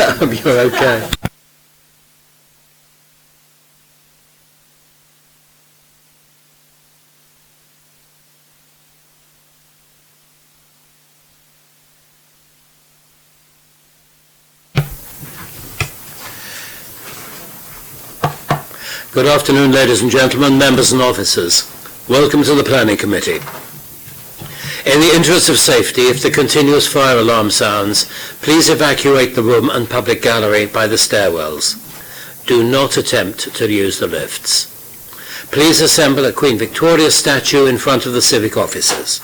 You're okay. Good afternoon, ladies and gentlemen, members and officers. Welcome to the Planning Committee. In the interest of safety, if the continuous fire alarm sounds, please evacuate the room and public gallery by the stairwells. Do not attempt to use the lifts. Please assemble at Queen Victoria's statue in front of the civic offices.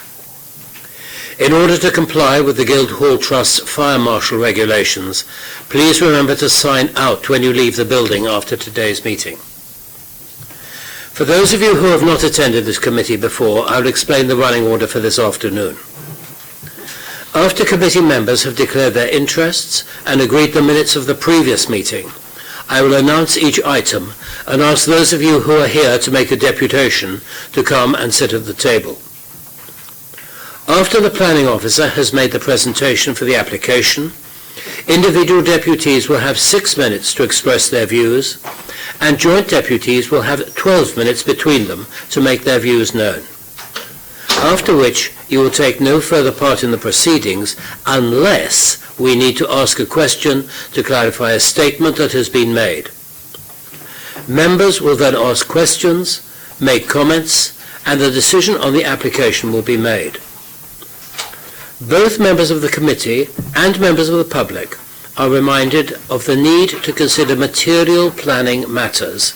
In order to comply with the Guildhall Trust's fire marshal regulations, please remember to sign out when you leave the building after today's meeting. For those of you who have not attended this committee before, I will explain the running order for this afternoon. After committee members have declared their interests and agreed the minutes of the previous meeting, I will announce each item and ask those of you who are here to make a deputation to come and sit at the table. After the planning officer has made the presentation for the application, individual deputies will have 6 minutes to express their views, and joint deputies will have 12 minutes between them to make their views known. After which, you will take no further part in the proceedings unless we need to ask a question to clarify a statement that has been made. Members will then ask questions, make comments, and the decision on the application will be made. Both members of the committee and members of the public are reminded of the need to consider material planning matters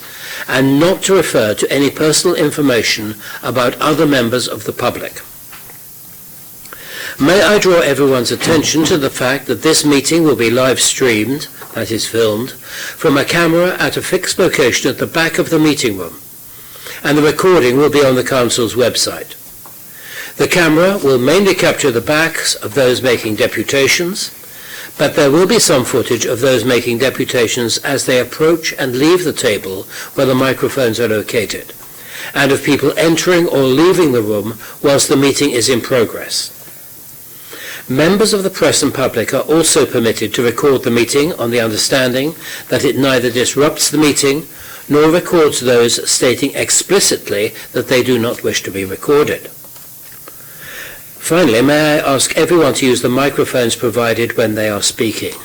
and not to refer to any personal information about other members of the public. May I draw everyone's attention to the fact that this meeting will be live streamed, that is filmed, from a camera at a fixed location at the back of the meeting room, and the recording will be on the Council's website. The camera will mainly capture the backs of those making deputations, but there will be some footage of those making deputations as they approach and leave the table where the microphones are located, and of people entering or leaving the room whilst the meeting is in progress. Members of the press and public are also permitted to record the meeting on the understanding that it neither disrupts the meeting nor records those stating explicitly that they do not wish to be recorded. Finally, may I ask everyone to use the microphones provided when they are speaking.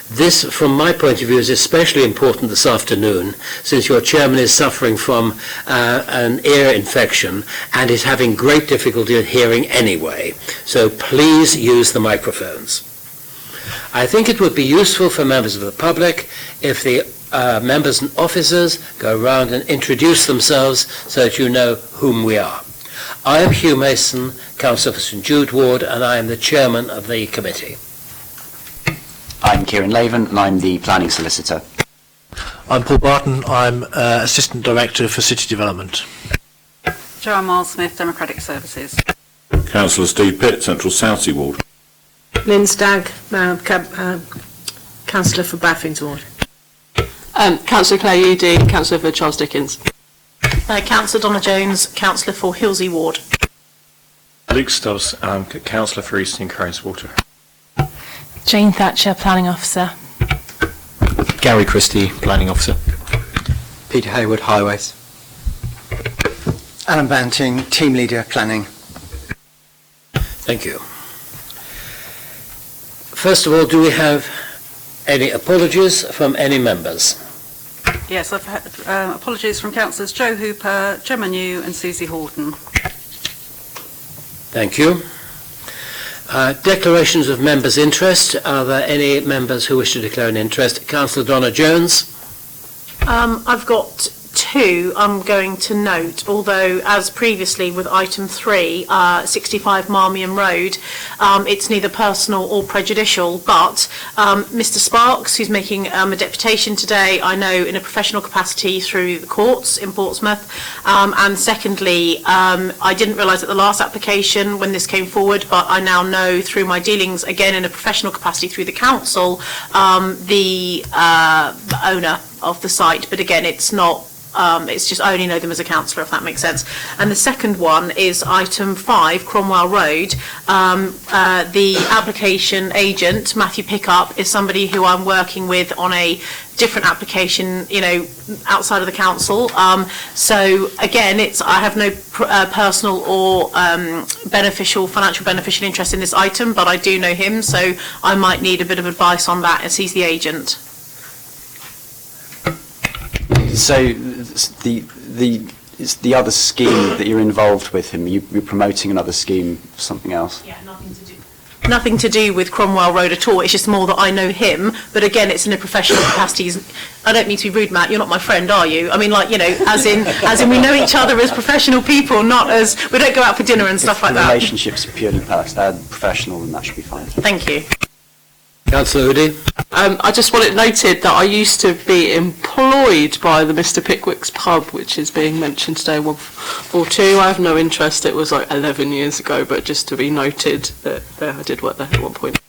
This, from my point of view, is especially important this afternoon, since your chairman is suffering from an ear infection and is having great difficulty in hearing anyway. So please use the microphones. I think it would be useful for members of the public if the members and officers go around and introduce themselves so that you know whom we are. I am Hugh Mason, Councillor for St Jude Ward, and I am the chairman of the committee. I'm Kieran Laven, and I'm the planning solicitor. I'm Paul Barton. I'm Assistant Director for City Development. Joanne Miles-Smith, Democratic Services. Councillor Steve Pitt, Central Southsea Ward. Lynn Stagg, Councillor for Baffins Ward. Councillor Claire Udy, Councillor for Charles Dickens. Councillor Donna Jones, Councillor for Hilsey Ward. Luke Stubbs, Councillor for Eastern Crowswater. Jane Thatcher, Planning Officer. Gary Christie, Planning Officer. Peter Hayward, Highways. Alan Banting, Team Leader, Planning. Thank you. First of all, do we have any apologies from any members? Yes, I've had apologies from Councillors Joe Hooper, Gemma New and Susie Horton. Thank you. Declarations of members' interest. Are there any members who wish to declare an interest? Councillor Donna Jones. I've got two I'm going to note, although as previously with item 3, 65 Marmion Road, it's neither personal or prejudicial, but Mr Sparks, who's making a deputation today, I know in a professional capacity through the courts in Portsmouth, and secondly, I didn't realise at the last application when this came forward, but I now know through my dealings again in a professional capacity through the council, the owner of the site, but again it's not It's just I only know them as a councillor, if that makes sense. And the second one is item 5, Cromwell Road. The application agent, Matthew Pickup, is somebody who I'm working with on a different application, outside of the council. So again, I have no personal or financial beneficial interest in this item, but I do know him, so I might need a bit of advice on that as he's the agent. So it's the other scheme that you're involved with him. You're promoting another scheme for something else. Yeah, nothing to do with Cromwell Road at all. It's just more that I know him, but again, it's in a professional capacity. I don't mean to be rude, Matt. You're not my friend, are you? I mean, as in we know each other as professional people, not as we don't go out for dinner and stuff like that. The relationships are purely professional, and that should be fine. Thank you. Councillor Udy. I just want it noted that I used to be employed by the Mr Pickwick's pub, which is being mentioned today, 142. I have no interest. It was like 11 years ago, but just to be noted that I did work there at one point.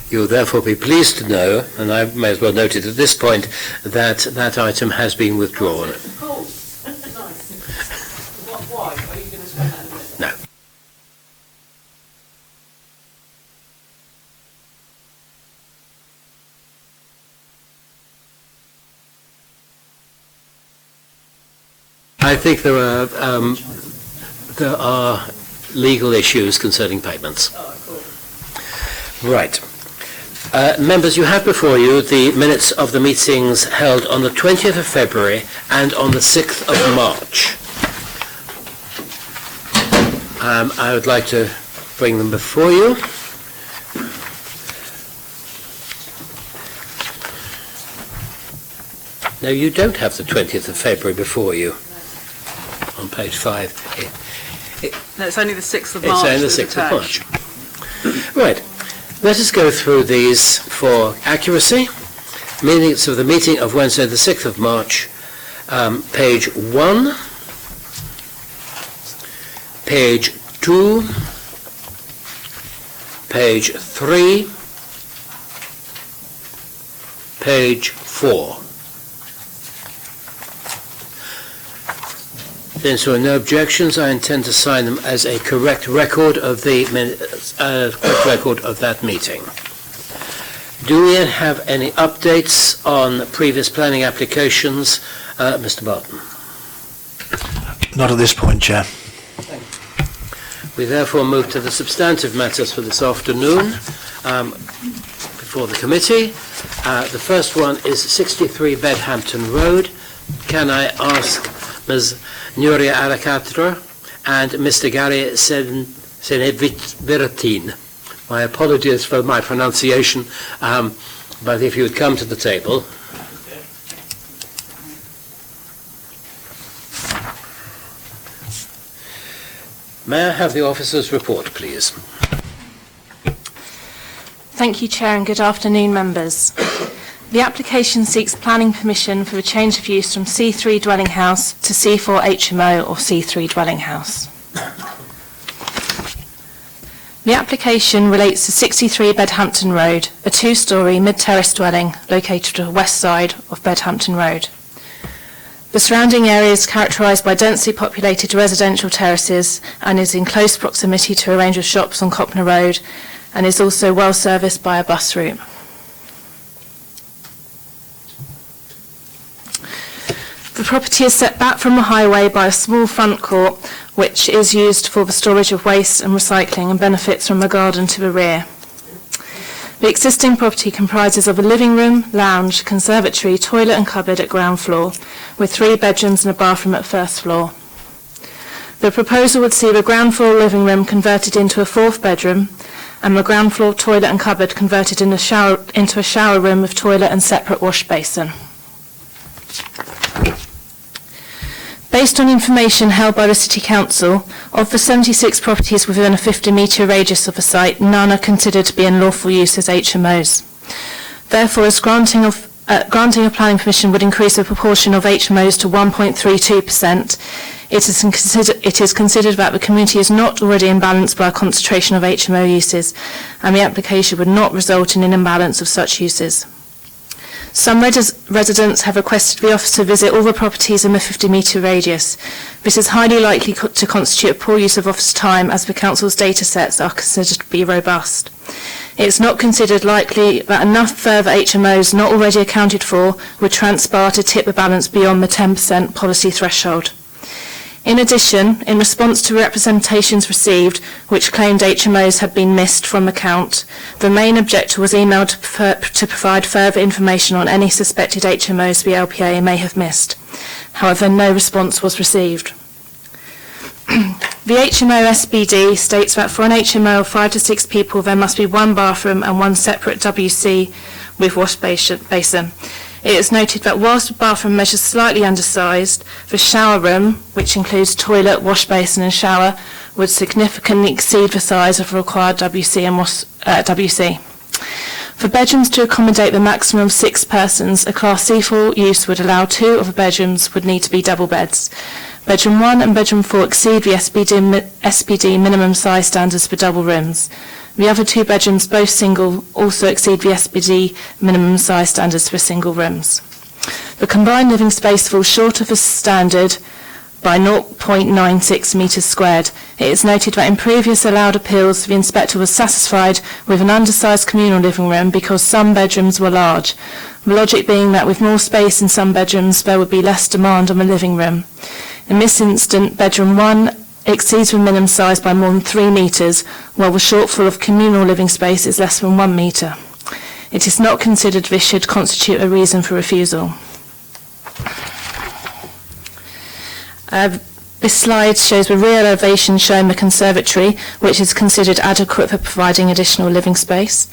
You'll therefore be pleased to know, and I may as well note it at this point, that that item has been withdrawn. Cool. Nice. Why? Are you going to spend that in a minute? No. I think there are legal issues concerning payments. Right. Members, you have before you the minutes of the meetings held on the 20th of February and on the 6th of March. I would like to bring them before you. No, you don't have the 20th of February before you. On page 5. No, it's only the 6th of March. It's only the 6th of March. Right. Let us go through these for accuracy. Minutes of the meeting of Wednesday, the 6th of March. Page 1. Page 2. Page 3. Page 4. Since there are no objections, I intend to sign them as a correct record of the that meeting. Do we have any updates on previous planning applications, Mr. Barton? Not at this point, Chair. We therefore move to the substantive matters for this afternoon before the committee. The first one is 63 Bedhampton Road. Can I ask Ms. Nuria Alakatra and Mr. Gary Seneviratin. My apologies for my pronunciation, but if you would come to the table. May I have the officer's report, please? Thank you, Chair, and good afternoon, members. The application seeks planning permission for a change of use from C3 dwelling house to C4 HMO or C3 dwelling house. The application relates to 63 Bedhampton Road, a two-storey mid-terrace dwelling located to the west side of Bedhampton Road. The surrounding area is characterised by densely populated residential terraces and is in close proximity to a range of shops on Copner Road and is also well serviced by a bus route. The property is set back from the highway by a small front court, which is used for the storage of waste and recycling and benefits from a garden to the rear. The existing property comprises of a living room, lounge, conservatory, toilet and cupboard at ground floor, with 3 bedrooms and a bathroom at first floor. The proposal would see the ground floor living room converted into a 4th bedroom and the ground floor toilet and cupboard converted into a shower room with toilet and separate wash basin. Based on information held by the City Council, of the 76 properties within a 50-metre radius of the site, none are considered to be in lawful use as HMOs. Therefore, as granting of planning permission would increase the proportion of HMOs to 1.32%, it is considered that the community is not already imbalanced by a concentration of HMO uses, and the application would not result in an imbalance of such uses. Some residents have requested the office to visit all the properties in a 50-metre radius. This is highly likely to constitute a poor use of office time, as the council's data sets are considered to be robust. It is not considered likely that enough further HMOs not already accounted for would transpire to tip the balance beyond the 10% policy threshold. In addition, in response to representations received which claimed HMOs had been missed from account, the main objector was emailed to provide further information on any suspected HMOs the LPA may have missed. However, no response was received. The HMO SBD states that for an HMO of 5 to 6 people there must be one bathroom and one separate WC with wash basin. It is noted that whilst the bathroom measures slightly undersized, the shower room, which includes toilet, wash basin and shower, would significantly exceed the size of the required WC and WC. For bedrooms to accommodate the maximum of 6 persons, a Class C4 use would allow 2 of the bedrooms would need to be double beds. Bedroom 1 and Bedroom 4 exceed the SBD minimum size standards for double rooms. The other 2 bedrooms, both single, also exceed the SBD minimum size standards for single rooms. The combined living space falls short of the standard by 0.96 metres squared. It is noted that in previous allowed appeals, the inspector was satisfied with an undersized communal living room because some bedrooms were large. The logic being that with more space in some bedrooms, there would be less demand on the living room. In this instant, Bedroom 1 exceeds the minimum size by more than 3 metres, while the shortfall of communal living space is less than 1 metre. It is not considered this should constitute a reason for refusal. This slide shows the rear elevation showing the conservatory, which is considered adequate for providing additional living space.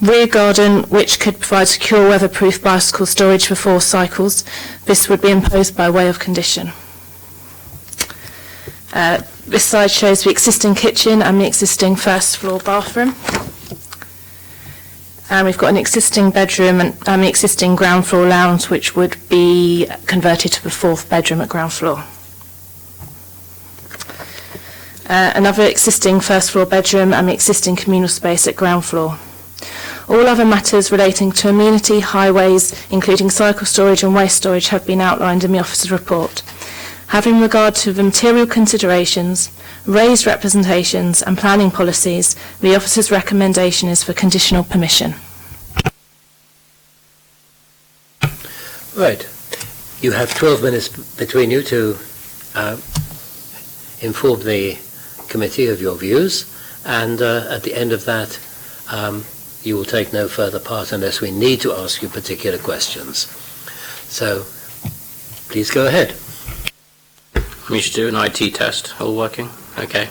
Rear garden, which could provide secure weatherproof bicycle storage for 4 cycles. This would be imposed by way of condition. This slide shows the existing kitchen and the existing first floor bathroom. And we've got an existing bedroom and the existing ground floor lounge, which would be converted to the 4th bedroom at ground floor. Another existing first floor bedroom and the existing communal space at ground floor. All other matters relating to amenity, highways, including cycle storage and waste storage, have been outlined in the officer's report. Having regard to the material considerations, raised representations and planning policies, the officer's recommendation is for conditional permission. Right. You have 12 minutes between you to inform the committee of your views, and at the end of that you will take no further part unless we need to ask you particular questions. So please go ahead. We should do an IT test. All working? Okay.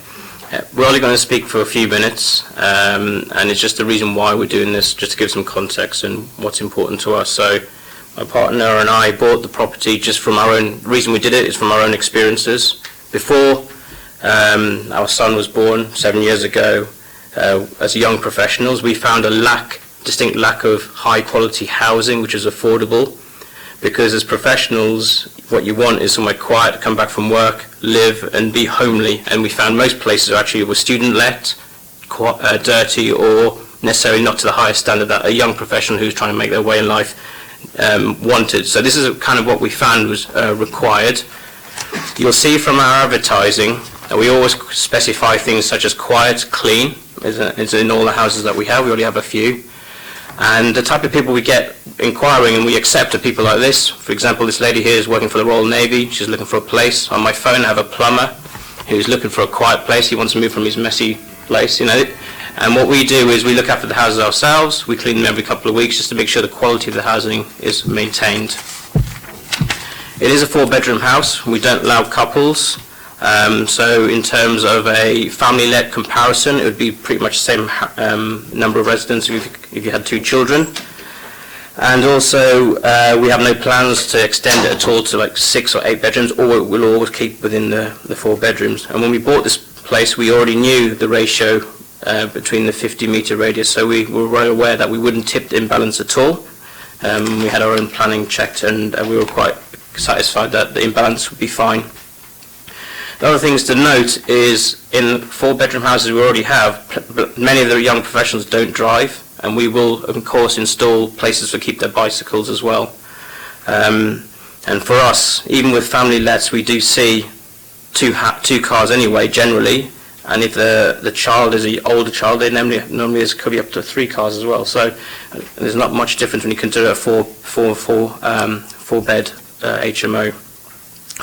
We're only going to speak for a few minutes, and it's just the reason why we're doing this, just to give some context and what's important to us. So my partner and I bought the property just from our own, the reason we did it is from our own experiences. Before our son was born 7 years ago, as young professionals, we found a distinct lack of high quality housing which is affordable. Because as professionals, what you want is somewhere quiet, come back from work, live and be homely. And we found most places actually were student-let, dirty, or necessarily not to the highest standard that a young professional who's trying to make their way in life wanted. So this is kind of what we found was required. You'll see from our advertising that we always specify things such as quiet, clean. It's in all the houses that we have. We already have a few. And the type of people we get inquiring and we accept are people like this. For example, this lady here is working for the Royal Navy. She's looking for a place. On my phone I have a plumber who's looking for a quiet place. He wants to move from his messy place, you know. And what we do is we look after the houses ourselves. We clean them every couple of weeks just to make sure the quality of the housing is maintained. It is a 4-bedroom house. We don't allow couples. So in terms of a family-led comparison, it would be pretty much the same number of residents if you had 2 children. And also, we have no plans to extend it at all to like 6 or 8 bedrooms, or we'll always keep within the 4 bedrooms. And when we bought this place, we already knew the ratio between the 50-metre radius, so we were well aware that we wouldn't tip the imbalance at all. We had our own planning checked, and we were quite satisfied that the imbalance would be fine. The other things to note is in 4-bedroom houses we already have, many of the young professionals don't drive. and we will, of course, install places to keep their bicycles as well. And for us, even with family lets, we do see two cars anyway, generally. And if the child is an older child, they normally could be up to 3 cars as well. So there's not much difference when you consider a four-bed HMO.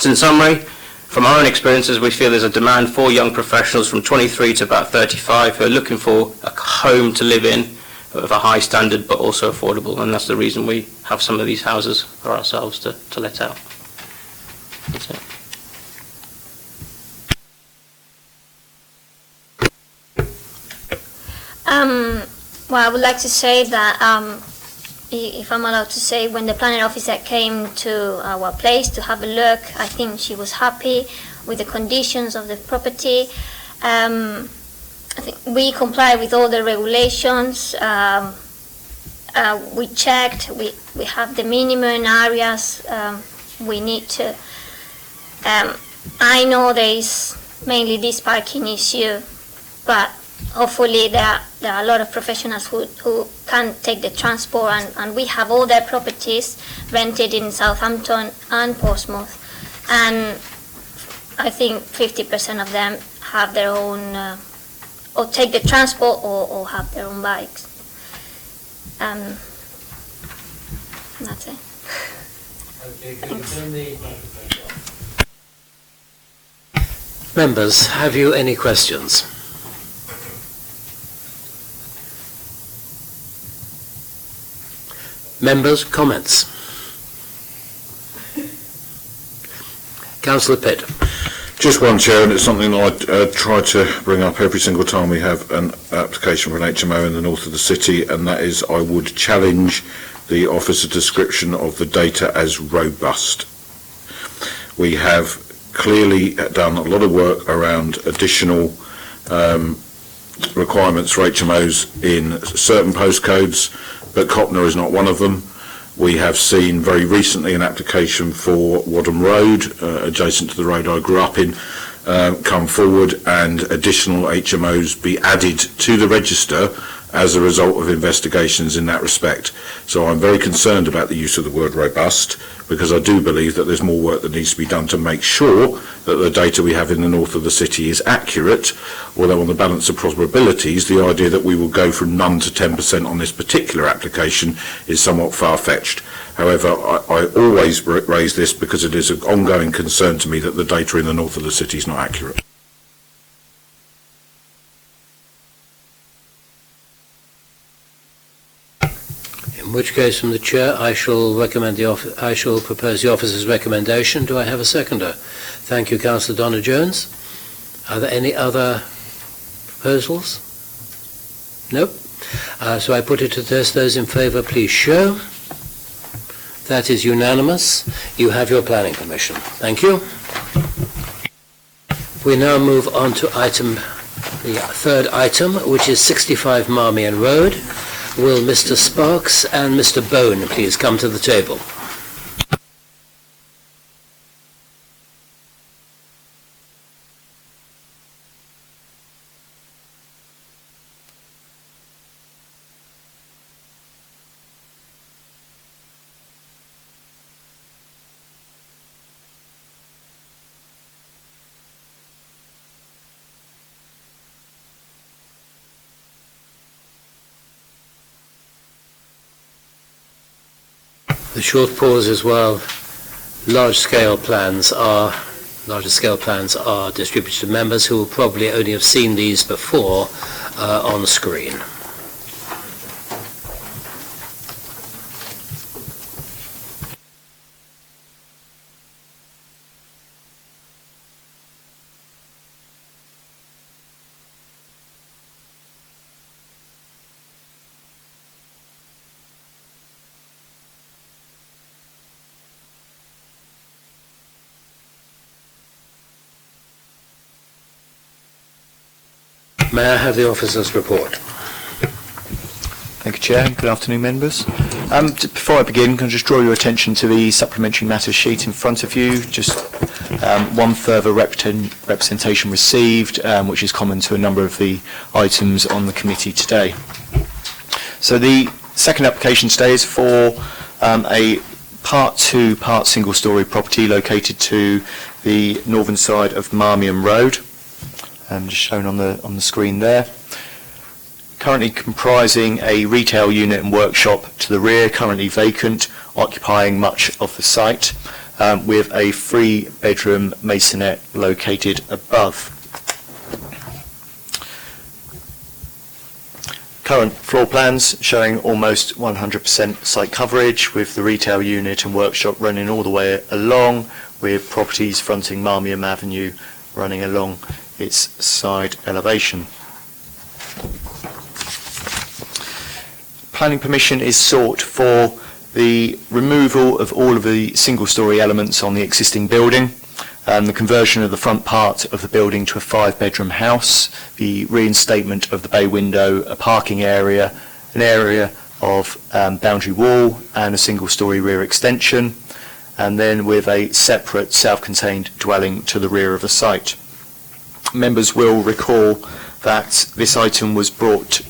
So in summary, from our own experiences, we feel there's a demand for young professionals from 23 to about 35 who are looking for a home to live in of a high standard but also affordable, and that's the reason we have some of these houses for ourselves to let out. That's it. Well, I would like to say that, if I'm allowed to say, when the planning officer came to our place to have a look, I think she was happy with the conditions of the property. I think we comply with all the regulations. We checked, we have the minimum areas we need to. I know there is mainly this parking issue, but hopefully there are a lot of professionals who can take the transport, and we have all their properties rented in Southampton and Portsmouth, and I think 50% of them have their own, or take the transport or have their own bikes. That's it. Members, have you any questions? Members, comments? Councillor Pitt. Just one, Chair, and it's something I try to bring up every single time we have an application for an HMO in the north of the city, and that is I would challenge the officer description of the data as robust. We have clearly done a lot of work around additional requirements for HMOs in certain postcodes, but Copner is not one of them. We have seen very recently an application for Wadham Road, adjacent to the road I grew up in, come forward, and additional HMOs be added to the register as a result of investigations in that respect. So I'm very concerned about the use of the word robust, because I do believe that there's more work that needs to be done to make sure that the data we have in the north of the city is accurate, although on the balance of probabilities, the idea that we will go from none to 10% on this particular application is somewhat far-fetched. However, I always raise this because it is an ongoing concern to me that the data in the north of the city is not accurate. In which case, from the Chair, I shall propose the officer's recommendation. Do I have a seconder? Thank you, Councillor Donna-Jones. Are there any other proposals? No? So I put it to test. Those in favour, please show. That is unanimous. You have your planning permission. Thank you. We now move on to the third item, which is 65 Marmion Road. Will Mr. Sparks and Mr. Bone please come to the table? The short pause as well. Larger scale plans are distributed to members who will probably only have seen these before on screen. May I have the officer's report? Thank you, Chair. Good afternoon, members. Before I begin, can I just draw your attention to the supplementary matters sheet in front of you? Just one further representation received, which is common to a number of the items on the committee today. So the second application today is for a Part 2, part single-storey property located to the northern side of Marmion Road, just shown on the screen there. Currently comprising a retail unit and workshop to the rear, currently vacant, occupying much of the site, with a 3-bedroom maisonette located above. Current floor plans showing almost 100% site coverage, with the retail unit and workshop running all the way along, with properties fronting Marmion Avenue running along its side elevation. Planning permission is sought for the removal of all of the single-storey elements on the existing building, the conversion of the front part of the building to a 5-bedroom house, the reinstatement of the bay window, a parking area, an area of boundary wall and a single-storey rear extension, and then with a separate self-contained dwelling to the rear of the site. Members will recall that this item was brought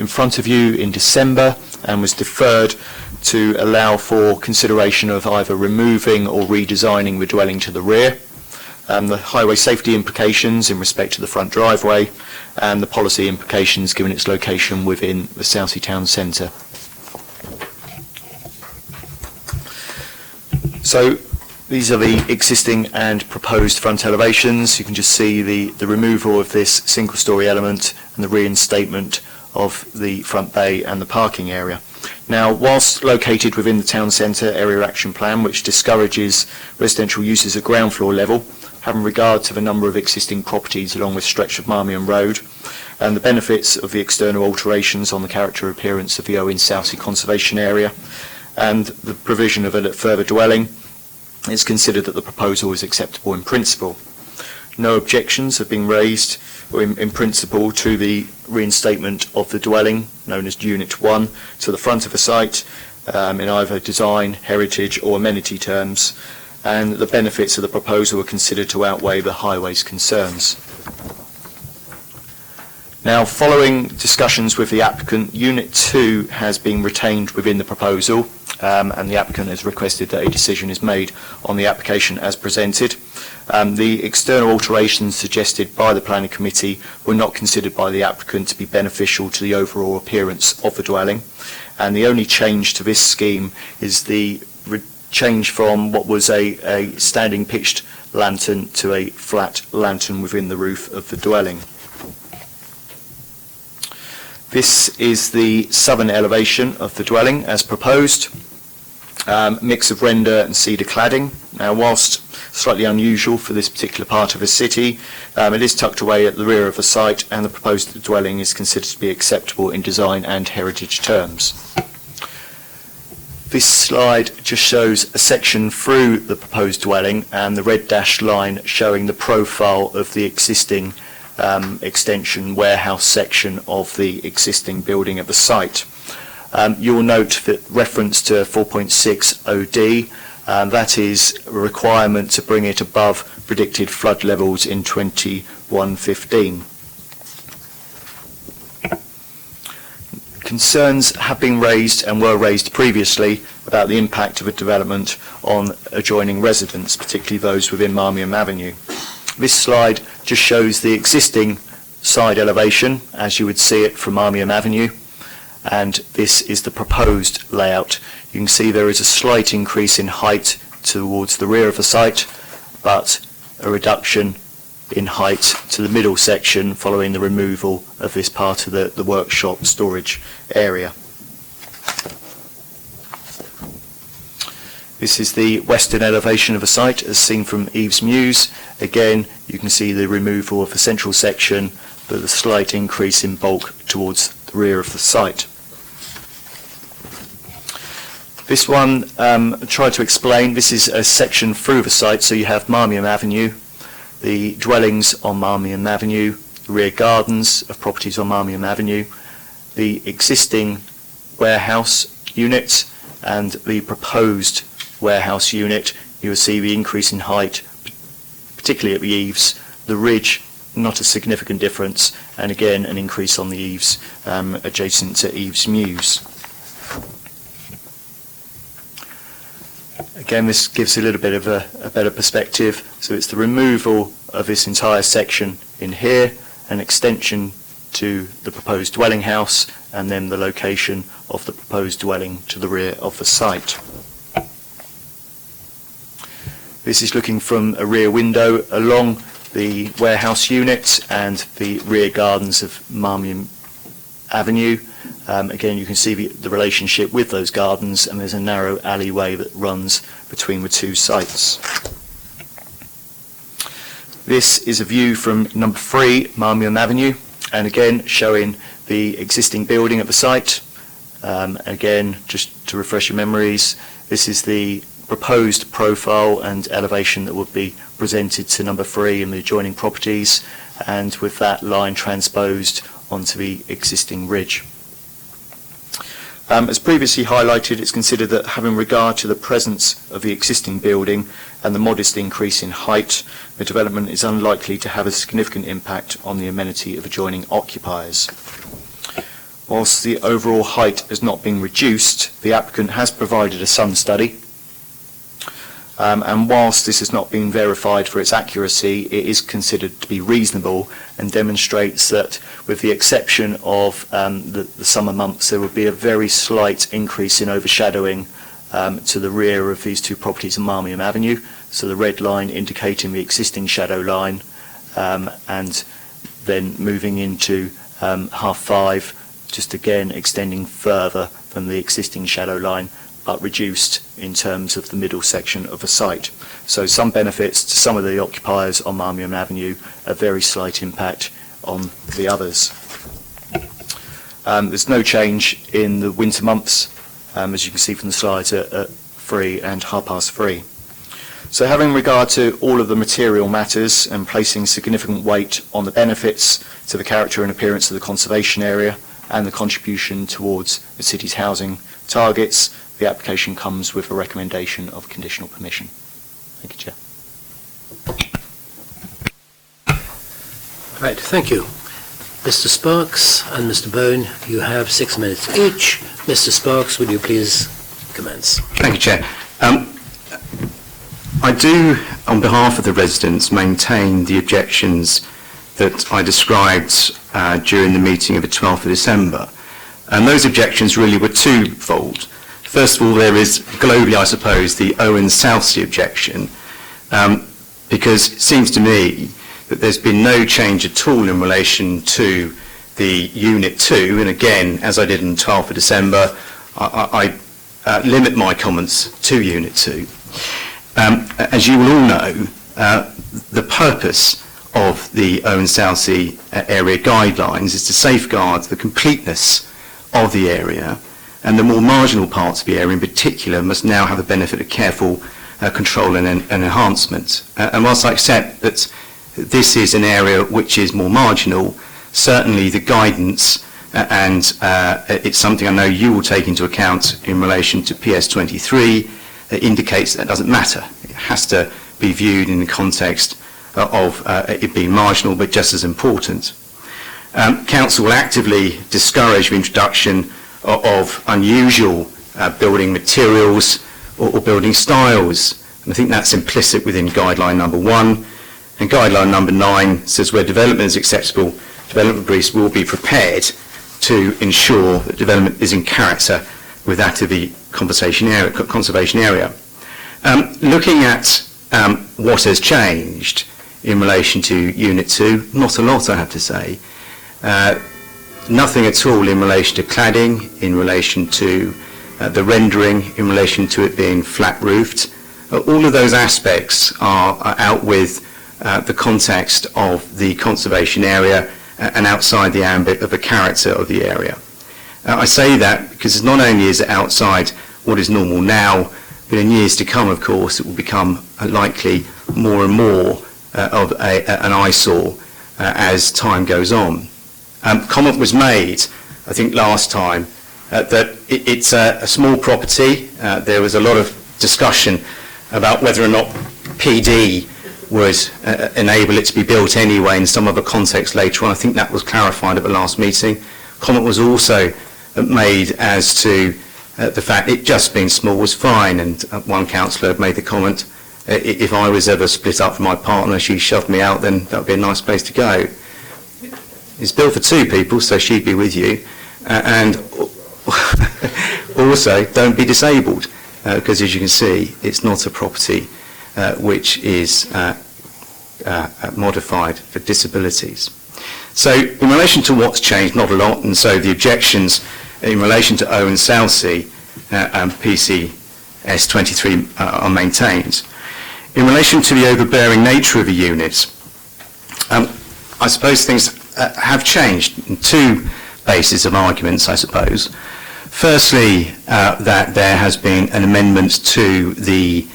in front of you in December and was deferred to allow for consideration of either removing or redesigning the dwelling to the rear, the highway safety implications in respect to the front driveway, and the policy implications given its location within the Southsea town centre. So these are the existing and proposed front elevations. You can just see the removal of this single-storey element and the reinstatement of the front bay and the parking area. Now, whilst located within the town centre area action plan, which discourages residential uses at ground floor level, having regard to the number of existing properties along this stretch of Marmion Road, and the benefits of the external alterations on the character and appearance of the Owen Southsea Conservation Area, and the provision of a further dwelling, it's considered that the proposal is acceptable in principle. No objections have been raised in principle to the reinstatement of the dwelling, known as Unit 1, to the front of the site in either design, heritage or amenity terms, and the benefits of the proposal are considered to outweigh the highway's concerns. Now, following discussions with the applicant, Unit 2 has been retained within the proposal, and the applicant has requested that a decision is made on the application as presented. The external alterations suggested by the planning committee were not considered by the applicant to be beneficial to the overall appearance of the dwelling, and the only change to this scheme is the change from what was a standing pitched lantern to a flat lantern within the roof of the dwelling. This is the southern elevation of the dwelling as proposed. Mix of render and cedar cladding. Now, whilst slightly unusual for this particular part of the city, it is tucked away at the rear of the site, and the proposed dwelling is considered to be acceptable in design and heritage terms. This slide just shows a section through the proposed dwelling and the red dashed line showing the profile of the existing extension warehouse section of the existing building at the site. You will note that reference to 4.6 OD, that is a requirement to bring it above predicted flood levels in 2115. Concerns have been raised and were raised previously about the impact of a development on adjoining residents, particularly those within Marmion Avenue. This slide just shows the existing side elevation as you would see it from Marmion Avenue, and this is the proposed layout. You can see there is a slight increase in height towards the rear of the site, but a reduction in height to the middle section following the removal of this part of the workshop storage area. This is the western elevation of the site as seen from Eves Mews. Again, you can see the removal of the central section, but a slight increase in bulk towards the rear of the site. This one, I tried to explain, this is a section through the site, so you have Marmion Avenue, the dwellings on Marmion Avenue, the rear gardens of properties on Marmion Avenue, the existing warehouse unit and the proposed warehouse unit. You will see the increase in height, particularly at the eaves, the ridge not a significant difference, and again an increase on the eaves adjacent to eaves mews. Again, this gives a little bit of a better perspective. So it's the removal of this entire section in here, an extension to the proposed dwelling house, and then the location of the proposed dwelling to the rear of the site. This is looking from a rear window along the warehouse unit and the rear gardens of Marmion Avenue. Again, you can see the relationship with those gardens, and there's a narrow alleyway that runs between the two sites. This is a view from number 3, Marmion Avenue, and again showing the existing building at the site. Again, just to refresh your memories, this is the proposed profile and elevation that would be presented to number 3 in the adjoining properties, and with that line transposed onto the existing ridge. As previously highlighted, it's considered that having regard to the presence of the existing building and the modest increase in height, the development is unlikely to have a significant impact on the amenity of adjoining occupiers. Whilst the overall height has not been reduced, the applicant has provided a sun study, and whilst this has not been verified for its accuracy, it is considered to be reasonable and demonstrates that, with the exception of the summer months, there would be a very slight increase in overshadowing to the rear of these two properties on Marmion Avenue. So the red line indicating the existing shadow line, and then moving into half-5, just again extending further than the existing shadow line, but reduced in terms of the middle section of the site. So some benefits to some of the occupiers on Marmion Avenue, a very slight impact on the others. There's no change in the winter months, as you can see from the slides, at 3 and 3:30. So having regard to all of the material matters and placing significant weight on the benefits to the character and appearance of the conservation area and the contribution towards the city's housing targets, the application comes with a recommendation of conditional permission. Thank you, Chair. Right, thank you. Mr. Sparks and Mr. Bone, you have 6 minutes each. Mr. Sparks, would you please commence? Thank you, Chair. I do, on behalf of the residents, maintain the objections that I described during the meeting of the 12th of December. And those objections really were twofold. First of all, there is globally, I suppose, the Owen-Southsea objection, because it seems to me that there's been no change at all in relation to the Unit 2, and again, as I did on the 12th of December, I limit my comments to Unit 2. As you will all know, the purpose of the Owen-Southsea area guidelines is to safeguard the completeness of the area, and the more marginal parts of the area in particular must now have the benefit of careful control and enhancement. And whilst I accept that this is an area which is more marginal, certainly the guidance, and it's something I know you will take into account in relation to PS23, indicates that doesn't matter. It has to be viewed in the context of it being marginal but just as important. Council will actively discourage the introduction of unusual building materials or building styles. And I think that's implicit within guideline number 1. And guideline number 9 says where development is acceptable, development briefs will be prepared to ensure that development is in character with that of the conservation area. Looking at what has changed in relation to Unit 2, not a lot, I have to say. Nothing at all in relation to cladding, in relation to the rendering, in relation to it being flat-roofed. All of those aspects are out with the context of the conservation area and outside the ambit of the character of the area. I say that because not only is it outside what is normal now, but in years to come, of course, it will become likely more and more of an eyesore as time goes on. Comment was made, I think last time, that it's a small property. There was a lot of discussion about whether or not PD would enable it to be built anyway in some other context later on. I think that was clarified at the last meeting. Comment was also made as to the fact it just being small was fine, and one councillor made the comment, if I was ever split up from my partner, she shoved me out, then that would be a nice place to go. It's built for 2 people, so she'd be with you, and also don't be disabled, because as you can see, it's not a property which is modified for disabilities. So in relation to what's changed, not a lot, and so the objections in relation to Owen Southsea and PCS 23 are maintained. In relation to the overbearing nature of the unit, I suppose things have changed in 2 bases of arguments, I suppose. Firstly, that there has been an amendment to the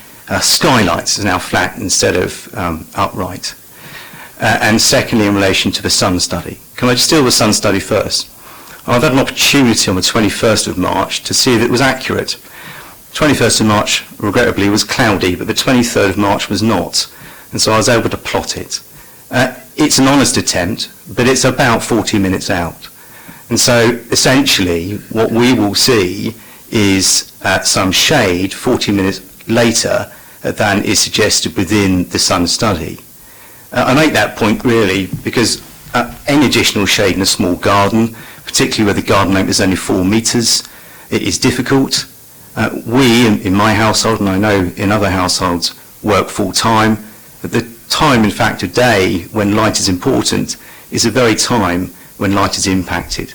skylights, is now flat instead of upright. And secondly, in relation to the sun study. Can I just deal with the sun study first? I've had an opportunity on the 21st of March to see if it was accurate. 21st of March, regrettably, was cloudy, but the 23rd of March was not. And so I was able to plot it. It's an honest attempt, but it's about 40 minutes out. And so essentially, what we will see is some shade 40 minutes later than is suggested within the sun study. I make that point really because any additional shade in a small garden, particularly where the garden length is only 4 metres, it is difficult. We, in my household, and I know in other households, work full time. The time, in fact, of day when light is important is the very time when light is impacted.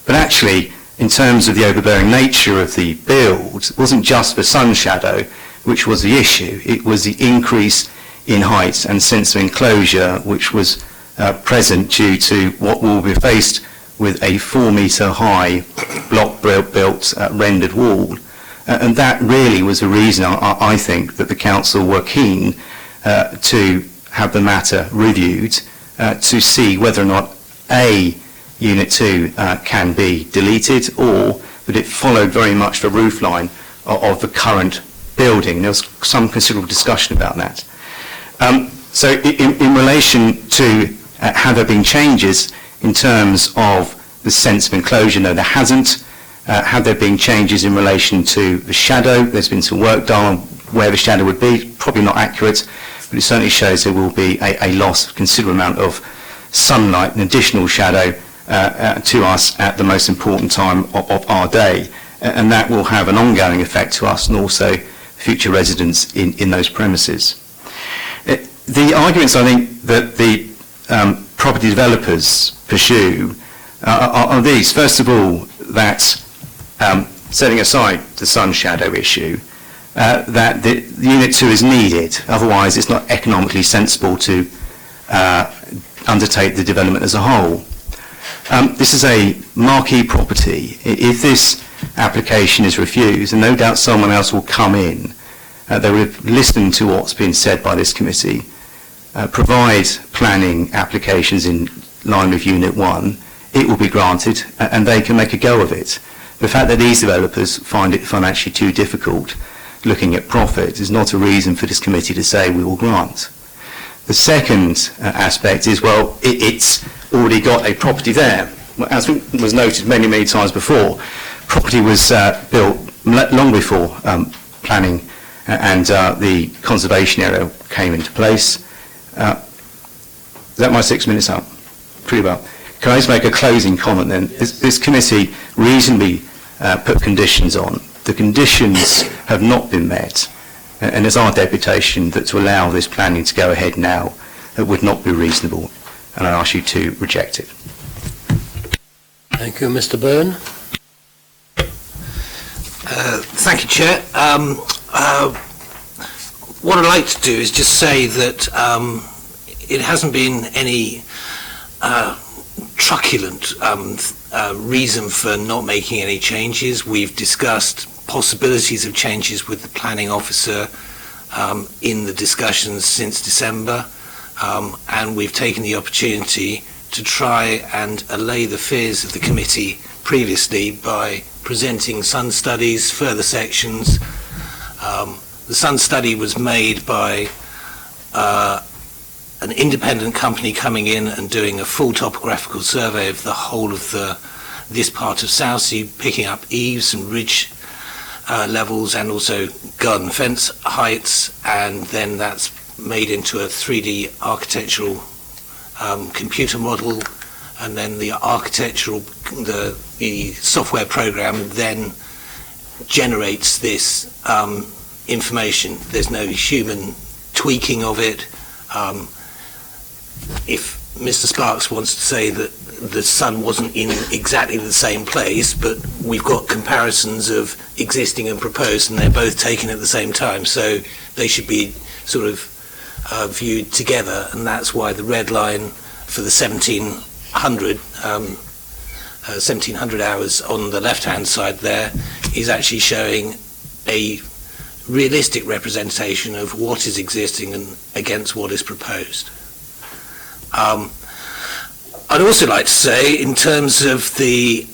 But actually, in terms of the overbearing nature of the build, it wasn't just the sun shadow which was the issue, it was the increase in height and sense of enclosure which was present due to what will be faced with a 4 metre high block built rendered wall. And that really was the reason I think that the council were keen to have the matter reviewed to see whether or not Unit 2 can be deleted, or that it followed very much the roofline of the current building. There was some considerable discussion about that. So in relation to have there been changes in terms of the sense of enclosure, no, there hasn't. Have there been changes in relation to the shadow? There's been some work done on where the shadow would be, probably not accurate, but it certainly shows there will be a loss of a considerable amount of sunlight and additional shadow to us at the most important time of our day, and that will have an ongoing effect to us and also future residents in those premises. The arguments I think that the property developers pursue are these. First of all, that setting aside the sun shadow issue, that the Unit 2 is needed, otherwise it's not economically sensible to undertake the development as a whole. This is a marquee property. If this application is refused, and no doubt someone else will come in, they will have listened to what's been said by this committee, provide planning applications in line with Unit 1, it will be granted and they can make a go of it. The fact that these developers find it financially too difficult looking at profit is not a reason for this committee to say we will grant. The second aspect is, well, it's already got a property there. As was noted many, many times before, property was built long before planning and the conservation area came into place. Is that my 6 minutes up? Pretty well. Can I just make a closing comment then? This committee reasonably put conditions on. The conditions have not been met, and it's our deputation that to allow this planning to go ahead now would not be reasonable, and I ask you to reject it. Thank you, Mr. Byrne. Thank you, Chair. What I'd like to do is just say that it hasn't been any truculent reason for not making any changes. We've discussed possibilities of changes with the planning officer in the discussions since December, and we've taken the opportunity to try and allay the fears of the committee previously by presenting sun studies, further sections. The sun study was made by an independent company coming in and doing a full topographical survey of the whole of this part of Southsea, picking up eaves and ridge levels and also garden fence heights, and then that's made into a 3D architectural computer model, and then the software program then generates this information. There's no human tweaking of it. If Mr. Sparks wants to say that the sun wasn't in exactly the same place, but we've got comparisons of existing and proposed, and they're both taken at the same time, so they should be sort of viewed together, and that's why the red line for the 1700 hours on the left-hand side there is actually showing a realistic representation of what is existing and against what is proposed. I'd also like to say, in terms of the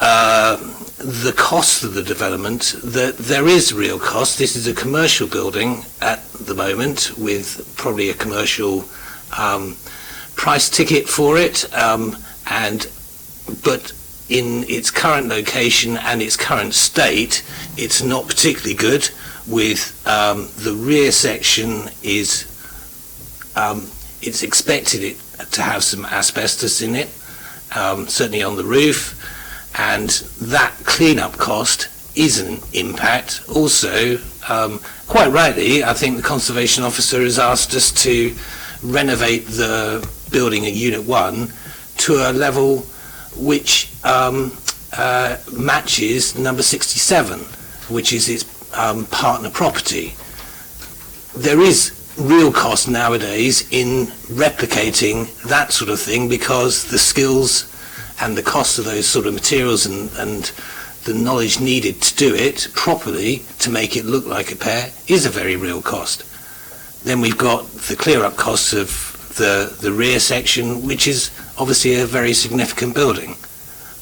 cost of the development, that there is real cost. This is a commercial building at the moment with probably a commercial price ticket for it, but in its current location and its current state, it's not particularly good. With the rear section is it's expected to have some asbestos in it, certainly on the roof, and that clean-up cost is an impact. Also, quite rightly, I think the Conservation Officer has asked us to renovate the building at Unit 1 to a level which matches number 67, which is its partner property. There is real cost nowadays in replicating that sort of thing, because the skills and the cost of those sort of materials and the knowledge needed to do it properly to make it look like a pair is a very real cost. Then we've got the clear-up costs of the rear section, which is obviously a very significant building.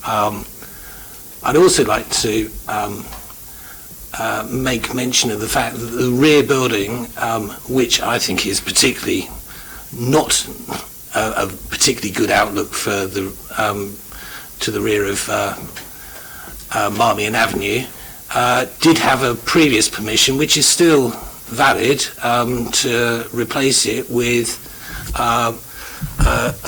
I'd also like to make mention of the fact that the rear building, which I think is particularly not a particularly good outlook for the to the rear of Marmion Avenue, did have a previous permission, which is still valid, to replace it with a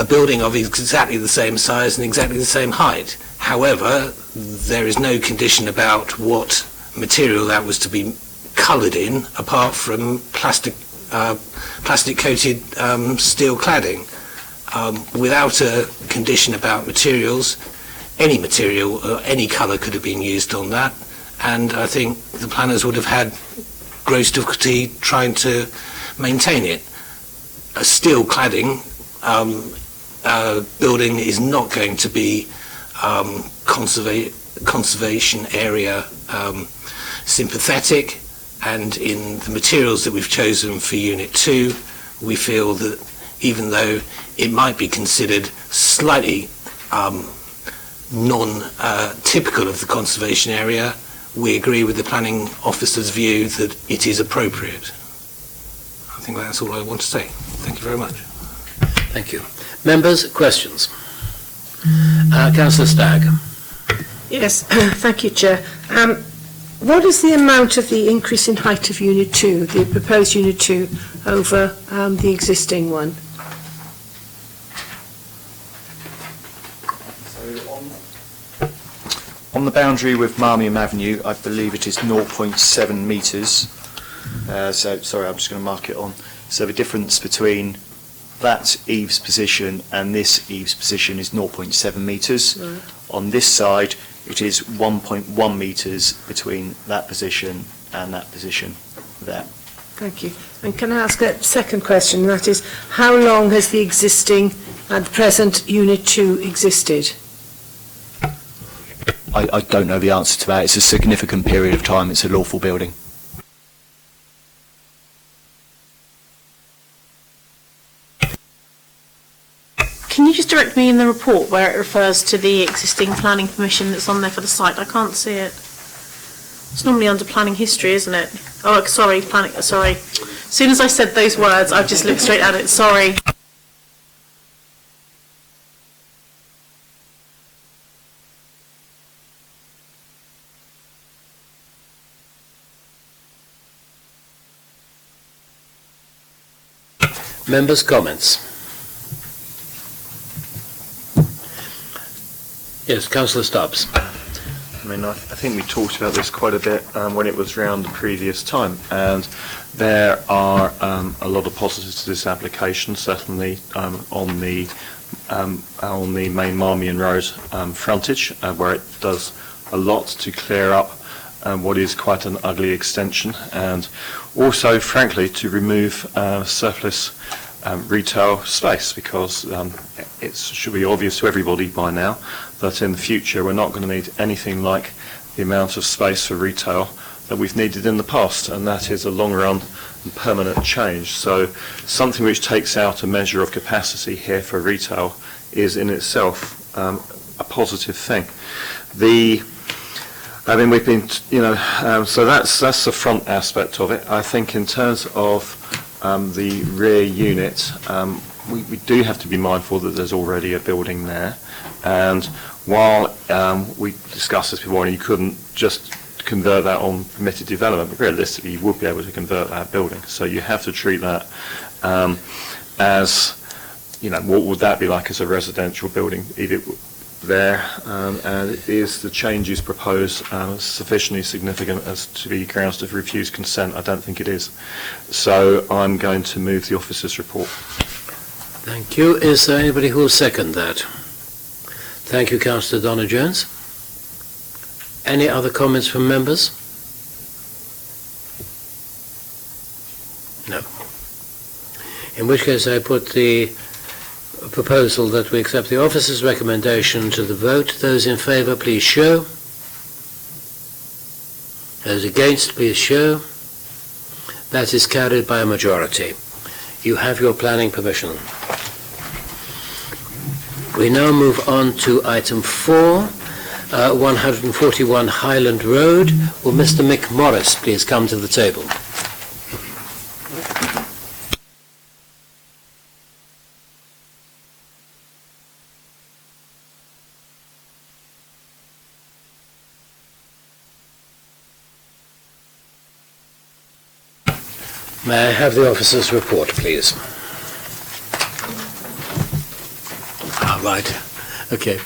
building of exactly the same size and exactly the same height. However, there is no condition about what material that was to be coloured in, apart from plastic coated steel cladding. Without a condition about materials, any material or any colour could have been used on that, and I think the planners would have had gross difficulty trying to maintain it. A steel cladding building is not going to be conservation area sympathetic, and in the materials that we've chosen for Unit 2, we feel that even though it might be considered slightly non-typical of the conservation area, we agree with the planning officer's view that it is appropriate. I think that's all I want to say. Thank you very much. Thank you. Members, questions? Councillor Stagg. Yes, thank you, Chair. What is the amount of the increase in height of Unit 2, the proposed Unit 2, over the existing one? On the boundary with Marmion Avenue, I believe it is 0.7 metres. Sorry, I'm just going to mark it on. So the difference between that eaves position and this eaves position is 0.7 metres. Right. On this side, it is 1.1 metres between that position and that position there. Thank you. And can I ask a second question, and that is, how long has the existing and present Unit 2 existed? I don't know the answer to that. It's a significant period of time. It's a lawful building. Can you just direct me in the report where it refers to the existing planning permission that's on there for the site? I can't see it. It's normally under planning history, isn't it? Oh, sorry, planning, sorry. As soon as I said those words, I've just looked straight at it, sorry. Members' comments? Yes, Councillor Stubbs. I mean, I think we talked about this quite a bit when it was round the previous time, and there are a lot of positives to this application, certainly on the main Marmion Road frontage, where it does a lot to clear up what is quite an ugly extension, and also, frankly, to remove surplus retail space, because it should be obvious to everybody by now that in the future we're not going to need anything like the amount of space for retail that we've needed in the past, and that is a long-run and permanent change. So something which takes out a measure of capacity here for retail is in itself a positive thing. We've been, so that's the front aspect of it. I think in terms of the rear unit, we do have to be mindful that there's already a building there, and while we discussed this before and you couldn't just convert that on permitted development, but realistically you would be able to convert that building. So you have to treat that as, what would that be like as a residential building there, and is the changes proposed sufficiently significant as to be grounds to refuse consent? I don't think it is. So I'm going to move the officer's report. Thank you. Is there anybody who will second that? Thank you, Councillor Donna-Jones. Any other comments from members? No. In which case I put the proposal that we accept the officer's recommendation to the vote. Those in favour, please show. Those against, please show. That is carried by a majority. You have your planning permission. We now move on to item 4, 141 Highland Road. Will Mr. Mick Morris please come to the table? May I have the officer's report, please? Right. Okay.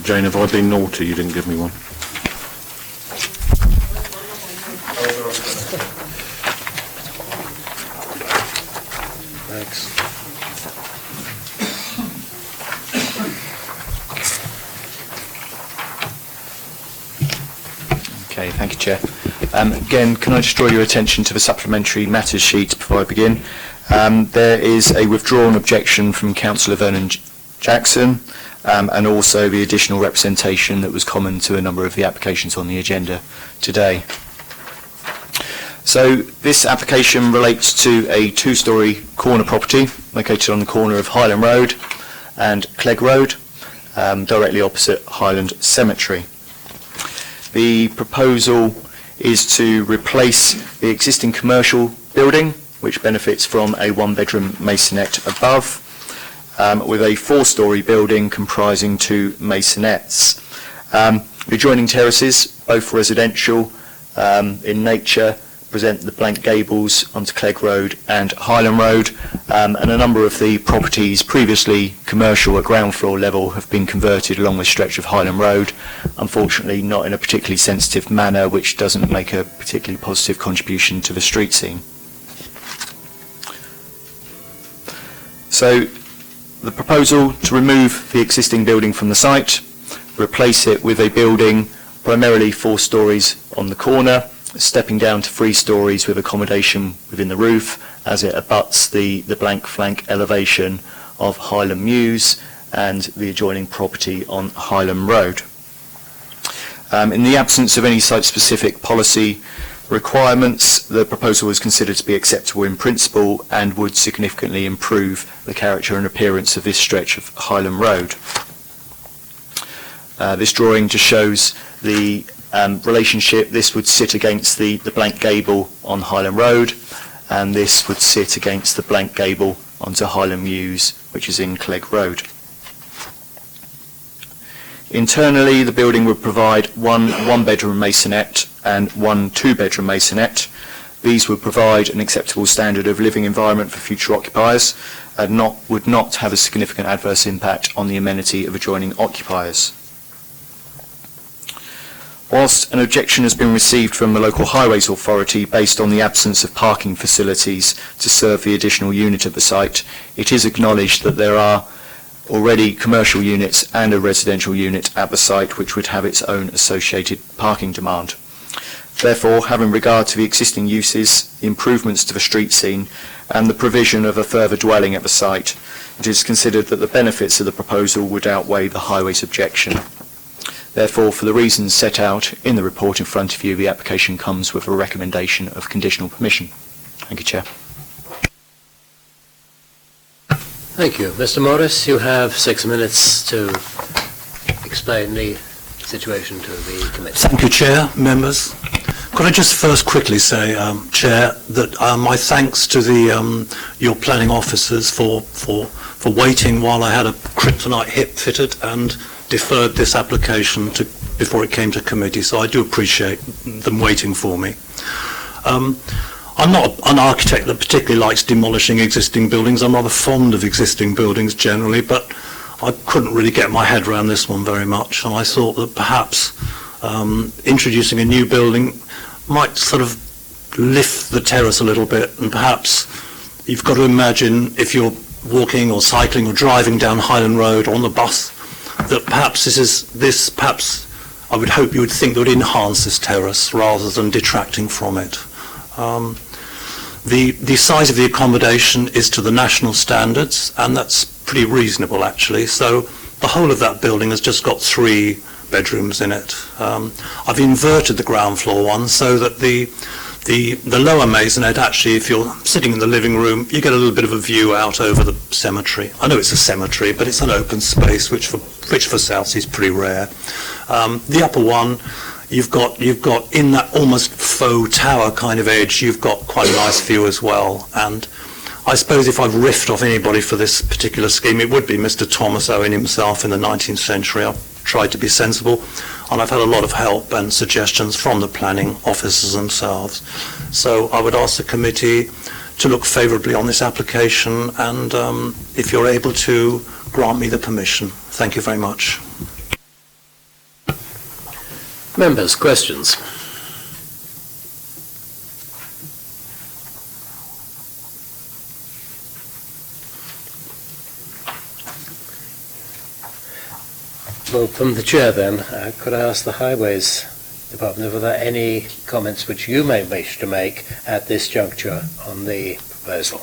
Jane, have I been naughty? You didn't give me one. Thanks. Okay, thank you, Chair. Again, can I just draw your attention to the supplementary matters sheet before I begin? There is a withdrawn objection from Councillor Vernon Jackson, and also the additional representation that was common to a number of the applications on the agenda today. So this application relates to a two-storey corner property located on the corner of Highland Road and Clegg Road, directly opposite Highland Cemetery. The proposal is to replace the existing commercial building, which benefits from a one-bedroom masonette above, with a four-storey building comprising two masonettes. The adjoining terraces, both residential in nature, present the blank gables onto Clegg Road and Highland Road, and a number of the properties previously commercial at ground floor level have been converted along the stretch of Highland Road, unfortunately not in a particularly sensitive manner, which doesn't make a particularly positive contribution to the street scene. So the proposal to remove the existing building from the site, replace it with a building primarily 4 stories on the corner, stepping down to 3 stories with accommodation within the roof as it abuts the blank flank elevation of Highland Mews and the adjoining property on Highland Road. In the absence of any site-specific policy requirements, the proposal was considered to be acceptable in principle and would significantly improve the character and appearance of this stretch of Highland Road. This drawing just shows the relationship. This would sit against the blank gable on Highland Road, and this would sit against the blank gable onto Highland Mews, which is in Clegg Road. Internally, the building would provide one one-bedroom masonette and one two-bedroom masonette. These would provide an acceptable standard of living environment for future occupiers and would not have a significant adverse impact on the amenity of adjoining occupiers. Whilst an objection has been received from the local highways authority based on the absence of parking facilities to serve the additional unit at the site, it is acknowledged that there are already commercial units and a residential unit at the site which would have its own associated parking demand. Therefore, having regard to the existing uses, the improvements to the street scene and the provision of a further dwelling at the site, it is considered that the benefits of the proposal would outweigh the highways objection. Therefore, for the reasons set out in the report in front of you, the application comes with a recommendation of conditional permission. Thank you, Chair. Thank you. Mr. Morris, you have 6 minutes to explain the situation to the committee. Thank you, Chair, members. Could I just first quickly say, Chair, that my thanks to your planning officers for waiting while I had a kryptonite hip fitted and deferred this application before it came to committee, so I do appreciate them waiting for me. I'm not an architect that particularly likes demolishing existing buildings. I'm rather fond of existing buildings generally, but I couldn't really get my head around this one very much, and I thought that perhaps introducing a new building might sort of lift the terrace a little bit, and perhaps you've got to imagine if you're walking or cycling or driving down Highland Road on the bus, that perhaps perhaps I would hope you would think that would enhance this terrace rather than detracting from it. The size of the accommodation is to the national standards, and that's pretty reasonable actually. So the whole of that building has just got 3 bedrooms in it. I've inverted the ground floor one so that the lower maisonette, actually, if you're sitting in the living room, you get a little bit of a view out over the cemetery. I know it's a cemetery, but it's an open space, which for Southsea is pretty rare. The upper one, you've got in that almost faux tower kind of edge, you've got quite a nice view as well. And I suppose if I've riffed off anybody for this particular scheme, it would be Mr. Thomas Owen himself in the 19th century. I've tried to be sensible, and I've had a lot of help and suggestions from the planning officers themselves. So I would ask the committee to look favourably on this application, and if you're able to, grant me the permission. Thank you very much. Members, questions? Well, from the chair then, could I ask the Highways Department if there are any comments which you may wish to make at this juncture on the proposal?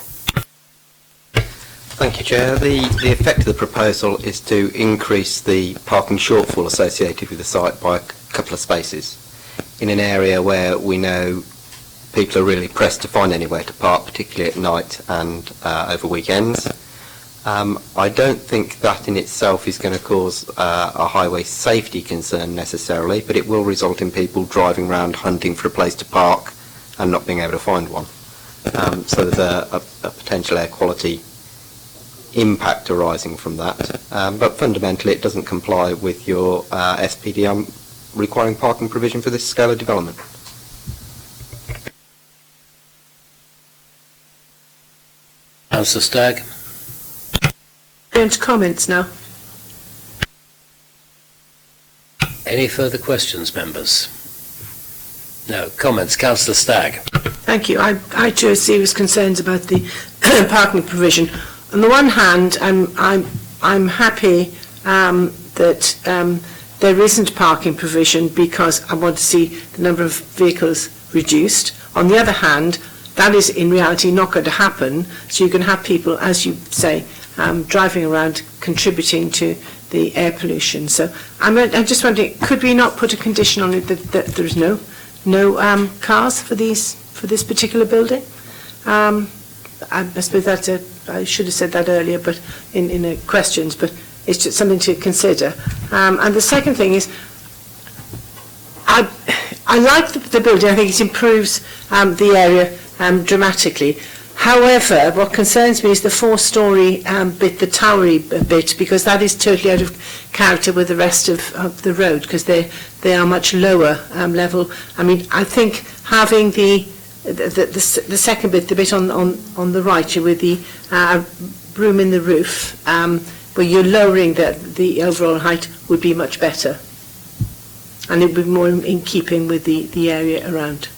Thank you, Chair. The effect of the proposal is to increase the parking shortfall associated with the site by a couple of spaces in an area where we know people are really pressed to find anywhere to park, particularly at night and over weekends. I don't think that in itself is going to cause a highway safety concern necessarily, but it will result in people driving around hunting for a place to park and not being able to find one. So there's a potential air quality impact arising from that. But fundamentally it doesn't comply with your SPD requiring parking provision for this scale of development. Councillor Stagg. Going to comments now. Any further questions, members? No. Comments. Councillor Stagg. Thank you. I too have serious concerns about the parking provision. On the one hand, I'm happy that there isn't parking provision because I want to see the number of vehicles reduced. On the other hand, that is in reality not going to happen, so you can have people, as you say, driving around contributing to the air pollution. So I'm just wondering, could we not put a condition on it that there is no cars for this particular building? I suppose I should have said that earlier, but in the questions, but it's just something to consider. And the second thing is, I like the building. I think it improves the area dramatically. However, what concerns me is the four-storey bit, the towery bit, because that is totally out of character with the rest of the road, because they are much lower level. I mean, I think having the second bit, the bit on the right, with the room in the roof, where you're lowering the overall height, would be much better, and it would be more in keeping with the area around.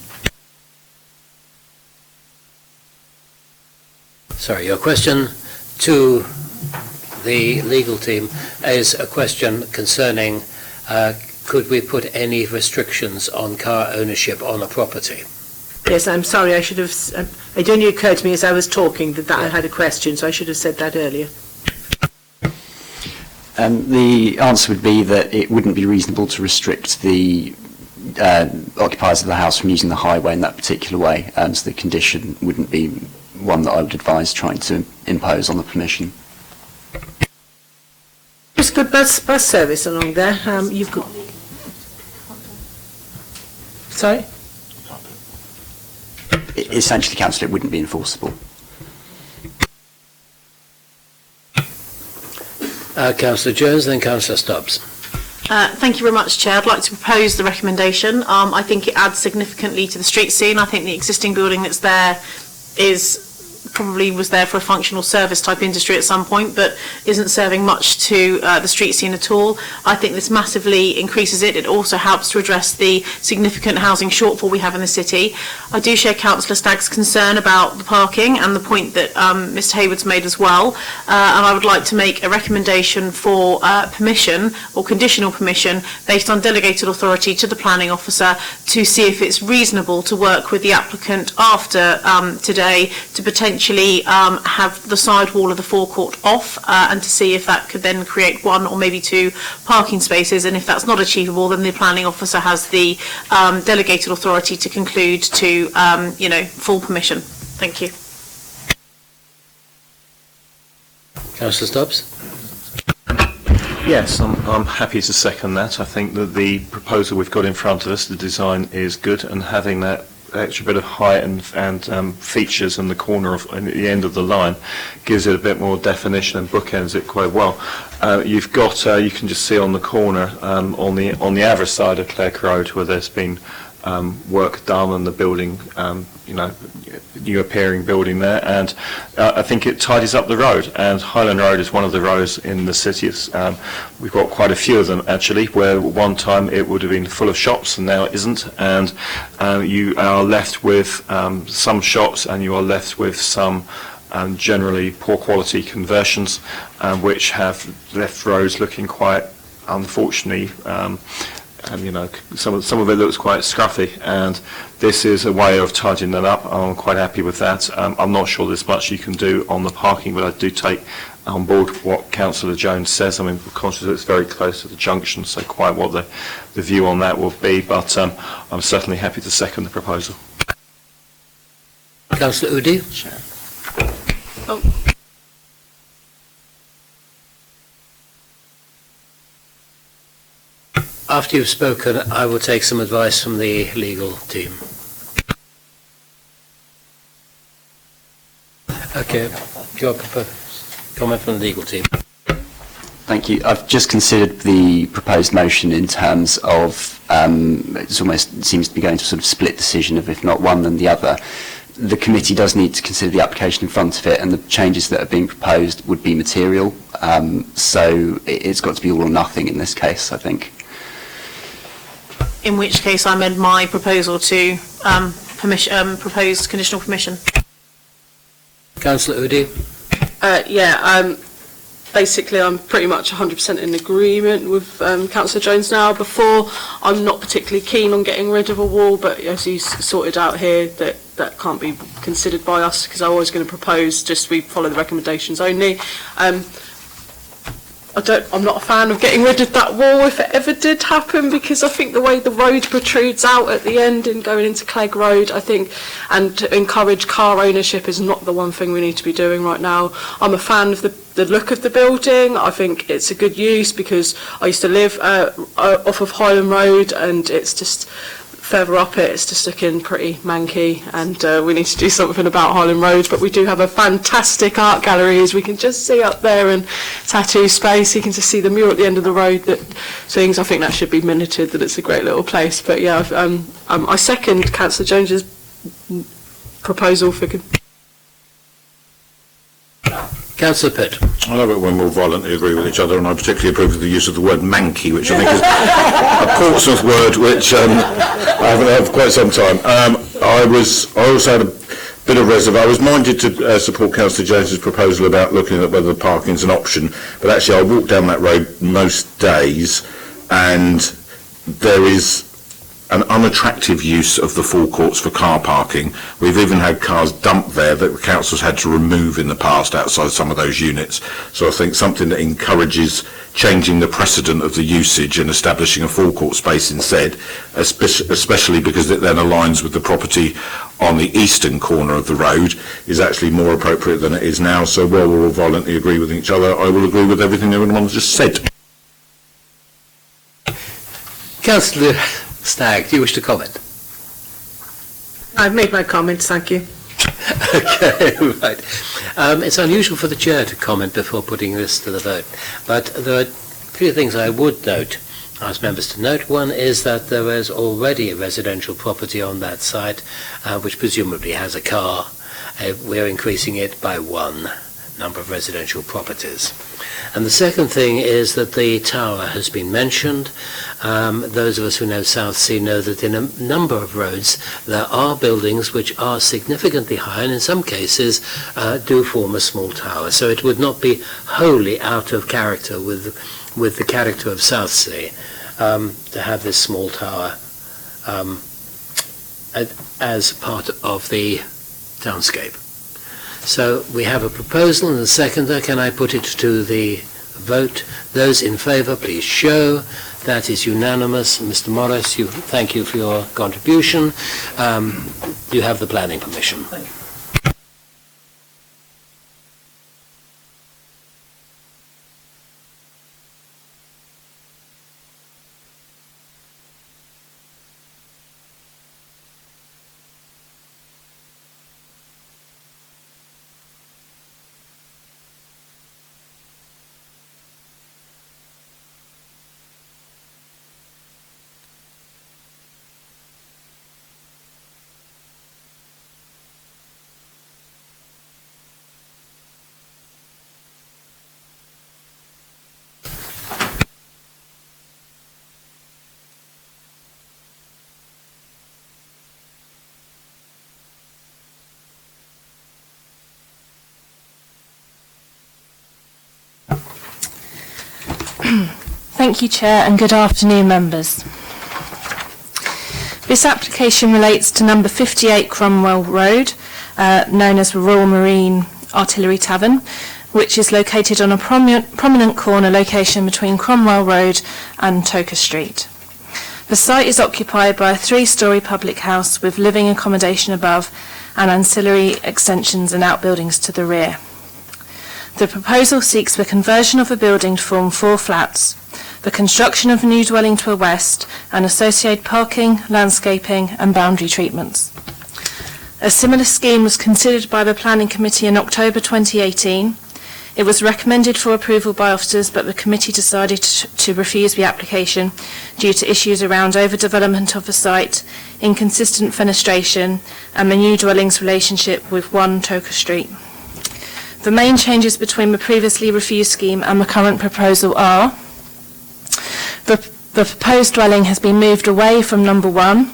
Sorry, your question to the legal team is a question concerning could we put any restrictions on car ownership on a property? Yes, I'm sorry, I should have, it only occurred to me as I was talking that I had a question, so I should have said that earlier. The answer would be that it wouldn't be reasonable to restrict the occupiers of the house from using the highway in that particular way, so the condition wouldn't be one that I would advise trying to impose on the permission. There's good bus service along there. You've got... Sorry? Essentially, Councillor, it wouldn't be enforceable. Councillor Jones, then Councillor Stubbs. Thank you very much, Chair. I'd like to propose the recommendation. I think it adds significantly to the street scene. I think the existing building that's there probably was there for a functional service type industry at some point, but isn't serving much to the street scene at all. I think this massively increases it. It also helps to address the significant housing shortfall we have in the city. I do share Councillor Stagg's concern about the parking and the point that Mr Hayward's made as well, and I would like to make a recommendation for permission or conditional permission based on delegated authority to the planning officer to see if it's reasonable to work with the applicant after today to potentially have the side wall of the forecourt off and to see if that could then create one or maybe two parking spaces, and if that's not achievable then the planning officer has the delegated authority to conclude to full permission. Thank you. Councillor Stubbs? Yes, I'm happy to second that. I think that the proposal we've got in front of us, the design is good, and having that extra bit of height and features in the corner of at the end of the line gives it a bit more definition and bookends it quite well. You've got you can just see on the corner on the average side of Clegg Road where there's been work done on the building, new appearing building there, and I think it tidies up the road. And Highland Road is one of the roads in the city. We've got quite a few of them actually, where one time it would have been full of shops and now it isn't, and you are left with some shops and you are left with some generally poor quality conversions, which have left roads looking quite, unfortunately, some of it looks quite scruffy, and this is a way of tidying that up. I'm quite happy with that. I'm not sure there's much you can do on the parking, but I do take on board what Councillor Jones says. I mean, we're conscious that it's very close to the junction, so quite what the view on that will be, but I'm certainly happy to second the proposal. Councillor Udi? After you've spoken, I will take some advice from the legal team. Okay, your comment from the legal team. Thank you. I've just considered the proposed motion in terms of it almost seems to be going to sort of split decision of if not one then the other. The committee does need to consider the application in front of it, and the changes that are being proposed would be material. So it's got to be all or nothing in this case, I think. In which case I amend my proposal to propose conditional permission. Councillor Udi? Basically I'm pretty much 100% in agreement with Councillor Jones now. Before, I'm not particularly keen on getting rid of a wall, but as he's sorted out here, that can't be considered by us, because I was going to propose just we follow the recommendations only. I'm not a fan of getting rid of that wall if it ever did happen, because I think the way the road protrudes out at the end and going into Clegg Road, I think, and to encourage car ownership is not the one thing we need to be doing right now. I'm a fan of the look of the building. I think it's a good use because I used to live off of Highland Road, and it's just further up it, it's just looking pretty manky, and we need to do something about Highland Road. But we do have a fantastic art gallery, as we can just see up there, and tattoo space. You can just see the mural at the end of the road. That things, I think that should be minuted. That it's a great little place. But yeah, I second Councillor Jones's proposal for. Councillor Pitt. I love it when we'll violently agree with each other, and I particularly approve of the use of the word manky, which I think is a Portsmouth word which I haven't heard for quite some time. I also had a bit of reserve. I was minded to support Councillor Jones's proposal about looking at whether parking is an option, but actually I walk down that road most days, and there is an unattractive use of the forecourts for car parking. We've even had cars dumped there that the council's had to remove in the past outside some of those units. So I think something that encourages changing the precedent of the usage and establishing a forecourt space instead, especially because it then aligns with the property on the eastern corner of the road, is actually more appropriate than it is now. So while we'll violently agree with each other, I will agree with everything everyone's just said. Councillor Stagg, do you wish to comment? I've made my comments, thank you. Okay, right. It's unusual for the chair to comment before putting this to the vote, but there are three things I would ask members to note. One is that there is already a residential property on that site, which presumably has a car. We're increasing it by one number of residential properties. And the second thing is that the tower has been mentioned. Those of us who know Southsea know that in a number of roads there are buildings which are significantly high, and in some cases do form a small tower. So it would not be wholly out of character with the character of Southsea to have this small tower as part of the townscape. So we have a proposal and a seconder. Can I put it to the vote? Those in favour, please show. That is unanimous. Mr. Morris, thank you for your contribution. You have the planning permission. Thank you. Thank you, Chair, and good afternoon, members. This application relates to number 58 Cromwell Road, known as the Royal Marine Artillery Tavern, which is located on a prominent corner location between Cromwell Road and Toker Street. The site is occupied by a 3-storey public house with living accommodation above and ancillary extensions and outbuildings to the rear. The proposal seeks the conversion of a building to form 4 flats, the construction of a new dwelling to the west, and associated parking, landscaping and boundary treatments. A similar scheme was considered by the Planning Committee in October 2018. It was recommended for approval by officers, but the committee decided to refuse the application due to issues around overdevelopment of the site, inconsistent fenestration and the new dwelling's relationship with 1 Toker Street. The main changes between the previously refused scheme and the current proposal are: the proposed dwelling has been moved away from number 1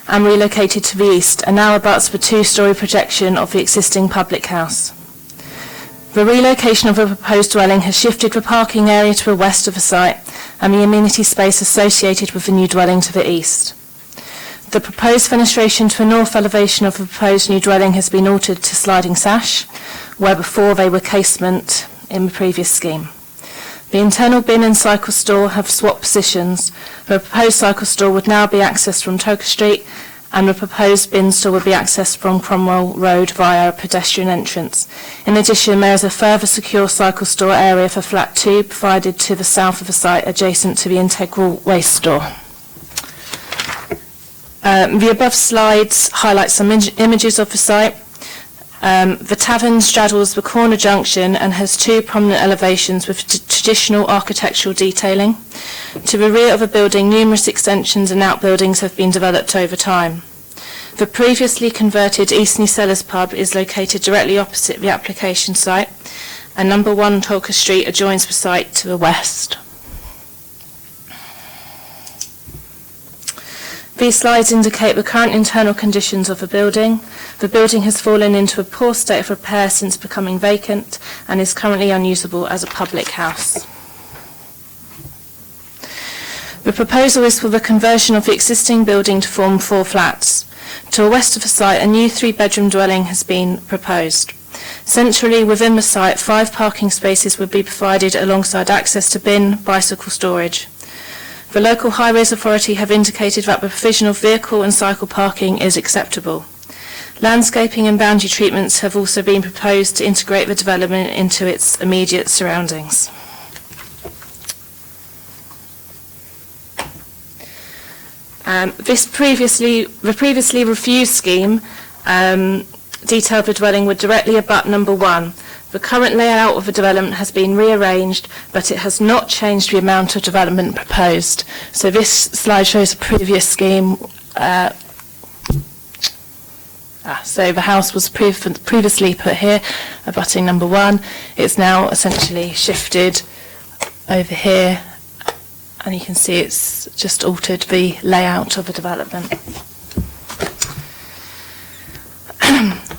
and relocated to the east, and now abuts the 2-storey projection of the existing public house. The relocation of the proposed dwelling has shifted the parking area to the west of the site and the amenity space associated with the new dwelling to the east. The proposed fenestration to the north elevation of the proposed new dwelling has been altered to sliding sash, where before they were casement in the previous scheme. The internal bin and cycle store have swapped positions. The proposed cycle store would now be accessed from Toker Street, and the proposed bin store would be accessed from Cromwell Road via a pedestrian entrance. In addition, there is a further secure cycle store area for flat 2 provided to the south of the site, adjacent to the integral waste store. The above slides highlight some images of the site. The tavern straddles the corner junction and has two prominent elevations with traditional architectural detailing. To the rear of the building, numerous extensions and outbuildings have been developed over time. The previously converted Eastney Cellars pub is located directly opposite the application site, and number 1 Tolka Street adjoins the site to the west. These slides indicate the current internal conditions of the building. The building has fallen into a poor state of repair since becoming vacant and is currently unusable as a public house. The proposal is for the conversion of the existing building to form 4 flats. To the west of the site, a new 3-bedroom dwelling has been proposed. Centrally within the site, 5 parking spaces would be provided alongside access to bin, bicycle storage. The local highways authority have indicated that the provision of vehicle and cycle parking is acceptable. Landscaping and boundary treatments have also been proposed to integrate the development into its immediate surroundings. The previously refused scheme detailed the dwelling would directly abut number 1. The current layout of the development has been rearranged, but it has not changed the amount of development proposed. So this slide shows a previous scheme. So the house was previously put here, abutting number 1. It's now essentially shifted over here, and you can see it's just altered the layout of the development.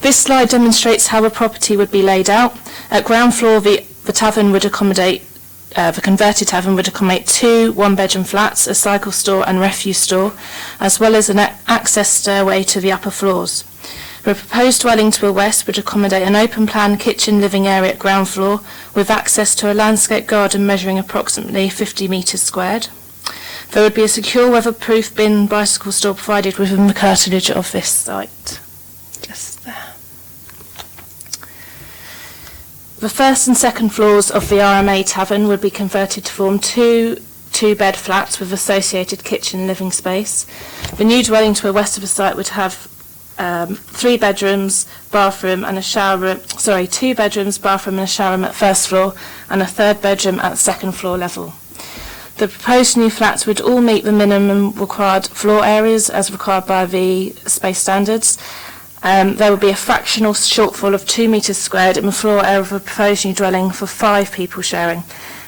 This slide demonstrates how a property would be laid out. At ground floor, the tavern would accommodate, the converted tavern would accommodate 2 one-bedroom flats, a cycle store and refuse store, as well as an access stairway to the upper floors. The proposed dwelling to the west would accommodate an open-plan kitchen living area at ground floor with access to a landscape garden measuring approximately 50 metres squared. There would be a secure weatherproof bin bicycle store provided within the curtilage of this site. Just there. The first and second floors of the RMA Tavern would be converted to form 2 two-bed flats with associated kitchen living space. The new dwelling to the west of the site would have 3 bedrooms, bathroom and a shower room, 2 bedrooms, bathroom and a shower room at first floor and a 3rd bedroom at second floor level. The proposed new flats would all meet the minimum required floor areas as required by the space standards. There would be a fractional shortfall of 2 metres squared in the floor area of the proposed new dwelling for 5 people sharing.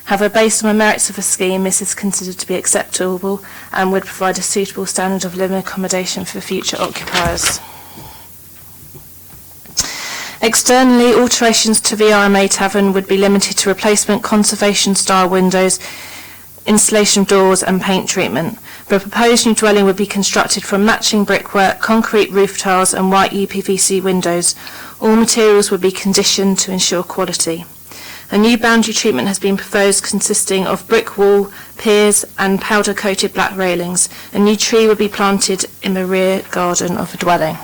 However, based on the merits of the scheme, this is considered to be acceptable and would provide a suitable standard of living accommodation for future occupiers. Externally, alterations to the RMA Tavern would be limited to replacement conservation-style windows, installation of doors and paint treatment. The proposed new dwelling would be constructed from matching brickwork, concrete roof tiles and white UPVC windows. All materials would be conditioned to ensure quality. A new boundary treatment has been proposed consisting of brick wall, piers and powder-coated black railings. A new tree would be planted in the rear garden of the dwelling.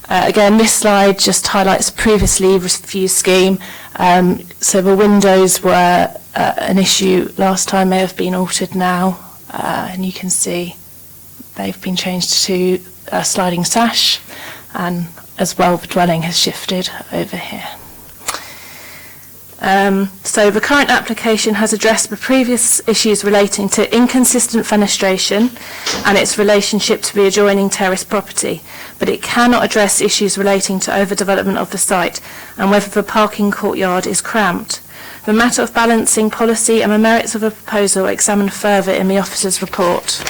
Again, this slide just highlights a previously refused scheme. So the windows were an issue last time, they have been altered now, and you can see they've been changed to a sliding sash, and as well the dwelling has shifted over here. So the current application has addressed the previous issues relating to inconsistent fenestration and its relationship to the adjoining terrace property, but it cannot address issues relating to overdevelopment of the site and whether the parking courtyard is cramped. The matter of balancing policy and the merits of the proposal are examined further in the officer's report.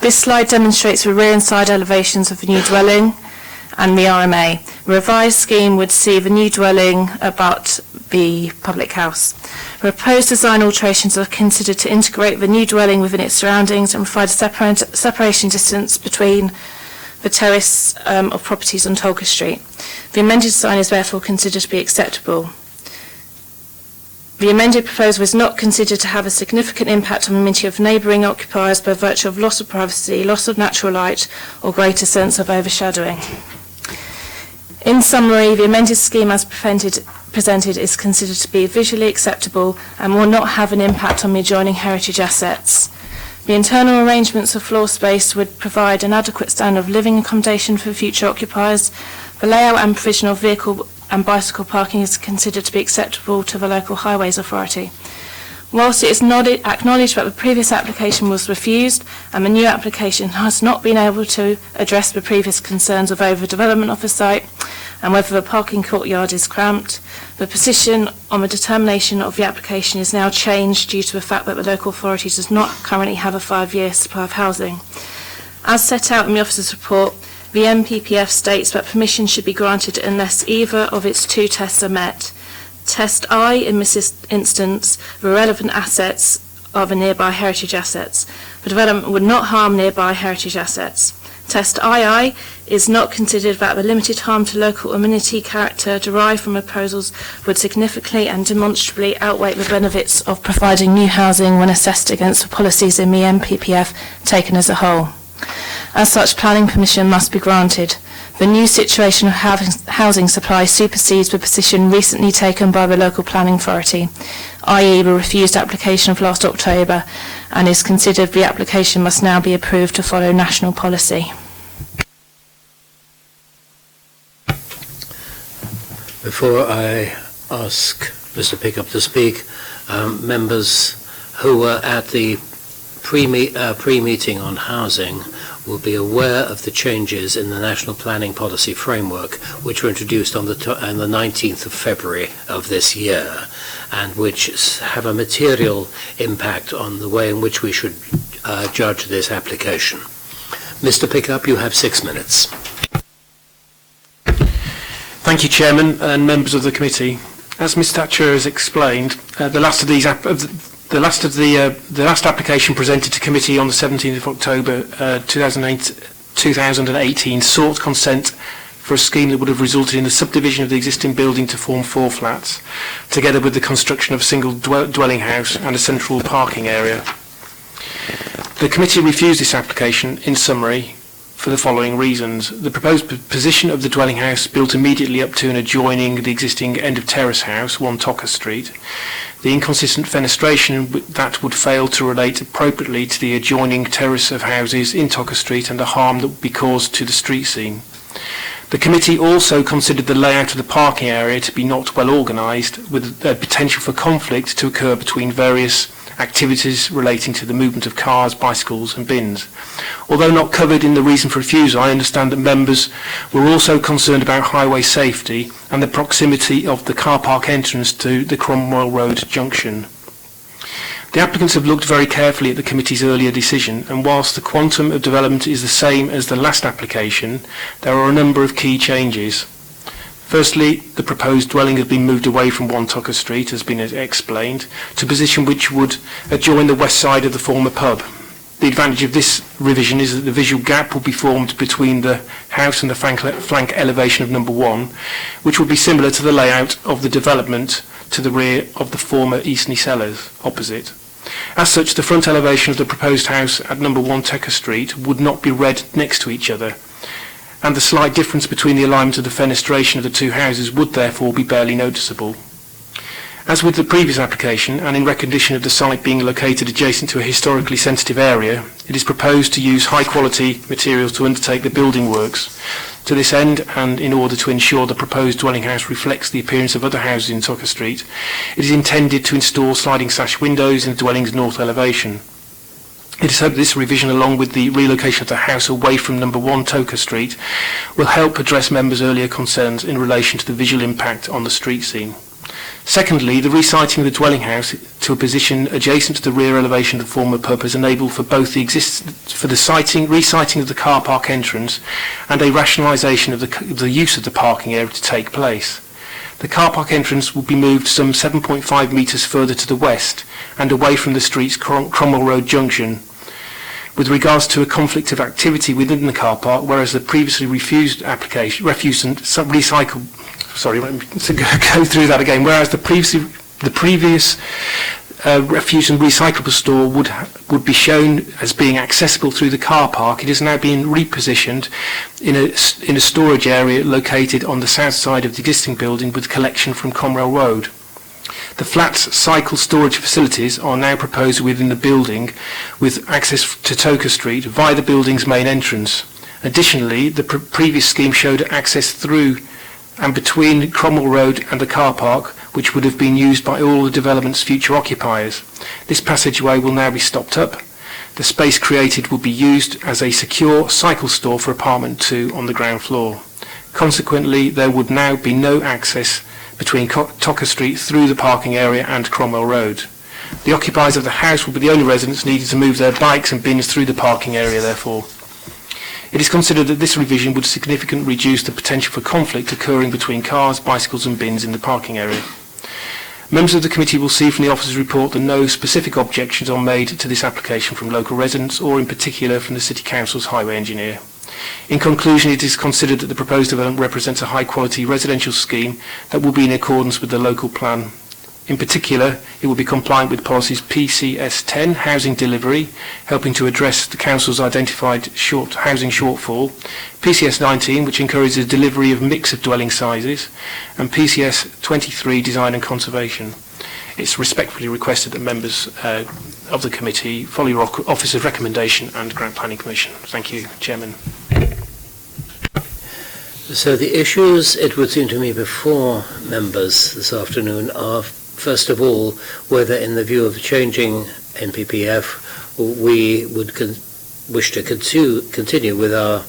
This slide demonstrates the rear and side elevations of the new dwelling and the RMA. The revised scheme would see the new dwelling abut the public house. The proposed design alterations are considered to integrate the new dwelling within its surroundings and provide a separation distance between the terrace of properties on Tolka Street. The amended design is therefore considered to be acceptable. The amended proposal is not considered to have a significant impact on the amenity of neighbouring occupiers by virtue of loss of privacy, loss of natural light or greater sense of overshadowing. In summary, the amended scheme as presented is considered to be visually acceptable and will not have an impact on the adjoining heritage assets. The internal arrangements of floor space would provide an adequate standard of living accommodation for future occupiers. The layout and provision of vehicle and bicycle parking is considered to be acceptable to the local highways authority. Whilst it is not acknowledged that the previous application was refused and the new application has not been able to address the previous concerns of overdevelopment of the site and whether the parking courtyard is cramped, the position on the determination of the application is now changed due to the fact that the local authority does not currently have a 5-year supply of housing. As set out in the officer's report, the MPPF states that permission should be granted unless either of its two tests are met. Test I, in this instance, the relevant assets are the nearby heritage assets. The development would not harm nearby heritage assets. Test II is not considered that the limited harm to local amenity character derived from proposals would significantly and demonstrably outweigh the benefits of providing new housing when assessed against the policies in the MPPF taken as a whole. As such, planning permission must be granted. The new situation of housing supply supersedes the position recently taken by the local planning authority, i.e. the refused application of last October, and is considered the application must now be approved to follow national policy. Before I ask Mr. Pickup to speak, members who were at the pre-meeting on housing will be aware of the changes in the National Planning Policy Framework, which were introduced on the 19th of February of this year, and which have a material impact on the way in which we should judge this application. Mr. Pickup, you have 6 minutes. Thank you, Chairman and members of the committee. As Ms Thatcher has explained, the last application presented to committee on the 17th of October 2018 sought consent for a scheme that would have resulted in the subdivision of the existing building to form 4 flats, together with the construction of a single dwelling house and a central parking area. The committee refused this application, in summary, for the following reasons. The proposed position of the dwelling house built immediately up to and adjoining the existing end of terrace house, 1 Tocker Street, the inconsistent fenestration that would fail to relate appropriately to the adjoining terrace of houses in Tocker Street and the harm that would be caused to the street scene. The committee also considered the layout of the parking area to be not well organised, with a potential for conflict to occur between various activities relating to the movement of cars, bicycles and bins. Although not covered in the reason for refusal, I understand that members were also concerned about highway safety and the proximity of the car park entrance to the Cromwell Road junction. The applicants have looked very carefully at the committee's earlier decision, and whilst the quantum of development is the same as the last application, there are a number of key changes. Firstly, the proposed dwelling has been moved away from 1 Tucker Street, as been explained, to a position which would adjoin the west side of the former pub. The advantage of this revision is that the visual gap will be formed between the house and the flank elevation of number 1, which would be similar to the layout of the development to the rear of the former Eastney Cellars opposite. As such, the front elevation of the proposed house at number 1 Tucker Street would not be read next to each other, and the slight difference between the alignment of the fenestration of the 2 houses would therefore be barely noticeable. As with the previous application, and in recognition of the site being located adjacent to a historically sensitive area, it is proposed to use high-quality materials to undertake the building works. To this end, and in order to ensure the proposed dwelling house reflects the appearance of other houses in Tucker Street, it is intended to install sliding sash windows in the dwelling's north elevation. It is hoped this revision, along with the relocation of the house away from number 1 Toker Street, will help address members' earlier concerns in relation to the visual impact on the street scene. Secondly, the resiting of the dwelling house to a position adjacent to the rear elevation of the former pub has enabled for both the resiting of the car park entrance and a rationalisation of the use of the parking area to take place. The car park entrance will be moved some 7.5 metres further to the west and away from the street's Cromwell Road junction, with regards to a conflict of activity within the car park, whereas the previously refused application, refuse and recycle, sorry, let me go through that again, whereas the previous refuse and recyclable store would be shown as being accessible through the car park, it is now being repositioned in a storage area located on the south side of the existing building with collection from Cromwell Road. The flat cycle storage facilities are now proposed within the building with access to Toker Street via the building's main entrance. Additionally, the previous scheme showed access through and between Cromwell Road and the car park, which would have been used by all the development's future occupiers. This passageway will now be stopped up. The space created will be used as a secure cycle store for apartment 2 on the ground floor. Consequently, there would now be no access between Toker Street through the parking area and Cromwell Road. The occupiers of the house will be the only residents needed to move their bikes and bins through the parking area, therefore. It is considered that this revision would significantly reduce the potential for conflict occurring between cars, bicycles and bins in the parking area. Members of the committee will see from the officer's report that no specific objections are made to this application from local residents or in particular from the City Council's highway engineer. In conclusion, it is considered that the proposed development represents a high-quality residential scheme that will be in accordance with the local plan. In particular, it will be compliant with policies PCS 10, housing delivery, helping to address the Council's identified housing shortfall, PCS 19, which encourages delivery of mix of dwelling sizes, and PCS 23, design and conservation. It's respectfully requested that members of the committee follow your officer's recommendation and grant planning permission. Thank you, Chairman. So the issues, it would seem to me, before members this afternoon are, first of all, whether in the view of changing NPPF, we would wish to continue with our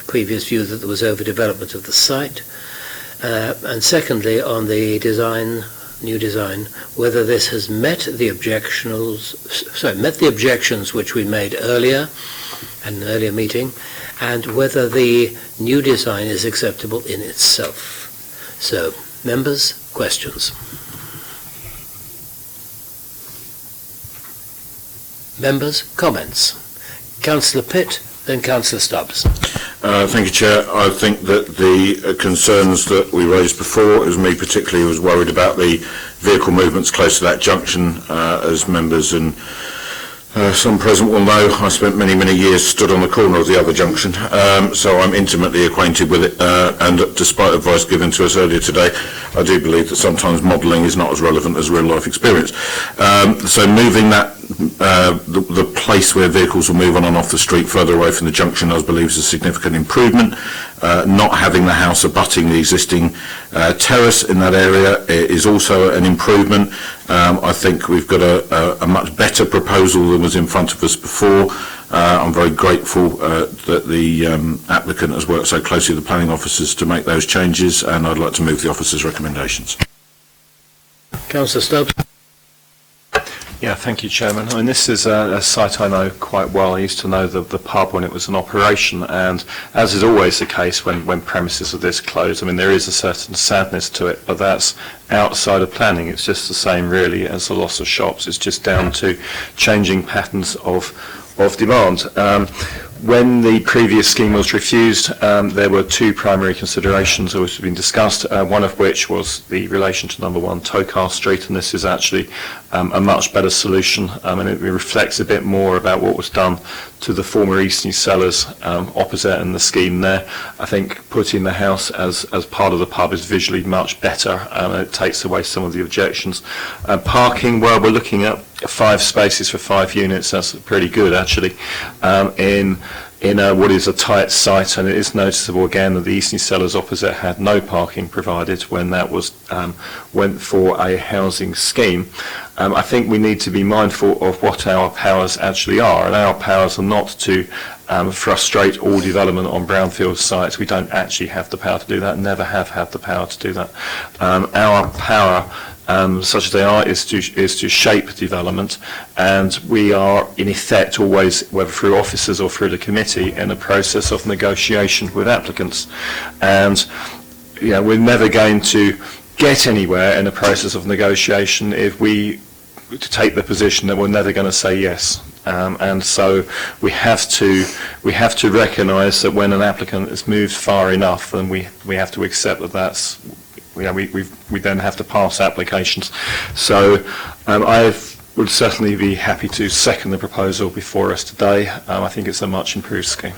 previous view that there was overdevelopment of the site, and secondly, on the new design, whether this has met the objections which we made earlier at an earlier meeting, and whether the new design is acceptable in itself. So, members, questions. Members, comments. Councillor Pitt, then Councillor Stubbs. Thank you, Chair. I think that the concerns that we raised before, as me particularly was worried about the vehicle movements close to that junction, as members and some present will know, I spent many, many years stood on the corner of the other junction, so I'm intimately acquainted with it, and despite advice given to us earlier today, I do believe that sometimes modelling is not as relevant as real life experience. So moving that, the place where vehicles will move on and off the street further away from the junction, I believe is a significant improvement. Not having the house abutting the existing terrace in that area is also an improvement. I think we've got a much better proposal than was in front of us before. I'm very grateful that the applicant has worked so closely with the planning officers to make those changes, and I'd like to move the officers' recommendations. Councillor Stubbs. Yeah, thank you, Chairman. I mean, this is a site I know quite well. I used to know the pub when it was in operation, and as is always the case when premises are this close, I mean, there is a certain sadness to it, but that's outside of planning. It's just the same, really, as the loss of shops. It's just down to changing patterns of demand. When the previous scheme was refused, there were two primary considerations that was being discussed, one of which was the relation to number 1 Tokar Street, and this is actually a much better solution, and it reflects a bit more about what was done to the former Eastney Cellars opposite in the scheme there. I think putting the house as part of the pub is visually much better, and it takes away some of the objections. Parking, well, we're looking at 5 spaces for 5 units. That's pretty good, actually, in what is a tight site, and it is noticeable again that the Eastney Cellars opposite had no parking provided when that was went for a housing scheme. I think we need to be mindful of what our powers actually are, and our powers are not to frustrate all development on brownfield sites. We don't actually have the power to do that, never have had the power to do that. Our power, such as they are, is to shape development, and we are in effect always, whether through officers or through the committee, in a process of negotiation with applicants, and we're never going to get anywhere in a process of negotiation if we take the position that we're never going to say yes. And so we have to recognise that when an applicant has moved far enough, then we have to accept that that's. We then have to pass applications. So I would certainly be happy to second the proposal before us today. I think it's a much improved scheme.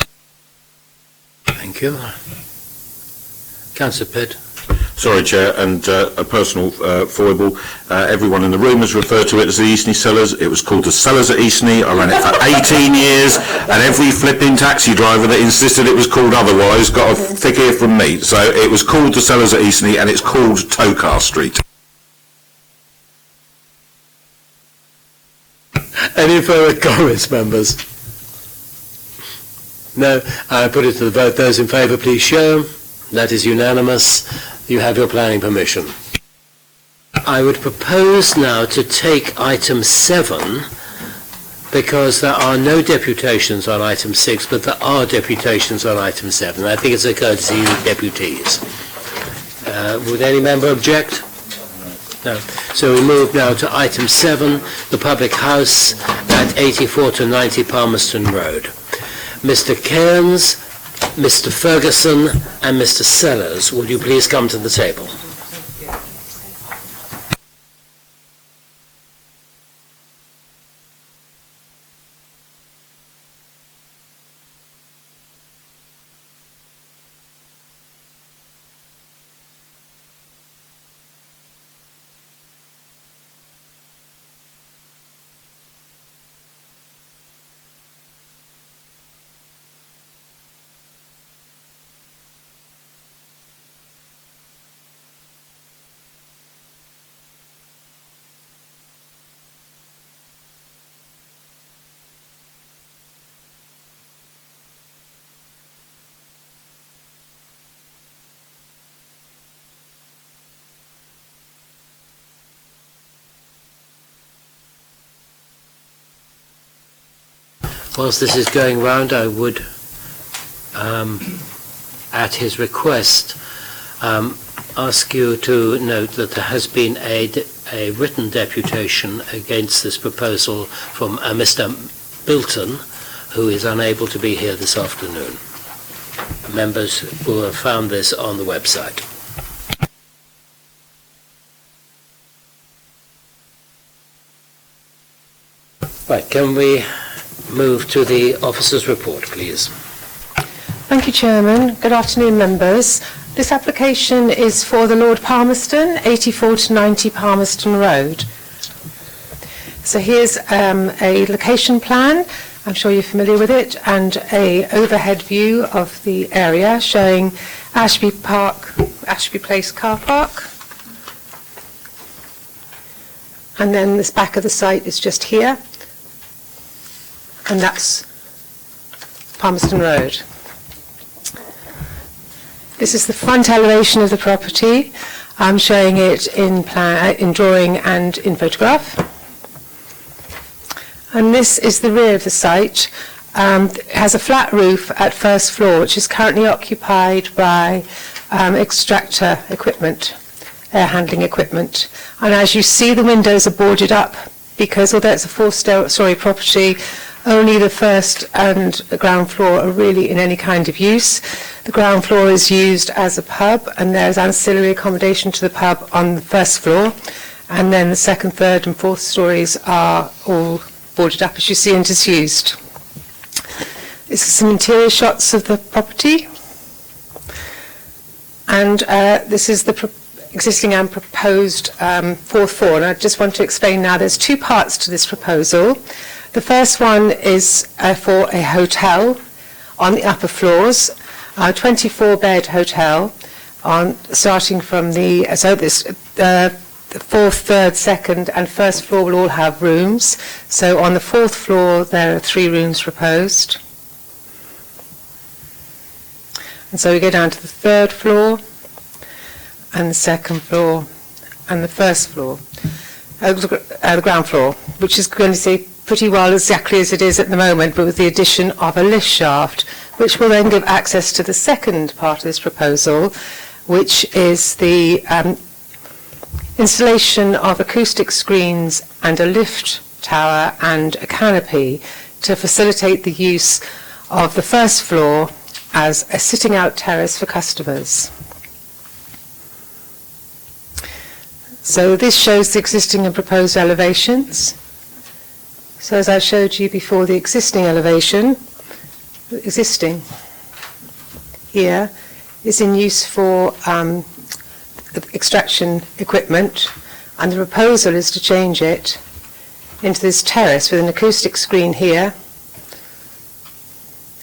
Thank you. Councillor Pitt. Sorry, Chair, and a personal foible. Everyone in the room has referred to it as the Eastney Cellars. It was called the Cellars at Eastney. I ran it for 18 years, and every flipping taxi driver that insisted it was called otherwise got a thick ear from me. So it was called the Cellars at Eastney, and it's called Tokar Street. Any further comments, members? No, I put it to the vote. Those in favour, please show. That is unanimous. You have your planning permission. I would propose now to take item 7, because there are no deputations on item 6, but there are deputations on item 7. I think it's a courtesy of deputies. Would any member object? No. So we move now to item 7, the public house at 84 to 90 Palmerston Road. Mr. Cairns, Mr. Ferguson and Mr. Sellers, would you please come to the table? Whilst this is going round, I would, at his request, ask you to note that there has been a written deputation against this proposal from Mr. Bilton, who is unable to be here this afternoon. Members will have found this on the website. Right, can we move to the officer's report, please? Thank you, Chairman. Good afternoon, members. This application is for the Lord Palmerston, 84 to 90 Palmerston Road. So here's a location plan. I'm sure you're familiar with it, and a overhead view of the area showing Ashby Place car park. And then this back of the site is just here. And that's Palmerston Road. This is the front elevation of the property. I'm showing it in drawing and in photograph. And this is the rear of the site. It has a flat roof at first floor, which is currently occupied by extractor equipment, air handling equipment. And as you see, the windows are boarded up because although it's a 4-story property, only the first and the ground floor are really in any kind of use. The ground floor is used as a pub, and there's ancillary accommodation to the pub on the first floor. And then the second, third and fourth stories are all boarded up, as you see, and disused. This is some interior shots of the property. And this is the existing and proposed fourth floor. And I just want to explain now, there's two parts to this proposal. The first one is for a hotel on the upper floors, a 24-bed hotel, starting from the fourth, third, second, and first floor will all have rooms. So on the fourth floor, there are 3 rooms proposed. And so we go down to the third floor, and the second floor, and the first floor, the ground floor, which is going to see pretty well exactly as it is at the moment, but with the addition of a lift shaft, which will then give access to the second part of this proposal, which is the installation of acoustic screens and a lift tower and a canopy to facilitate the use of the first floor as a sitting-out terrace for customers. So this shows the existing and proposed elevations. So as I showed you before, the existing elevation, here, is in use for extraction equipment, and the proposal is to change it into this terrace with an acoustic screen here,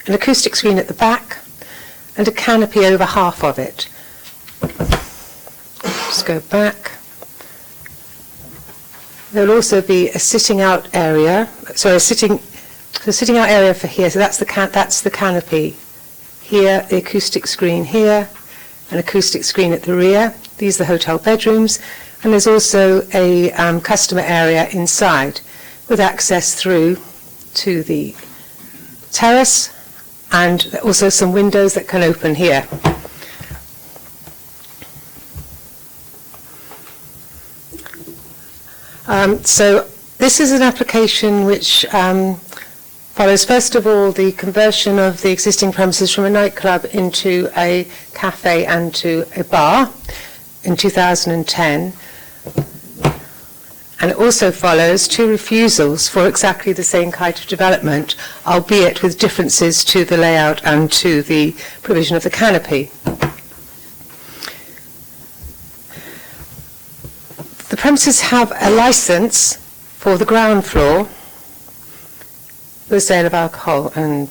an acoustic screen at the back, and a canopy over half of it. Just go back. There will also be a sitting out area, sorry, a sitting out area for here, so that's the canopy. Here, the acoustic screen here, an acoustic screen at the rear. These are the hotel bedrooms, and there's also a customer area inside with access through to the terrace, and also some windows that can open here. So this is an application which follows, first of all, the conversion of the existing premises from a nightclub into a cafe and to a bar in 2010. And it also follows 2 refusals for exactly the same kind of development, albeit with differences to the layout and to the provision of the canopy. The premises have a license for the ground floor for the sale of alcohol, and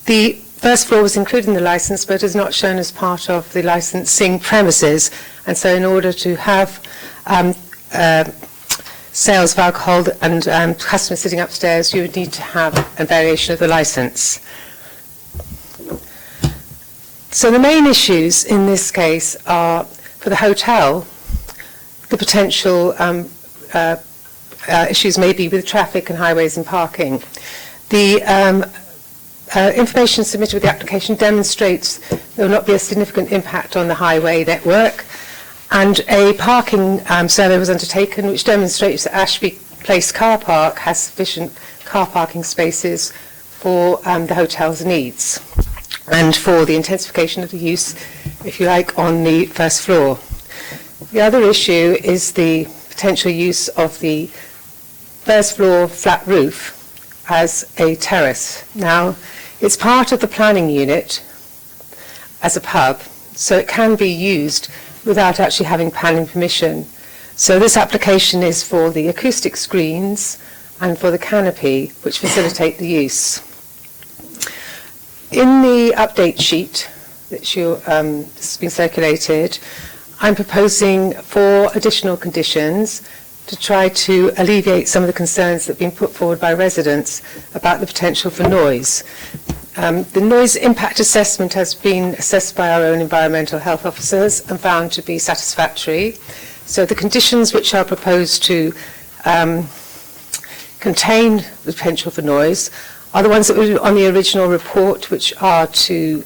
the first floor was included in the license but is not shown as part of the licensing premises, and so in order to have sales of alcohol and customers sitting upstairs, you would need to have a variation of the license. So the main issues in this case are, for the hotel, the potential issues may be with traffic and highways and parking. The information submitted with the application demonstrates there will not be a significant impact on the highway network, and a parking survey was undertaken which demonstrates that Ashby Place car park has sufficient car parking spaces for the hotel's needs and for the intensification of the use, if you like, on the first floor. The other issue is the potential use of the first floor flat roof as a terrace. Now, it's part of the planning unit as a pub, so it can be used without actually having planning permission. So this application is for the acoustic screens and for the canopy, which facilitate the use. In the update sheet that has been circulated, I'm proposing 4 additional conditions to try to alleviate some of the concerns that have been put forward by residents about the potential for noise. The noise impact assessment has been assessed by our own environmental health officers and found to be satisfactory. So the conditions which are proposed to contain the potential for noise are the ones that were on the original report, which are to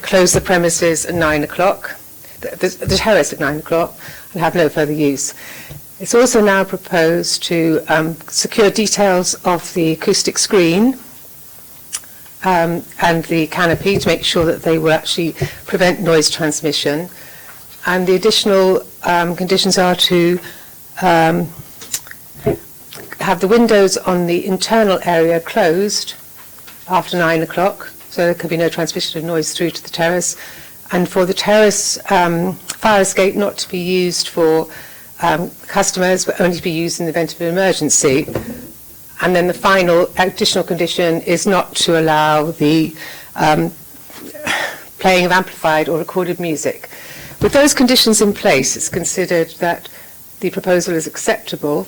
close the premises at 9 o'clock, the terrace at 9 o'clock, and have no further use. It's also now proposed to secure details of the acoustic screen and the canopy to make sure that they will actually prevent noise transmission. And the additional conditions are to have the windows on the internal area closed after 9 o'clock, so there can be no transmission of noise through to the terrace, and for the terrace fire escape not to be used for customers, but only to be used in the event of an emergency. And then the final additional condition is not to allow the playing of amplified or recorded music. With those conditions in place, it's considered that the proposal is acceptable,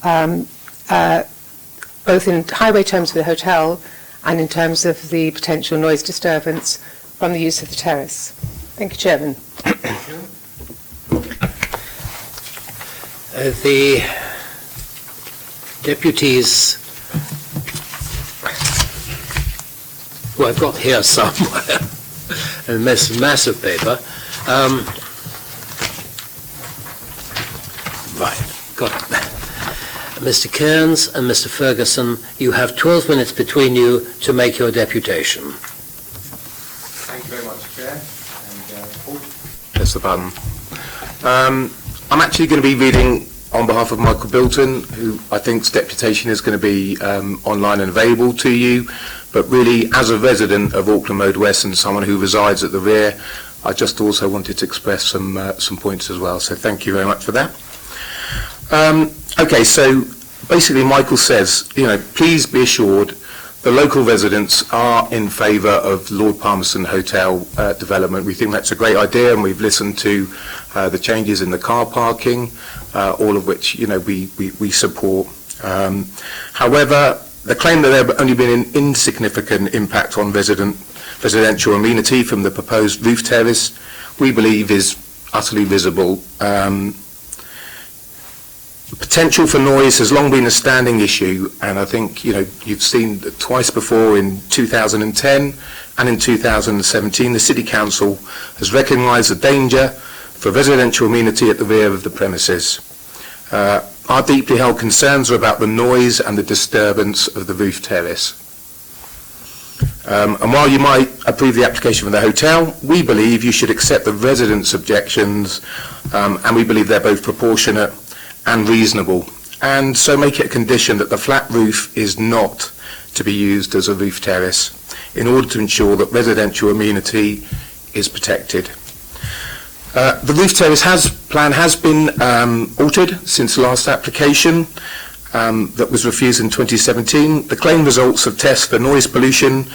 both in highway terms for the hotel and in terms of the potential noise disturbance from the use of the terrace. Thank you, Chairman. The deputies, who I've got here somewhere, and this massive paper. Right, got it. Mr. Cairns and Mr. Ferguson, you have 12 minutes between you to make your deputation. Thank you very much, Chair. And Paul. Press the button. I'm actually going to be reading on behalf of Michael Bilton, who I think's deputation is going to be online and available to you. But really, as a resident of Auckland Road West and someone who resides at the rear, I just also wanted to express some points as well. So thank you very much for that. Okay, so basically Michael says, please be assured the local residents are in favour of Lord Palmerston Hotel development. We think that's a great idea, and we've listened to the changes in the car parking, all of which we support. However, the claim that there have only been an insignificant impact on residential amenity from the proposed roof terrace, we believe is utterly risible. The potential for noise has long been a standing issue, and I think you've seen that twice before, in 2010 and in 2017, the City Council has recognised the danger for residential amenity at the rear of the premises. Our deeply held concerns are about the noise and the disturbance of the roof terrace. And while you might approve the application for the hotel, we believe you should accept the residents' objections, and we believe they're both proportionate and reasonable, and so make it a condition that the flat roof is not to be used as a roof terrace in order to ensure that residential amenity is protected. The roof terrace plan has been altered since the last application that was refused in 2017. The claimed results of tests for noise pollution,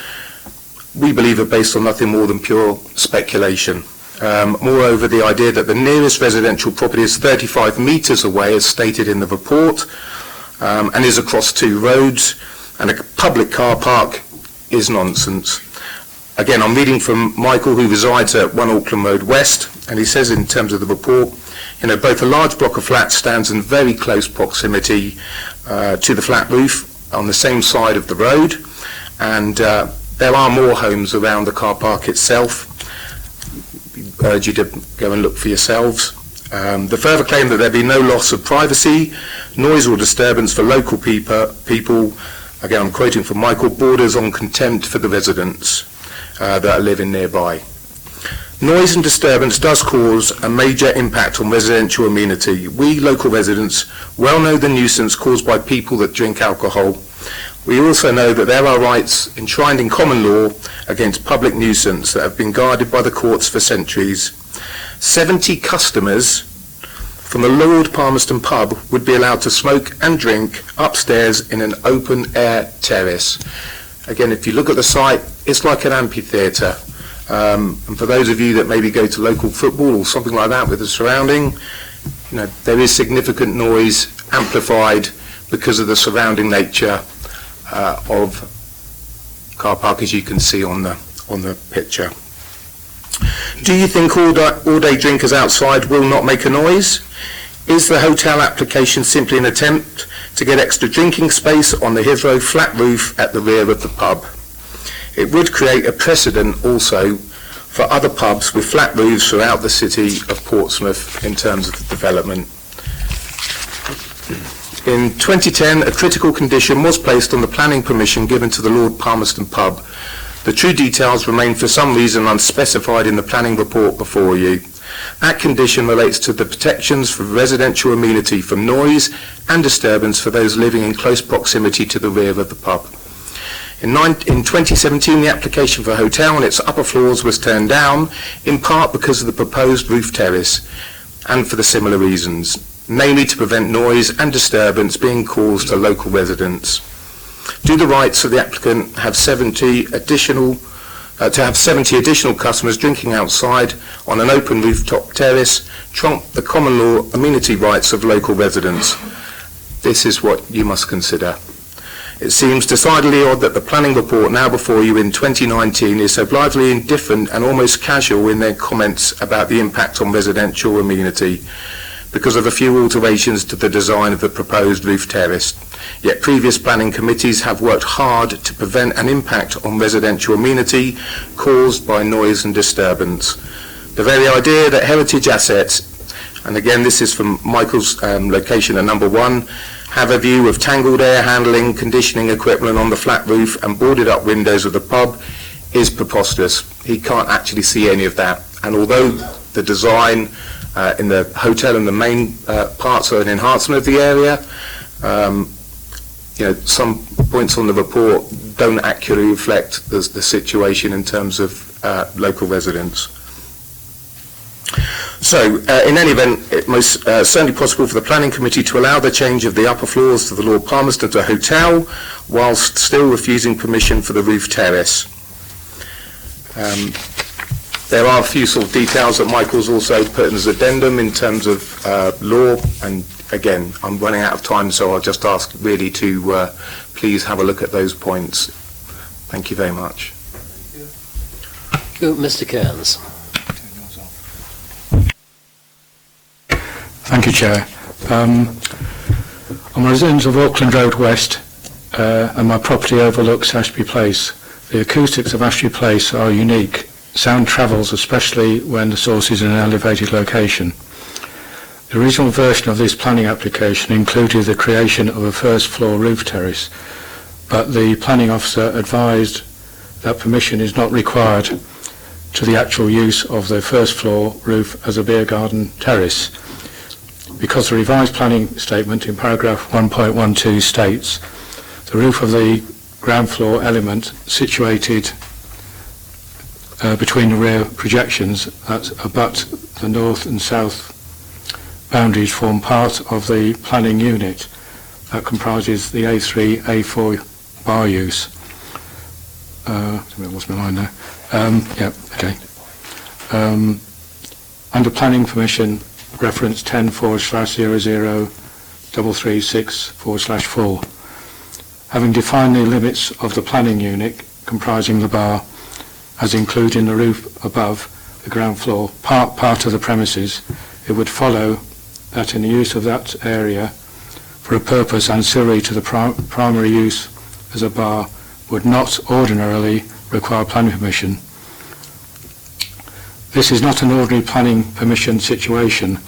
we believe, are based on nothing more than pure speculation. Moreover, the idea that the nearest residential property is 35 metres away, as stated in the report, and is across 2 roads, and a public car park, is nonsense. Again, I'm reading from Michael, who resides at 1 Auckland Road West, and he says in terms of the report, both a large block of flats stands in very close proximity to the flat roof on the same side of the road, and there are more homes around the car park itself. Urge you to go and look for yourselves. The further claim that there be no loss of privacy, noise or disturbance for local people, again I'm quoting from Michael, borders on contempt for the residents that are living nearby. Noise and disturbance does cause a major impact on residential amenity. We local residents well know the nuisance caused by people that drink alcohol. We also know that there are rights enshrined in common law against public nuisance that have been guarded by the courts for centuries. 70 customers from the Lord Palmerston pub would be allowed to smoke and drink upstairs in an open-air terrace. Again, if you look at the site, it's like an amphitheatre. And for those of you that maybe go to local football or something like that with the surrounding, there is significant noise amplified because of the surrounding nature of car park, as you can see on the picture. Do you think all-day drinkers outside will not make a noise? Is the hotel application simply an attempt to get extra drinking space on the Heathrow flat roof at the rear of the pub? It would create a precedent also for other pubs with flat roofs throughout the city of Portsmouth in terms of the development. In 2010, a critical condition was placed on the planning permission given to the Lord Palmerston pub. The true details remain for some reason unspecified in the planning report before you. That condition relates to the protections for residential amenity from noise and disturbance for those living in close proximity to the rear of the pub. In 2017, the application for a hotel on its upper floors was turned down, in part because of the proposed roof terrace, and for the similar reasons, namely to prevent noise and disturbance being caused to local residents. Do the rights of the applicant have 70 additional customers drinking outside on an open rooftop terrace trump the common law amenity rights of local residents? This is what you must consider. It seems decidedly odd that the planning report now before you in 2019 is so blithely indifferent and almost casual in their comments about the impact on residential amenity because of a few alterations to the design of the proposed roof terrace. Yet previous planning committees have worked hard to prevent an impact on residential amenity caused by noise and disturbance. The very idea that heritage assets, and again this is from Michael's location at number 1, have a view of tangled air handling, conditioning equipment on the flat roof and boarded up windows of the pub is preposterous. He can't actually see any of that. And although the design in the hotel and the main parts are an enhancement of the area, some points on the report don't accurately reflect the situation in terms of local residents. So, in any event, it most certainly possible for the Planning Committee to allow the change of the upper floors to the Lord Palmerston to a hotel, whilst still refusing permission for the roof terrace. There are a few sort of details that Michael's also put in as addendum in terms of law, and again, I'm running out of time, so I'll just ask really to please have a look at those points. Thank you very much. Mr. Cairns. Thank you, Chair. I'm a resident of Auckland Road West, and my property overlooks Ashby Place. The acoustics of Ashby Place are unique. Sound travels, especially when the source is in an elevated location. The original version of this planning application included the creation of a first floor roof terrace, but the planning officer advised that permission is not required to the actual use of the first floor roof as a beer garden terrace, because the revised planning statement in paragraph 1.12 states the roof of the ground floor element situated between the rear projections that abut the north and south boundaries form part of the planning unit that comprises the A3, A4 bar use. What's my line there? Yeah, okay. Under planning permission, reference 10/00-336/4. Having defined the limits of the planning unit comprising the bar as including the roof above the ground floor, part of the premises, it would follow that in the use of that area for a purpose ancillary to the primary use as a bar would not ordinarily require planning permission. This is not an ordinary planning permission situation.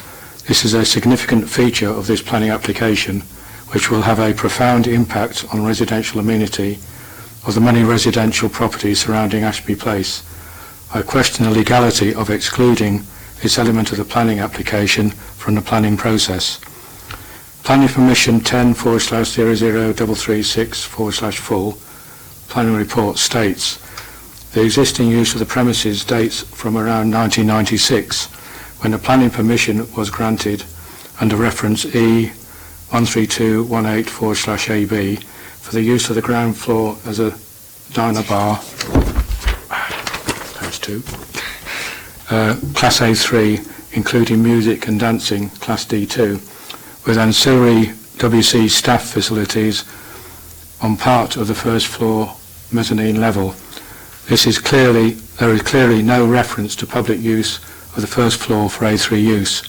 This is a significant feature of this planning application which will have a profound impact on residential amenity of the many residential properties surrounding Ashby Place. I question the legality of excluding this element of the planning application from the planning process. Planning permission 10/00-336/4 planning report states the existing use of the premises dates from around 1996 when the planning permission was granted under reference E13218/AB for the use of the ground floor as a diner bar, page 2, Class A3, including music and dancing, Class D2, with ancillary WC staff facilities on part of the first floor mezzanine level. There is clearly no reference to public use of the first floor for A3 use.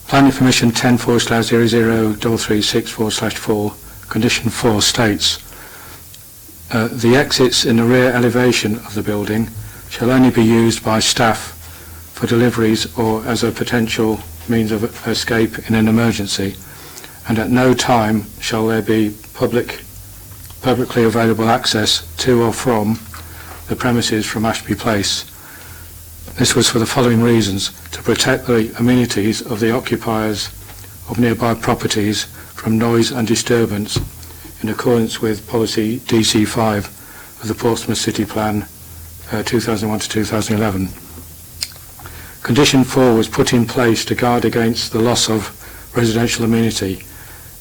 Planning permission 10/00-336/4, condition 4 states the exits in the rear elevation of the building shall only be used by staff for deliveries or as a potential means of escape in an emergency, and at no time shall there be publicly available access to or from the premises from Ashby Place. This was for the following reasons: to protect the amenities of the occupiers of nearby properties from noise and disturbance in accordance with policy DC5 of the Portsmouth City Plan 2001 to 2011. Condition 4 was put in place to guard against the loss of residential amenity.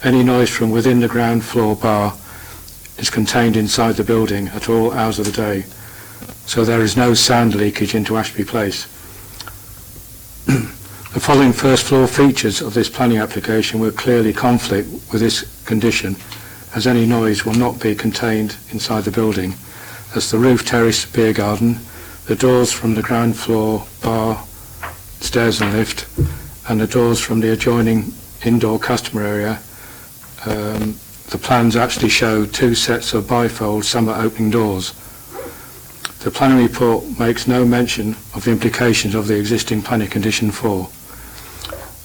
Any noise from within the ground floor bar is contained inside the building at all hours of the day, so there is no sound leakage into Ashby Place. The following first floor features of this planning application will clearly conflict with this condition, as any noise will not be contained inside the building. That's the roof terrace beer garden, the doors from the ground floor bar, stairs and lift, and the doors from the adjoining indoor customer area. The plans actually show 2 sets of bifold summer opening doors. The planning report makes no mention of the implications of the existing planning condition 4.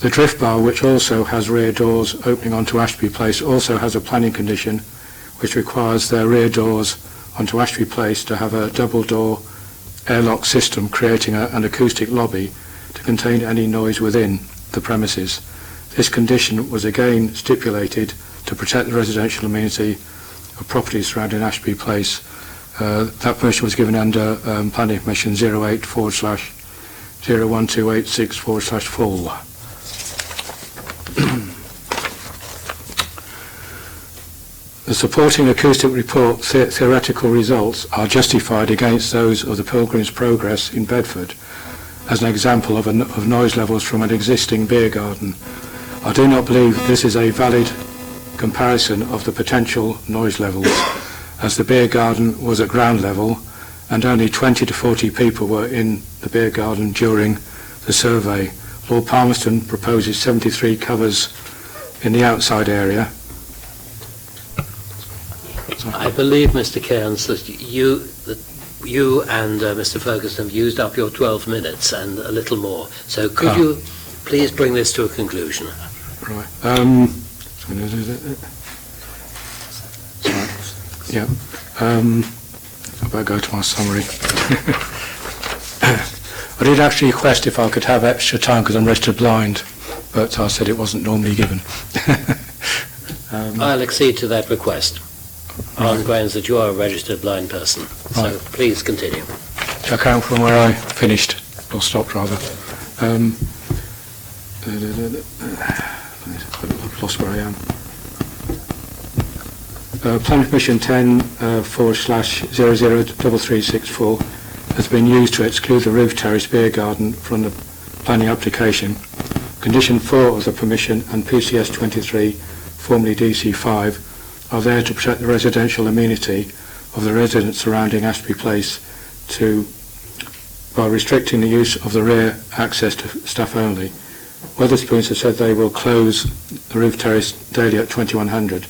The drift bar, which also has rear doors opening onto Ashby Place, also has a planning condition which requires their rear doors onto Ashby Place to have a double door airlock system, creating an acoustic lobby to contain any noise within the premises. This condition was again stipulated to protect the residential amenity of properties surrounding Ashby Place. That permission was given under planning permission 08/2001 01286/full. The supporting acoustic report theoretical results are justified against those of the Pilgrim's Progress in Bedford as an example of noise levels from an existing beer garden. I do not believe this is a valid comparison of the potential noise levels, as the beer garden was at ground level and only 20 to 40 people were in the beer garden during the survey. Lord Palmerston proposes 73 covers in the outside area. I believe, Mr. Cairns, that you and Mr. Ferguson have used up your 12 minutes and a little more. So could you please bring this to a conclusion? Right. Yeah. I better go to my summary. I did actually request if I could have extra time because I'm registered blind, but I said it wasn't normally given. I'll accede to that request on the grounds that you are a registered blind person. So please continue. Shall I carry on from where I finished, or stopped rather? I've lost where I am. Planning Permission 10//003364 has been used to exclude the roof terrace beer garden from the planning application. Condition 4 of the permission and PCS 23, formerly DC 5, are there to protect the residential amenity of the residents surrounding Ashby Place by restricting the use of the rear access to staff only. Weatherspoons have said they will close the roof terrace daily at 2100.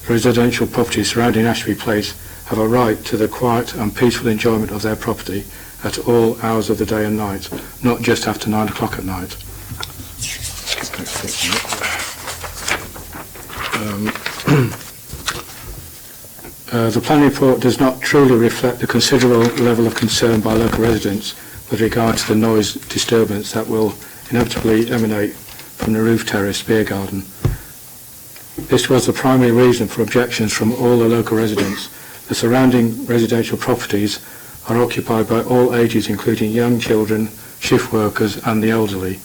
The residential properties surrounding Ashby Place have a right to the quiet and peaceful enjoyment of their property at all hours of the day and night, not just after 9 o'clock at night. The planning report does not truly reflect the considerable level of concern by local residents with regard to the noise disturbance that will inevitably emanate from the roof terrace beer garden. This was the primary reason for objections from all the local residents. The surrounding residential properties are occupied by all ages, including young children, shift workers and the elderly.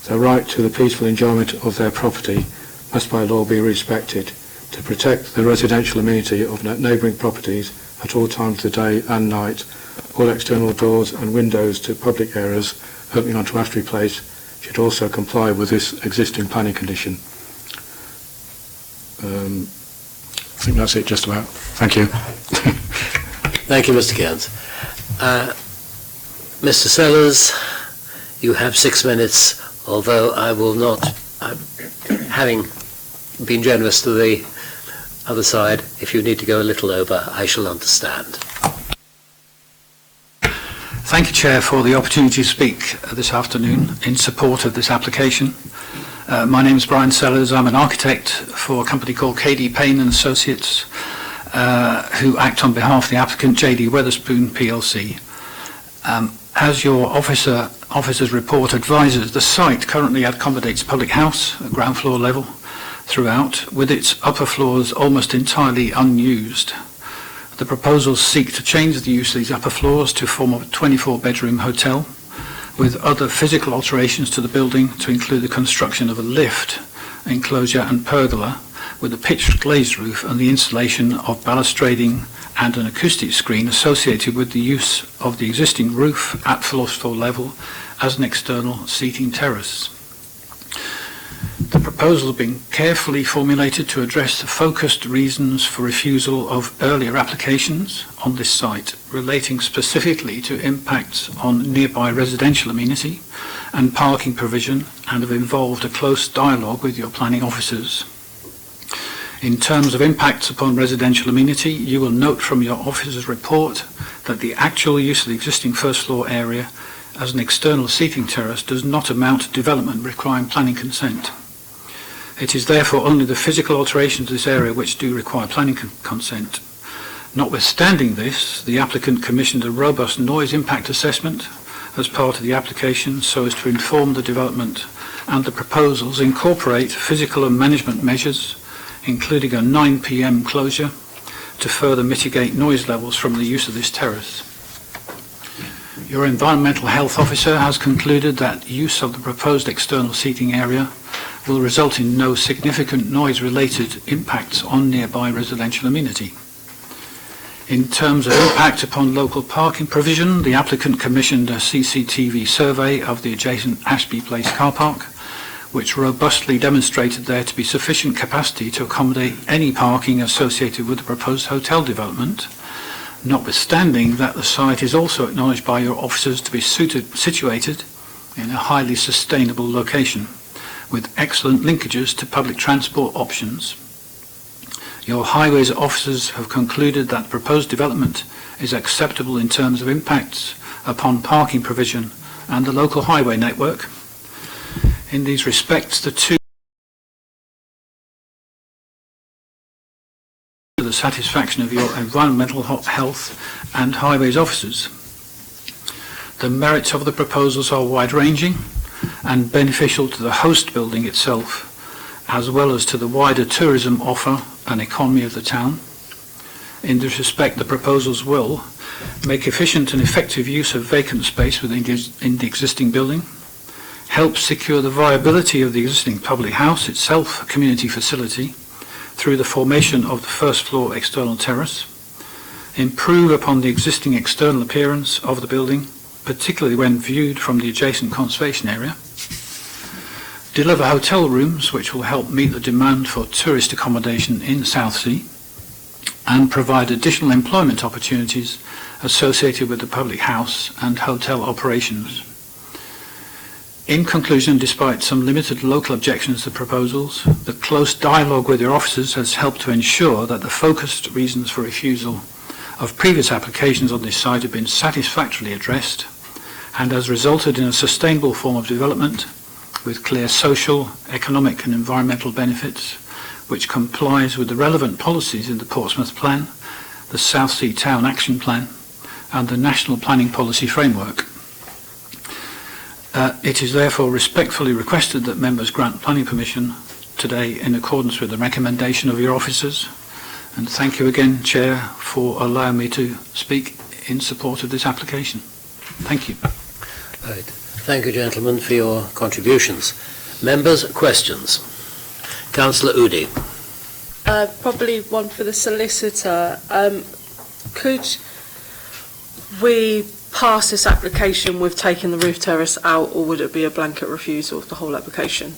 The right to the peaceful enjoyment of their property must by law be respected. To protect the residential amenity of neighbouring properties at all times of the day and night, all external doors and windows to public areas opening onto Ashby Place should also comply with this existing planning condition. I think that's it just about. Thank you. Thank you, Mr. Cairns. Mr. Sellers, you have 6 minutes, although I will not, having been generous to the other side, if you need to go a little over, I shall understand. Thank you, Chair, for the opportunity to speak this afternoon in support of this application. My name is Brian Sellers. I'm an architect for a company called KD Payne & Associates, who act on behalf of the applicant JD Weatherspoon PLC. As your officer's report advises, the site currently accommodates public house at ground floor level throughout, with its upper floors almost entirely unused. The proposals seek to change the use of these upper floors to form a 24-bedroom hotel, with other physical alterations to the building to include the construction of a lift, enclosure and pergola, with a pitched glazed roof and the installation of balustrading and an acoustic screen associated with the use of the existing roof at first floor level as an external seating terrace. The proposal has been carefully formulated to address the focused reasons for refusal of earlier applications on this site, relating specifically to impacts on nearby residential amenity and parking provision, and have involved a close dialogue with your planning officers. In terms of impacts upon residential amenity, you will note from your officer's report that the actual use of the existing first floor area as an external seating terrace does not amount to development requiring planning consent. It is therefore only the physical alterations to this area which do require planning consent. Notwithstanding this, the applicant commissioned a robust noise impact assessment as part of the application so as to inform the development, and the proposals incorporate physical and management measures, including a 9 p.m. closure, to further mitigate noise levels from the use of this terrace. Your environmental health officer has concluded that use of the proposed external seating area will result in no significant noise-related impacts on nearby residential amenity. In terms of impact upon local parking provision, the applicant commissioned a CCTV survey of the adjacent Ashby Place car park, which robustly demonstrated there to be sufficient capacity to accommodate any parking associated with the proposed hotel development, notwithstanding that the site is also acknowledged by your officers to be situated in a highly sustainable location, with excellent linkages to public transport options. Your highways officers have concluded that the proposed development is acceptable in terms of impacts upon parking provision and the local highway network. In these respects, the two to the satisfaction of your environmental health and highways officers. The merits of the proposals are wide-ranging and beneficial to the host building itself, as well as to the wider tourism offer and economy of the town. In this respect, the proposals will make efficient and effective use of vacant space within the existing building, help secure the viability of the existing public house itself, a community facility, through the formation of the first floor external terrace, improve upon the existing external appearance of the building, particularly when viewed from the adjacent conservation area, deliver hotel rooms which will help meet the demand for tourist accommodation in Southsea, and provide additional employment opportunities associated with the public house and hotel operations. In conclusion, despite some limited local objections to proposals, the close dialogue with your officers has helped to ensure that the focused reasons for refusal of previous applications on this site have been satisfactorily addressed, and has resulted in a sustainable form of development with clear social, economic and environmental benefits, which complies with the relevant policies in the Portsmouth Plan, the Southsea Town Action Plan and the National Planning Policy Framework. It is therefore respectfully requested that members grant planning permission today in accordance with the recommendation of your officers. And thank you again, Chair, for allowing me to speak in support of this application. Thank you. Right. Thank you, gentlemen, for your contributions. Members, questions? Councillor Udi. Probably one for the solicitor. Could we pass this application with taking the roof terrace out, or would it be a blanket refusal of the whole application?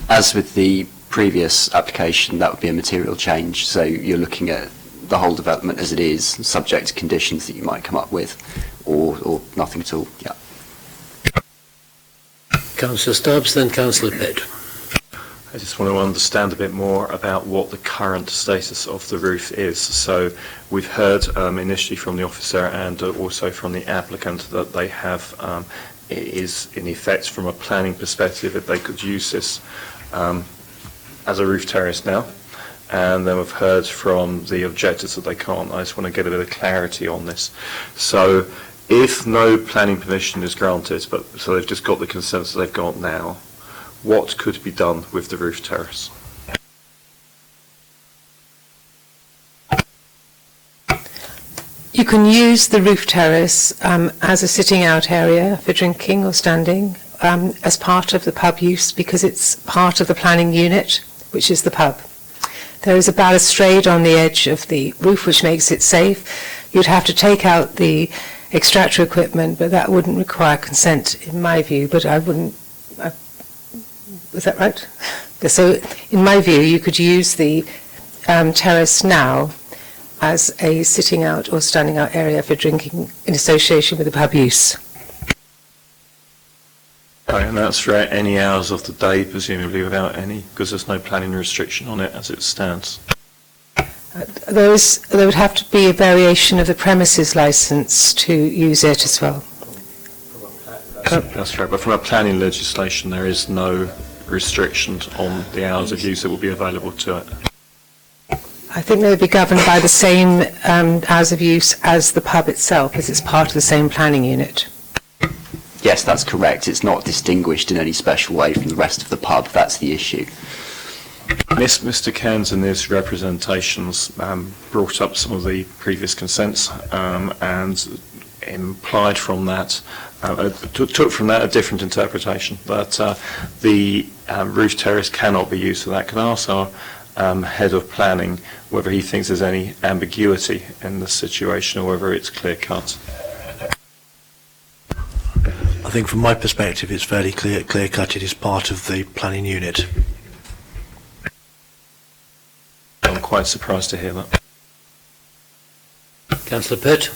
As with the previous application, that would be a material change. So you're looking at the whole development as it is, subject to conditions that you might come up with, or nothing at all. Yeah. Councillor Stubbs, then Councillor Pitt. I just want to understand a bit more about what the current status of the roof is. So we've heard initially from the officer and also from the applicant that they have, it is in effect from a planning perspective that they could use this as a roof terrace now. And then we've heard from the objectors that they can't. I just want to get a bit of clarity on this. So if no planning permission is granted, so they've just got the consensus they've got now, what could be done with the roof terrace? You can use the roof terrace as a sitting out area for drinking or standing as part of the pub use, because it's part of the planning unit, which is the pub. There is a balustrade on the edge of the roof which makes it safe. You'd have to take out the extractor equipment, but that wouldn't require consent in my view, but I wouldn't. Was that right? So in my view, you could use the terrace now as a sitting out or standing out area for drinking in association with the pub use. Okay, and that's for any hours of the day, presumably, without any, because there's no planning restriction on it as it stands. There would have to be a variation of the premises licence to use it as well. That's right, but from a planning legislation, there is no restrictions on the hours of use that will be available to it. I think they would be governed by the same hours of use as the pub itself, as it's part of the same planning unit. Yes, that's correct. It's not distinguished in any special way from the rest of the pub. That's the issue. Mr. Cairns in his representations brought up some of the previous consents and implied from that, took from that a different interpretation, that the roof terrace cannot be used for that. Can I ask our head of planning whether he thinks there's any ambiguity in the situation or whether it's clear cut? I think from my perspective it's fairly clear cut. It is part of the planning unit. I'm quite surprised to hear that. Councillor Pitt.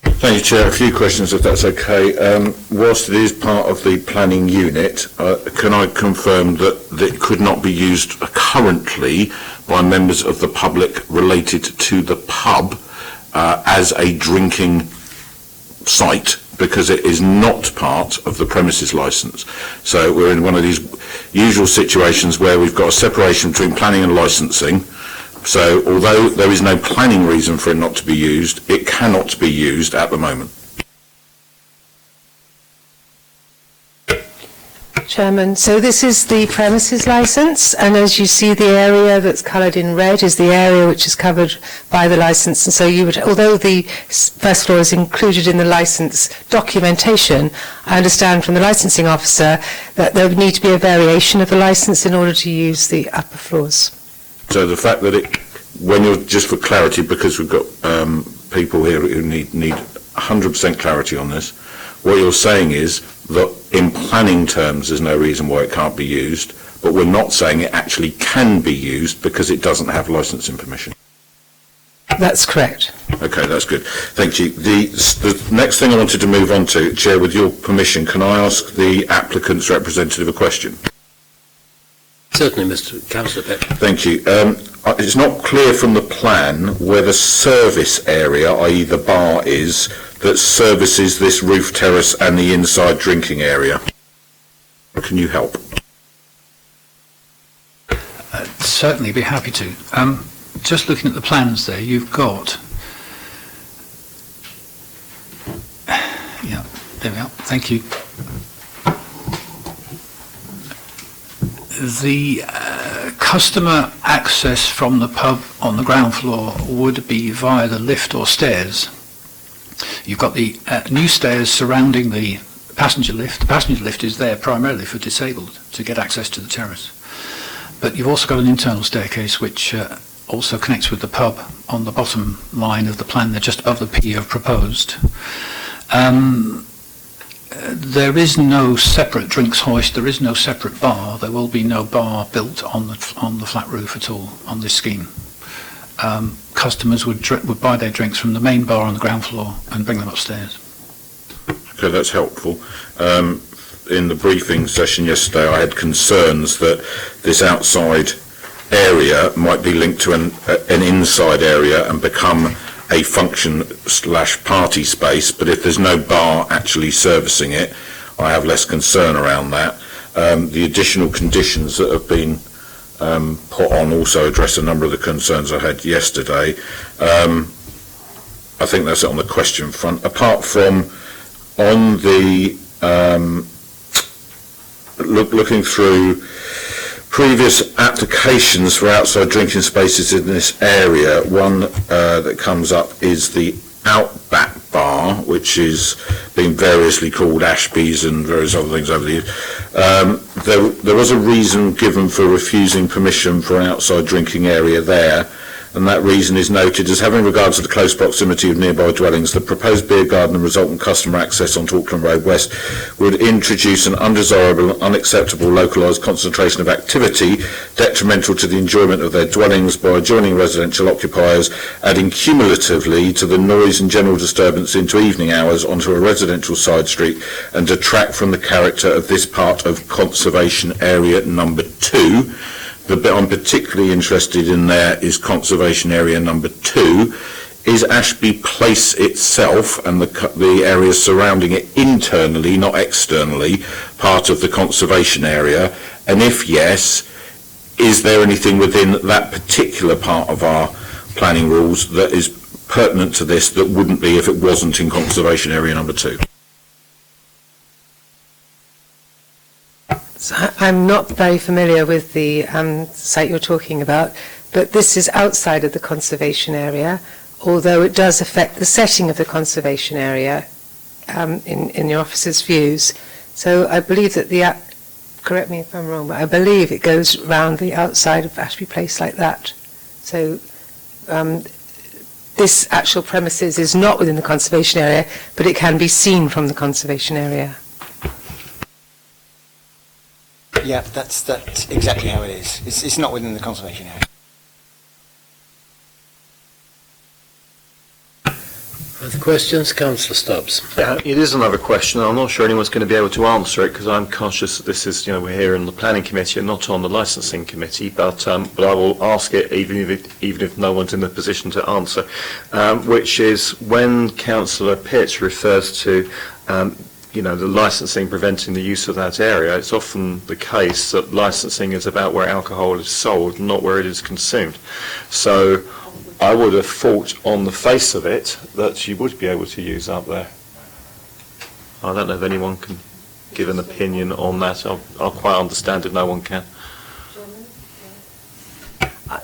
Thank you, Chair. A few questions, if that's okay. Whilst it is part of the planning unit, can I confirm that it could not be used currently by members of the public related to the pub as a drinking site, because it is not part of the premises licence? So we're in one of these usual situations where we've got a separation between planning and licensing. So although there is no planning reason for it not to be used, it cannot be used at the moment. Chairman, so this is the premises licence, and as you see, the area that's coloured in red is the area which is covered by the licence. And so you would, although the first floor is included in the licence documentation, I understand from the licensing officer that there would need to be a variation of the licence in order to use the upper floors. So the fact that it, when you're, just for clarity, because we've got people here who need 100% clarity on this, what you're saying is that in planning terms there's no reason why it can't be used, but we're not saying it actually can be used because it doesn't have licensing permission. That's correct. Okay, that's good. Thank you. The next thing I wanted to move on to, Chair, with your permission, can I ask the applicant's representative a question? Certainly, Mr. Councillor Pitt. Thank you. It's not clear from the plan where the service area, i.e. the bar, is that services this roof terrace and the inside drinking area. Can you help? Certainly, be happy to. Just looking at the plans there, you've got... Yeah, there we are. Thank you. The customer access from the pub on the ground floor would be via the lift or stairs. You've got the new stairs surrounding the passenger lift. The passenger lift is there primarily for disabled to get access to the terrace. But you've also got an internal staircase which also connects with the pub on the bottom line of the plan. They're just above the P you've proposed. There is no separate drinks hoist, there is no separate bar, there will be no bar built on the flat roof at all on this scheme. Customers would buy their drinks from the main bar on the ground floor and bring them upstairs. Okay, that's helpful. In the briefing session yesterday I had concerns that this outside area might be linked to an inside area and become a function/party space, but if there's no bar actually servicing it, I have less concern around that. The additional conditions that have been put on also address a number of the concerns I had yesterday. I think that's it on the question front. Apart from on the looking through previous applications for outside drinking spaces in this area, one that comes up is the Outback Bar, which is being variously called Ashby's and various other things over the years. There was a reason given for refusing permission for an outside drinking area there, and that reason is noted as having regard to the close proximity of nearby dwellings. The proposed beer garden and resultant customer access onto Auckland Road West would introduce an undesirable and unacceptable localised concentration of activity detrimental to the enjoyment of their dwellings by adjoining residential occupiers, adding cumulatively to the noise and general disturbance into evening hours onto a residential side street, and detract from the character of this part of conservation area number 2. The bit I'm particularly interested in there is conservation area number 2. Is Ashby Place itself and the areas surrounding it internally, not externally, part of the conservation area? And if yes, is there anything within that particular part of our planning rules that is pertinent to this that wouldn't be if it wasn't in conservation area number 2? So I'm not very familiar with the site you're talking about, but this is outside of the conservation area. although it does affect the setting of the conservation area in your officer's views. So I believe that correct me if I'm wrong, but I believe it goes round the outside of Ashby Place like that. So this actual premises is not within the conservation area, but it can be seen from the conservation area. Yeah, that's exactly how it is. It's not within the conservation area. Further questions? Councillor Stubbs. Yeah, it is another question. I'm not sure anyone's going to be able to answer it because I'm conscious that this is, we're here in the planning committee and not on the licensing committee. But I will ask it even if no one's in the position to answer, which is when Councillor Pitts refers to the licensing preventing the use of that area, it's often the case that licensing is about where alcohol is sold, not where it is consumed. So I would have thought on the face of it that you would be able to use up there. I don't know if anyone can give an opinion on that. I'll quite understand if no one can.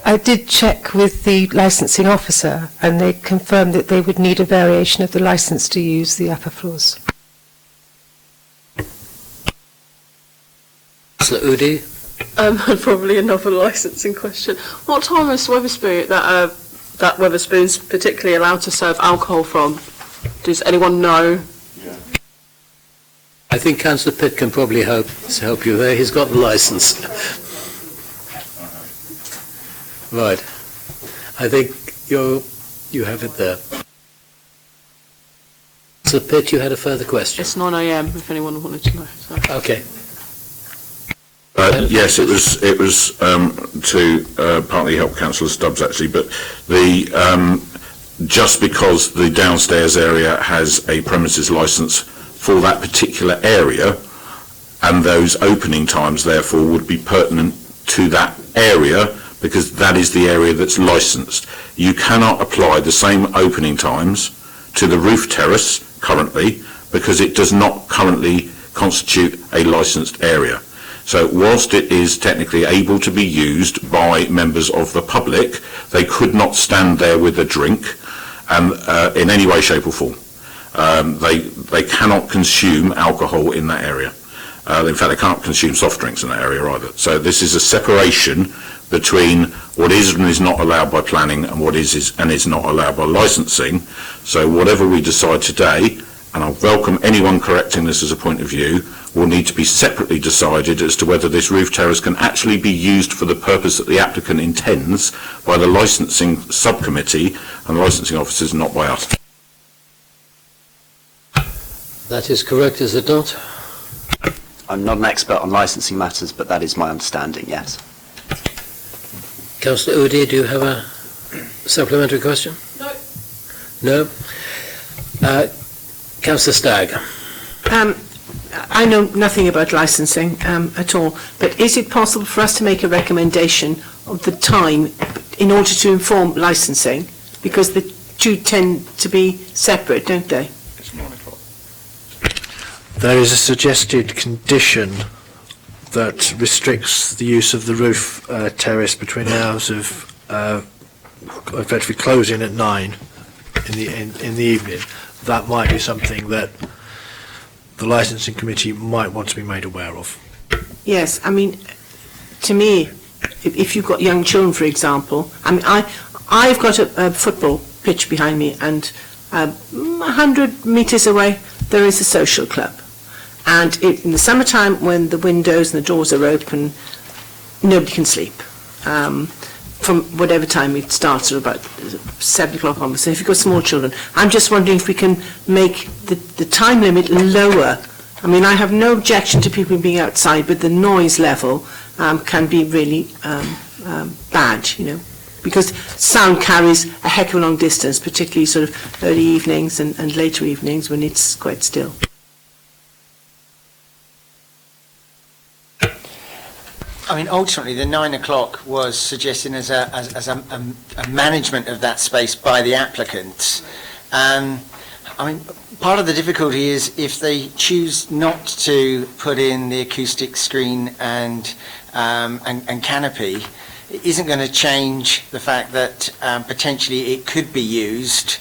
I did check with the licensing officer and they confirmed that they would need a variation of the license to use the upper floors. Councillor Udi. Probably another licensing question. What time is Wetherspoon that Wetherspoon's particularly allowed to serve alcohol from? Does anyone know? I think Councillor Pitt can probably help you there. He's got the licence. Right. I think you have it there. Councillor Pitt, you had a further question. It's 9 a.m. if anyone wanted to know. So. Okay. Yes, it was to partly help Councillor Stubbs actually, but just because the downstairs area has a premises licence for that particular area, and those opening times therefore would be pertinent to that area because that is the area that's licensed. You cannot apply the same opening times to the roof terrace currently because it does not currently constitute a licensed area. So whilst it is technically able to be used by members of the public, they could not stand there with a drink and in any way, shape or form. They cannot consume alcohol in that area. In fact, they can't consume soft drinks in that area either. So this is a separation between what is and is not allowed by planning and what is and is not allowed by licensing. So whatever we decide today, and I welcome anyone correcting this as a point of view, will need to be separately decided as to whether this roof terrace can actually be used for the purpose that the applicant intends by the licensing subcommittee and the licensing officers, not by us. That is correct, is it not? I'm not an expert on licensing matters, but that is my understanding, yes. Councillor Udi, do you have a supplementary question? No. No? Councillor Stagg. I know nothing about licensing at all, but is it possible for us to make a recommendation of the time in order to inform licensing? Because the two tend to be separate, don't they? There is a suggested condition that restricts the use of the roof terrace between the hours of effectively closing at 9 in the evening. That might be something that the licensing committee might want to be made aware of. Yes, I mean, to me, if you've got young children, for example, I mean, I've got a football pitch behind me, and 100 metres away there is a social club. And in the summertime, when the windows and the doors are open, nobody can sleep. From whatever time it starts, or about 7 o'clock onwards. So if you've got small children, I'm just wondering if we can make the time limit lower. I mean, I have no objection to people being outside, but the noise level can be really bad, because sound carries a heck of a long distance, particularly sort of early evenings and later evenings when it's quite still. I mean, ultimately, the 9 o'clock was suggested as a management of that space by the applicants. I mean, part of the difficulty is if they choose not to put in the acoustic screen and canopy, isn't going to change the fact that potentially it could be used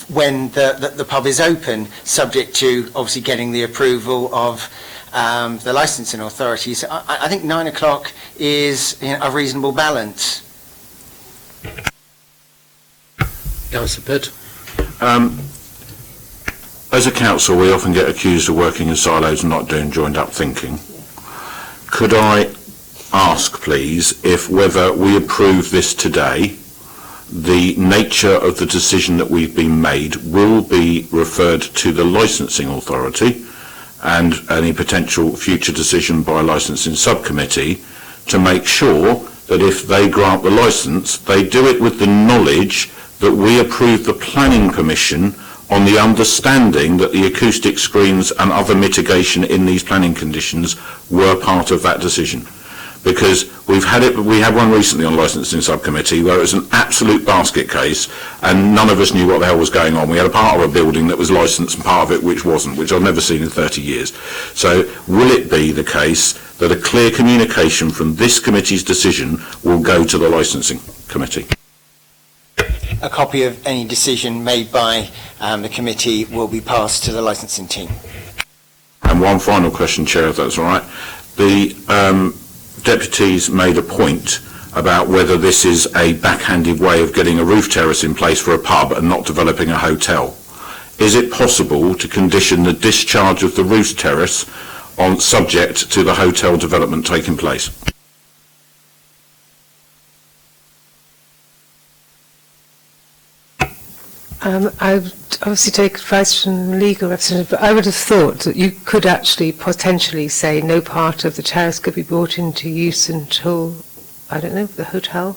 when the pub is open, subject to obviously getting the approval of the licensing authorities. I think 9 o'clock is a reasonable balance. Councillor Pitt. As a council, we often get accused of working in silos and not doing joined-up thinking. Could I ask, please, if whether we approve this today, the nature of the decision that we've been made will be referred to the licensing authority and any potential future decision by a licensing subcommittee to make sure that if they grant the licence, they do it with the knowledge that we approve the planning permission on the understanding that the acoustic screens and other mitigation in these planning conditions were part of that decision. Because we had one recently on licensing subcommittee where it was an absolute basket case and none of us knew what the hell was going on. We had a part of a building that was licensed and part of it which wasn't, which I've never seen in 30 years. So will it be the case that a clear communication from this committee's decision will go to the licensing committee? A copy of any decision made by the committee will be passed to the licensing team. And one final question, Chair, if that's all right. The deputies made a point about whether this is a backhanded way of getting a roof terrace in place for a pub and not developing a hotel. Is it possible to condition the discharge of the roof terrace on subject to the hotel development taking place? I would obviously take advice from the legal representative, but I would have thought that you could actually potentially say no part of the terrace could be brought into use until, I don't know, the hotel.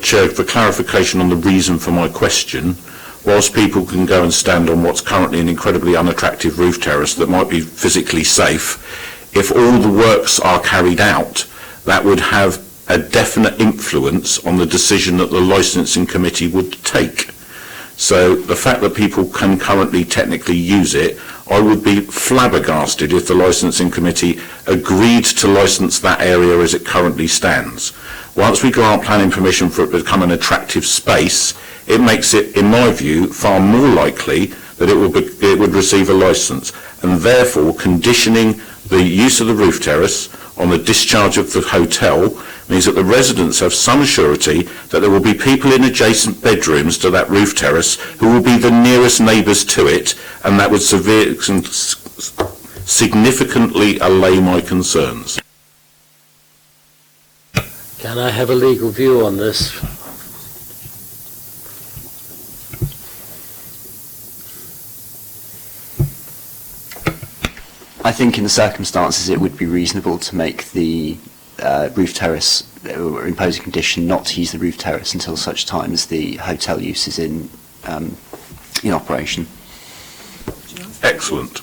Chair, for clarification on the reason for my question, whilst people can go and stand on what's currently an incredibly unattractive roof terrace that might be physically safe, if all the works are carried out, that would have a definite influence on the decision that the licensing committee would take. So the fact that people can currently technically use it, I would be flabbergasted if the licensing committee agreed to license that area as it currently stands. Once we grant planning permission for it to become an attractive space, it makes it, in my view, far more likely that it would receive a licence, and therefore conditioning the use of the roof terrace on the discharge of the hotel means that the residents have some surety that there will be people in adjacent bedrooms to that roof terrace who will be the nearest neighbours to it, and that would significantly allay my concerns. Can I have a legal view on this? I think in the circumstances it would be reasonable to make the roof terrace, or impose a condition not to use the roof terrace until such time as the hotel use is in operation. Excellent.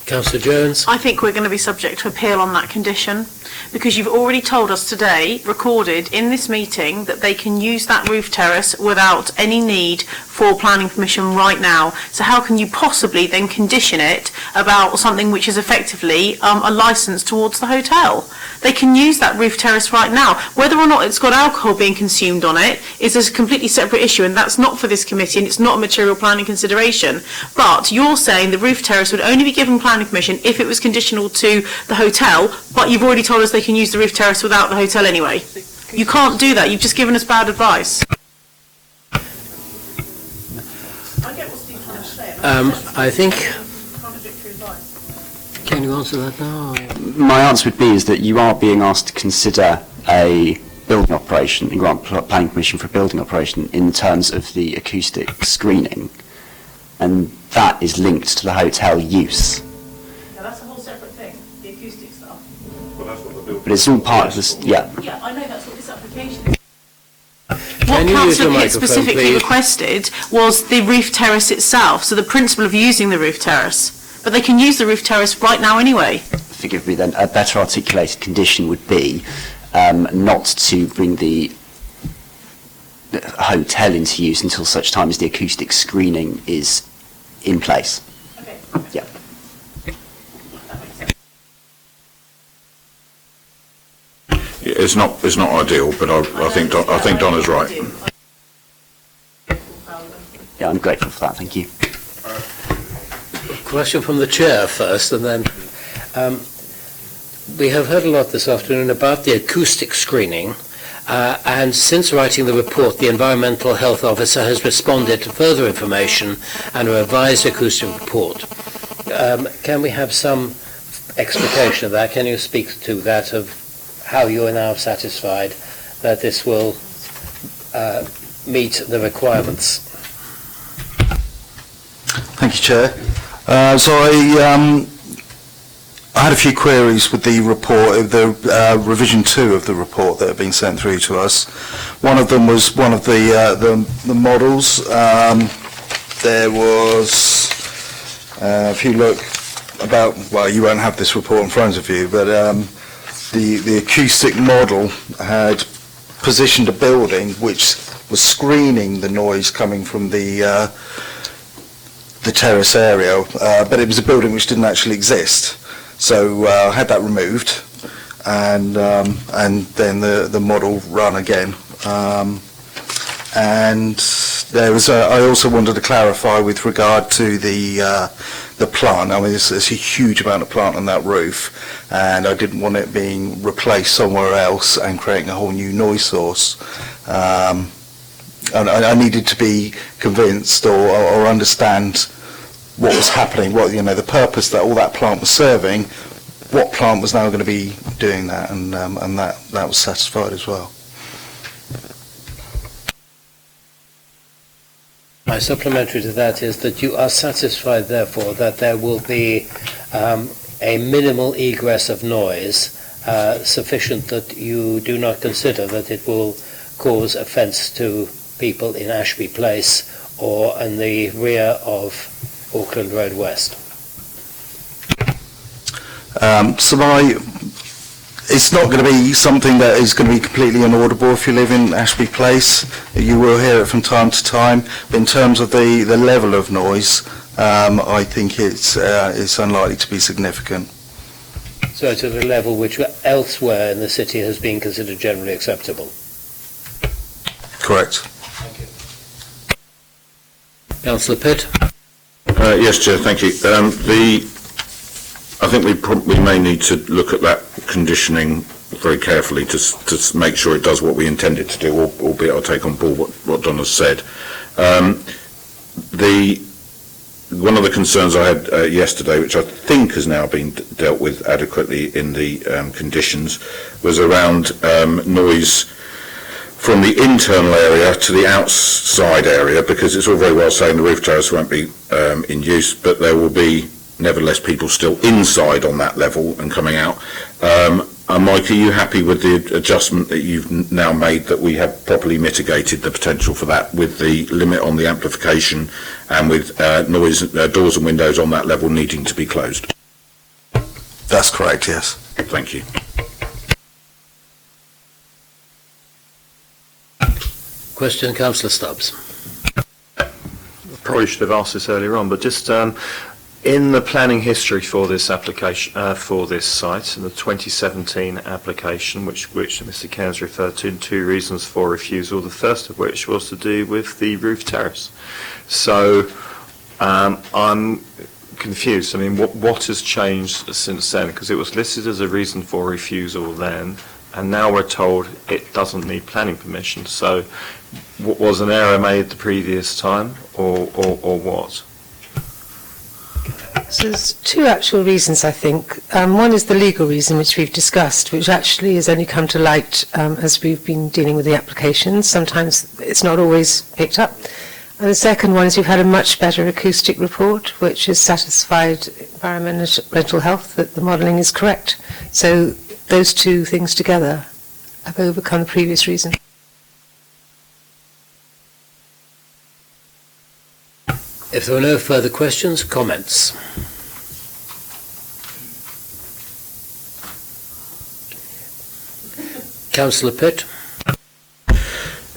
Councillor Jones. I think we're going to be subject to appeal on that condition, because you've already told us today, recorded in this meeting, that they can use that roof terrace without any need for planning permission right now. So how can you possibly then condition it about something which is effectively a licence towards the hotel? They can use that roof terrace right now. Whether or not it's got alcohol being consumed on it is a completely separate issue, and that's not for this committee, and it's not a material planning consideration. But you're saying the roof terrace would only be given planning permission if it was conditional to the hotel, but you've already told us they can use the roof terrace without the hotel anyway. You can't do that. You've just given us bad advice. I think... Can you answer that now? My answer would be is that you are being asked to consider a building operation and grant planning permission for a building operation in terms of the acoustic screening, and that is linked to the hotel use. Yeah, that's a whole separate thing, the acoustic stuff. Well, that's what the building. But it's all part of this, yeah. Yeah, I know that's what this application is. Can What you use your Councillor Pitt microphone, specifically please? requested was the roof terrace itself, so the principle of using the roof terrace. But they can use the roof terrace right now anyway. Forgive me then, a better articulated condition would be not to bring the hotel into use until such time as the acoustic screening is in place. Okay. Yeah. It's not ideal, but I think Donna's right. Yeah, I'm grateful for that. Thank you. Question from the chair first, and then we have heard a lot this afternoon about the acoustic screening, and since writing the report, the Environmental Health Officer has responded to further information and a revised acoustic report. Can we have some explication of that? Can you speak to that, of how you are now satisfied that this will meet the requirements? Thank you, Chair. So I had a few queries with the report, the revision 2 of the report that have been sent through to us. One of them was one of the models. There was, if you look about, well, you won't have this report in front of you, but the acoustic model had positioned a building which was screening the noise coming from the terrace area, but it was a building which didn't actually exist. So I had that removed, and then the model run again. And there was I also wanted to clarify with regard to the plant. I mean, there's a huge amount of plant on that roof, and I didn't want it being replaced somewhere else and creating a whole new noise source. And I needed to be convinced or understand what was happening, what, you know, the purpose that all that plant was serving, what plant was now going to be doing that, and that was satisfied as well. My supplementary to that is that you are satisfied, therefore, that there will be a minimal egress of noise sufficient that you do not consider that it will cause offence to people in Ashby Place or in the rear of Auckland Road West. It's not going to be something that is going to be completely inaudible if you live in Ashby Place. You will hear it from time to time. But in terms of the level of noise, I think it's unlikely to be significant. So it's at a level which elsewhere in the city has been considered generally acceptable? Correct. Councillor Pitt? Yes, Chair, thank you. I think we may need to look at that conditioning very carefully to make sure it does what we intend it to do, albeit I'll take on board what Don has said. One of the concerns I had yesterday, which I think has now been dealt with adequately in the conditions, was around noise from the internal area to the outside area, because it's all very well saying the roof terrace won't be in use, but there will be nevertheless people still inside on that level and coming out. Mike, are you happy with the adjustment that you've now made, that we have properly mitigated the potential for that with the limit on the amplification and with noise, doors and windows on that level needing to be closed? That's correct, yes. Thank you. Question, Councillor Stubbs. Probably should have asked this earlier on, but just in the planning history for this application, for this site, in the 2017 application, which Mr. Cairns referred to, two reasons for refusal, the first of which was to do with the roof terrace. So I'm confused. I mean, what has changed since then? Because it was listed as a reason for refusal then, and now we're told it doesn't need planning permission. So was an error made the previous time, or what? So there's two actual reasons, I think. One is the legal reason, which we've discussed, which actually has only come to light as we've been dealing with the applications. Sometimes it's not always picked up. And the second one is we've had a much better acoustic report, which has satisfied environmental health that the modelling is correct. So those two things together have overcome the previous reason. If there are no further questions, comments? Councillor Pitt?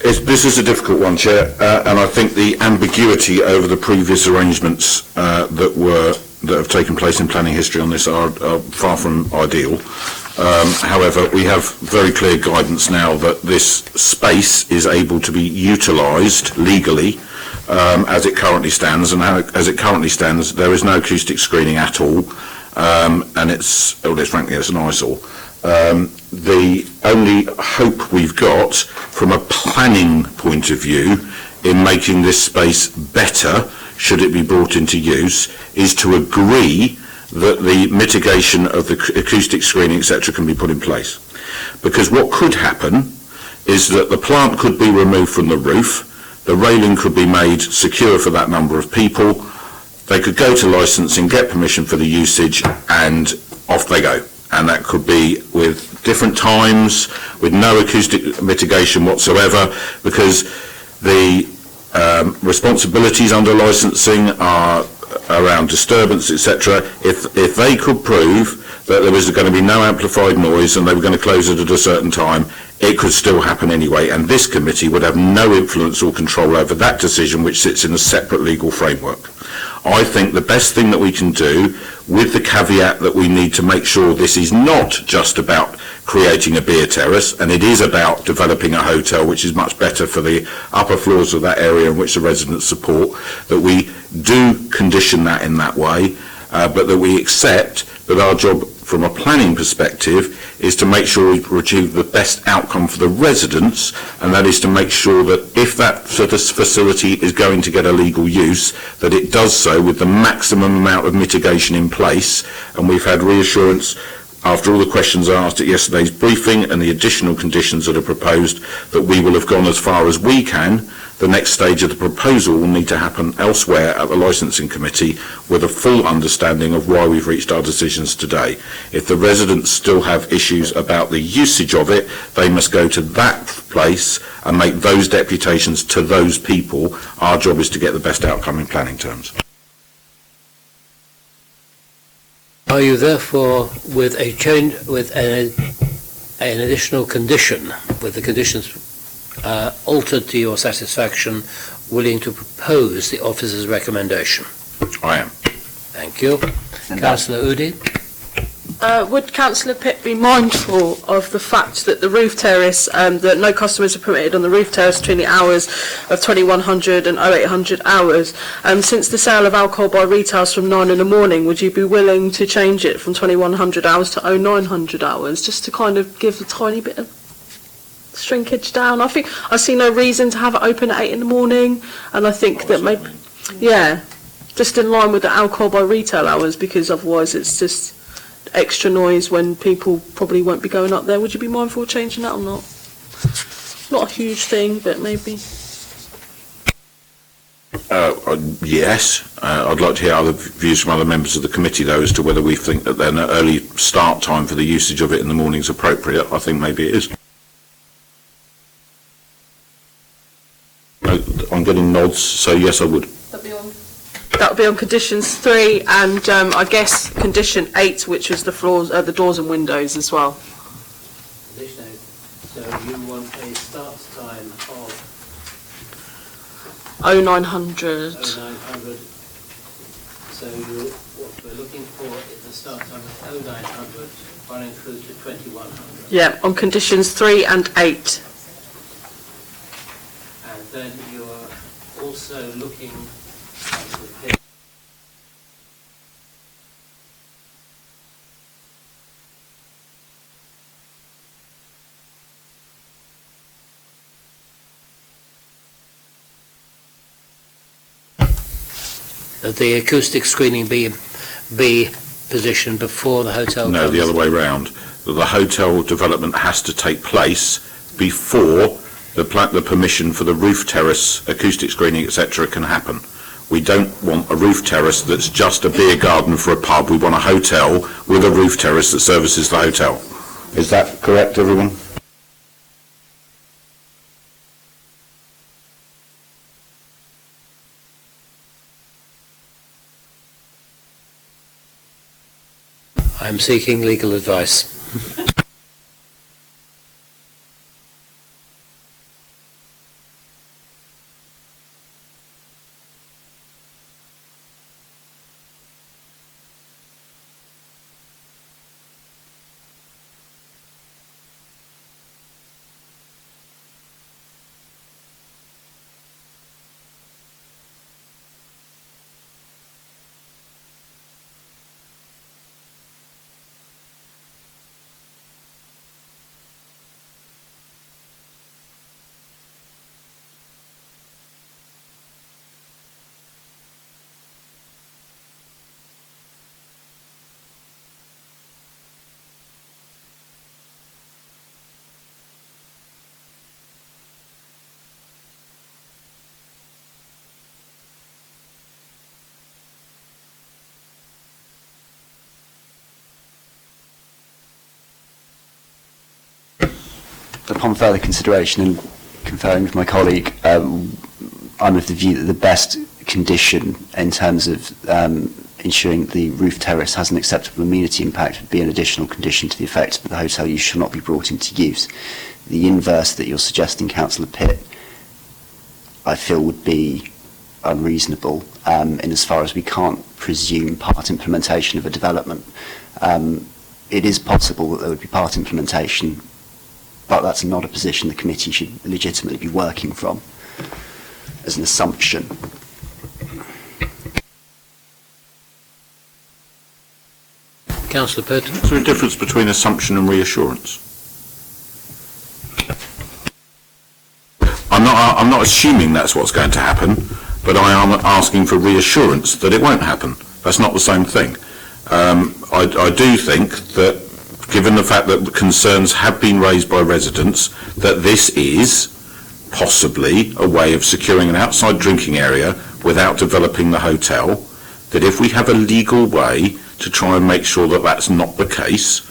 This is a difficult one, Chair, and I think the ambiguity over the previous arrangements that have taken place in planning history on this are far from ideal. However, we have very clear guidance now that this space is able to be utilised legally as it currently stands, and as it currently stands, there is no acoustic screening at all, and frankly, it's an eyesore. The only hope we've got from a planning point of view in making this space better, should it be brought into use, is to agree that the mitigation of the acoustic screening, etc., can be put in place. Because what could happen is that the plant could be removed from the roof, the railing could be made secure for that number of people, they could go to licensing, get permission for the usage, and off they go. And that could be with different times, with no acoustic mitigation whatsoever, because the responsibilities under licensing are around disturbance, etc. If they could prove that there was going to be no amplified noise and they were going to close it at a certain time, it could still happen anyway, and this committee would have no influence or control over that decision, which sits in a separate legal framework. I think the best thing that we can do, with the caveat that we need to make sure this is not just about creating a beer terrace, and it is about developing a hotel which is much better for the upper floors of that area in which the residents support, that we do condition that in that way, but that we accept that our job from a planning perspective is to make sure we achieve the best outcome for the residents, and that is to make sure that if that sort of facility is going to get a legal use, that it does so with the maximum amount of mitigation in place. And we've had reassurance after all the questions asked at yesterday's briefing and the additional conditions that are proposed, that we will have gone as far as we can. The next stage of the proposal will need to happen elsewhere at the licensing committee with a full understanding of why we've reached our decisions today. If the residents still have issues about the usage of it, they must go to that place and make those deputations to those people. Our job is to get the best outcome in planning terms. Are you therefore, with a change, with an additional condition, with the conditions altered to your satisfaction, willing to propose the officer's recommendation? I am. Thank you. Councillor Udi? Would Councillor Pitt be mindful of the fact that the roof terrace, that no customers are permitted on the roof terrace between the hours of 2100 and 0800 hours? Since the sale of alcohol by retailers from 9 in the morning, would you be willing to change it from 2100 hours to 0900 hours, just to kind of give a tiny bit of shrinkage down? I think I see no reason to have it open at 8 in the morning, and I think that maybe, yeah, just in line with the alcohol by retail hours, because otherwise it's just extra noise when people probably won't be going up there. Would you be mindful of changing that or not? Not a huge thing, but maybe. Yes. I'd like to hear other views from other members of the committee, though, as to whether we think that an early start time for the usage of it in the morning is appropriate. I think maybe it is. I'm getting nods, so yes, I would. That would be on conditions 3 and I guess condition 8, which was the floors, the doors and windows as well. Condition 8. So you want a start time of 0900. 0900. So what we're looking for is the start time of 0900 running through to 2100. Yeah, on conditions 3 and 8. And then you're also looking that the acoustic screening be positioned before the hotel No, comes? the other way round. The hotel development has to take place before the permission for the roof terrace, acoustic screening, etc. can happen. We don't want a roof terrace that's just a beer garden for a pub. We want a hotel with a roof terrace that services the hotel. Is that correct, everyone? I'm seeking legal advice. upon further consideration and conferring with my colleague, I'm of the view that the best condition in terms of ensuring the roof terrace has an acceptable amenity impact would be an additional condition to the effect that the hotel use shall not be brought into use. The inverse that you're suggesting, Councillor Pitt, I feel would be unreasonable in as far as we can't presume part implementation of a development. It is possible that there would be part implementation, but that's not a position the committee should legitimately be working from as an assumption. Councillor Pitt. Is there a difference between assumption and reassurance? I'm not assuming that's what's going to happen, but I am asking for reassurance that it won't happen. That's not the same thing. I do think that, given the fact that concerns have been raised by residents, that this is possibly a way of securing an outside drinking area without developing the hotel, that if we have a legal way to try and make sure that that's not the case,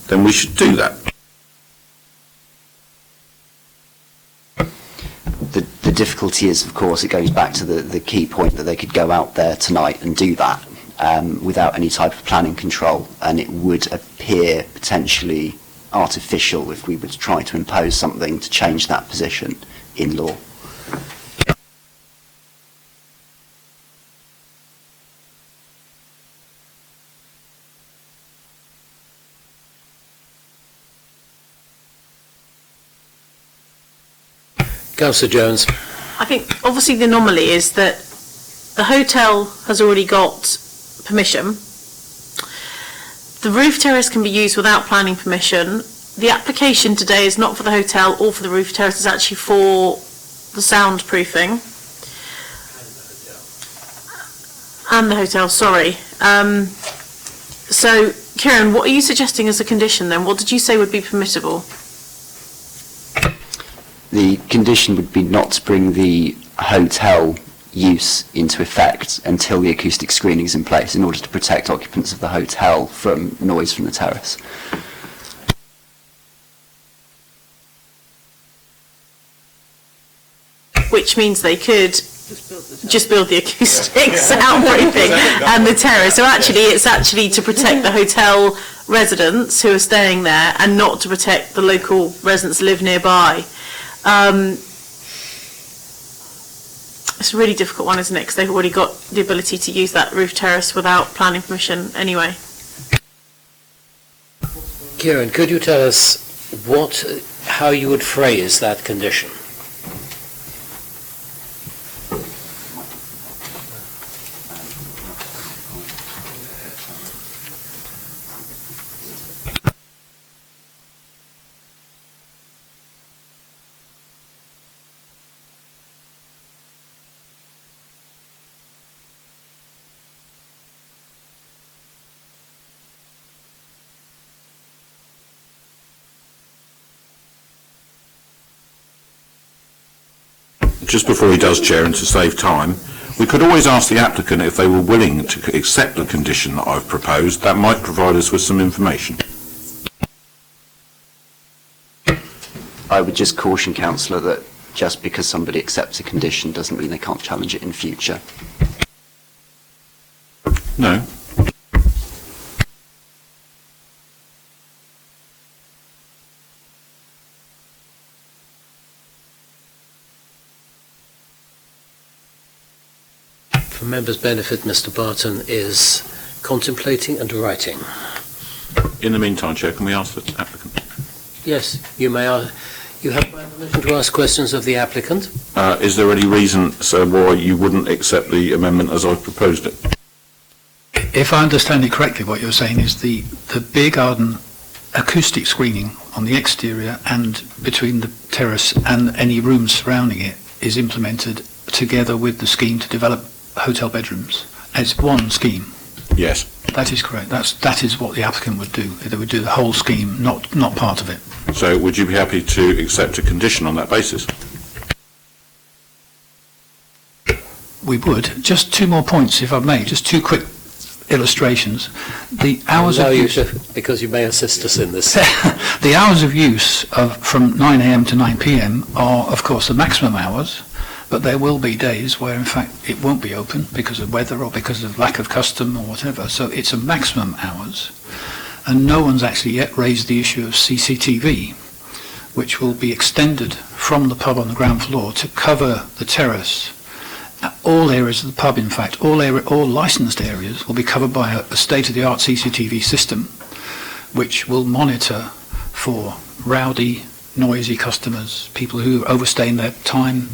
then we should do that. The difficulty is, of course, it goes back to the key point that they could go out there tonight and do that without any type of planning control, and it would appear potentially artificial if we were to try to impose something to change that position in law. Councillor Jones. I think obviously the anomaly is that the hotel has already got permission. The roof terrace can be used without planning permission. The application today is not for the hotel or for the roof terrace, it's actually for the soundproofing. And the hotel, sorry. So, Kieran, what are you suggesting as a condition then? What did you say would be permissible? The condition would be not to bring the hotel use into effect until the acoustic screening is in place in order to protect occupants of the hotel from noise from the terrace. Which means they could just build the acoustic soundproofing and the terrace. So actually, it's actually to protect the hotel residents who are staying there and not to protect the local residents who live nearby. It's a really difficult one, isn't it? Because they've already got the ability to use that roof terrace without planning permission anyway. Kieran, could you tell us how you would phrase that condition? Just before he does, Chair, and to save time, we could always ask the applicant if they were willing to accept the condition that I've proposed. That might provide us with some information. I would just caution, Councillor, that just because somebody accepts a condition doesn't mean they can't challenge it in future. No. For members' benefit, Mr. Barton is contemplating and writing. In the meantime, Chair, can we ask the applicant? Yes, you may. You have permission to ask questions of the applicant. Is there any reason, sir, why you wouldn't accept the amendment as I've proposed it? If I understand it correctly, what you're saying is the beer garden acoustic screening on the exterior and between the terrace and any rooms surrounding it is implemented together with the scheme to develop hotel bedrooms. It's one scheme. Yes. That is correct. That is what the applicant would do. They would do the whole scheme, not part of it. So would you be happy to accept a condition on that basis? We would. Just two more points, if I may. Just two quick illustrations. The hours of use, because you may assist us in this. the hours of use from 9 a.m. to 9 p.m. are, of course, the maximum hours, but there will be days where, in fact, it won't be open because of weather or because of lack of custom or whatever. So it's a maximum hours, and no one's actually yet raised the issue of CCTV, which will be extended from the pub on the ground floor to cover the terrace. All areas of the pub, in fact, all licensed areas will be covered by a state-of-the-art CCTV system, which will monitor for rowdy, noisy customers, people who are overstaying their time.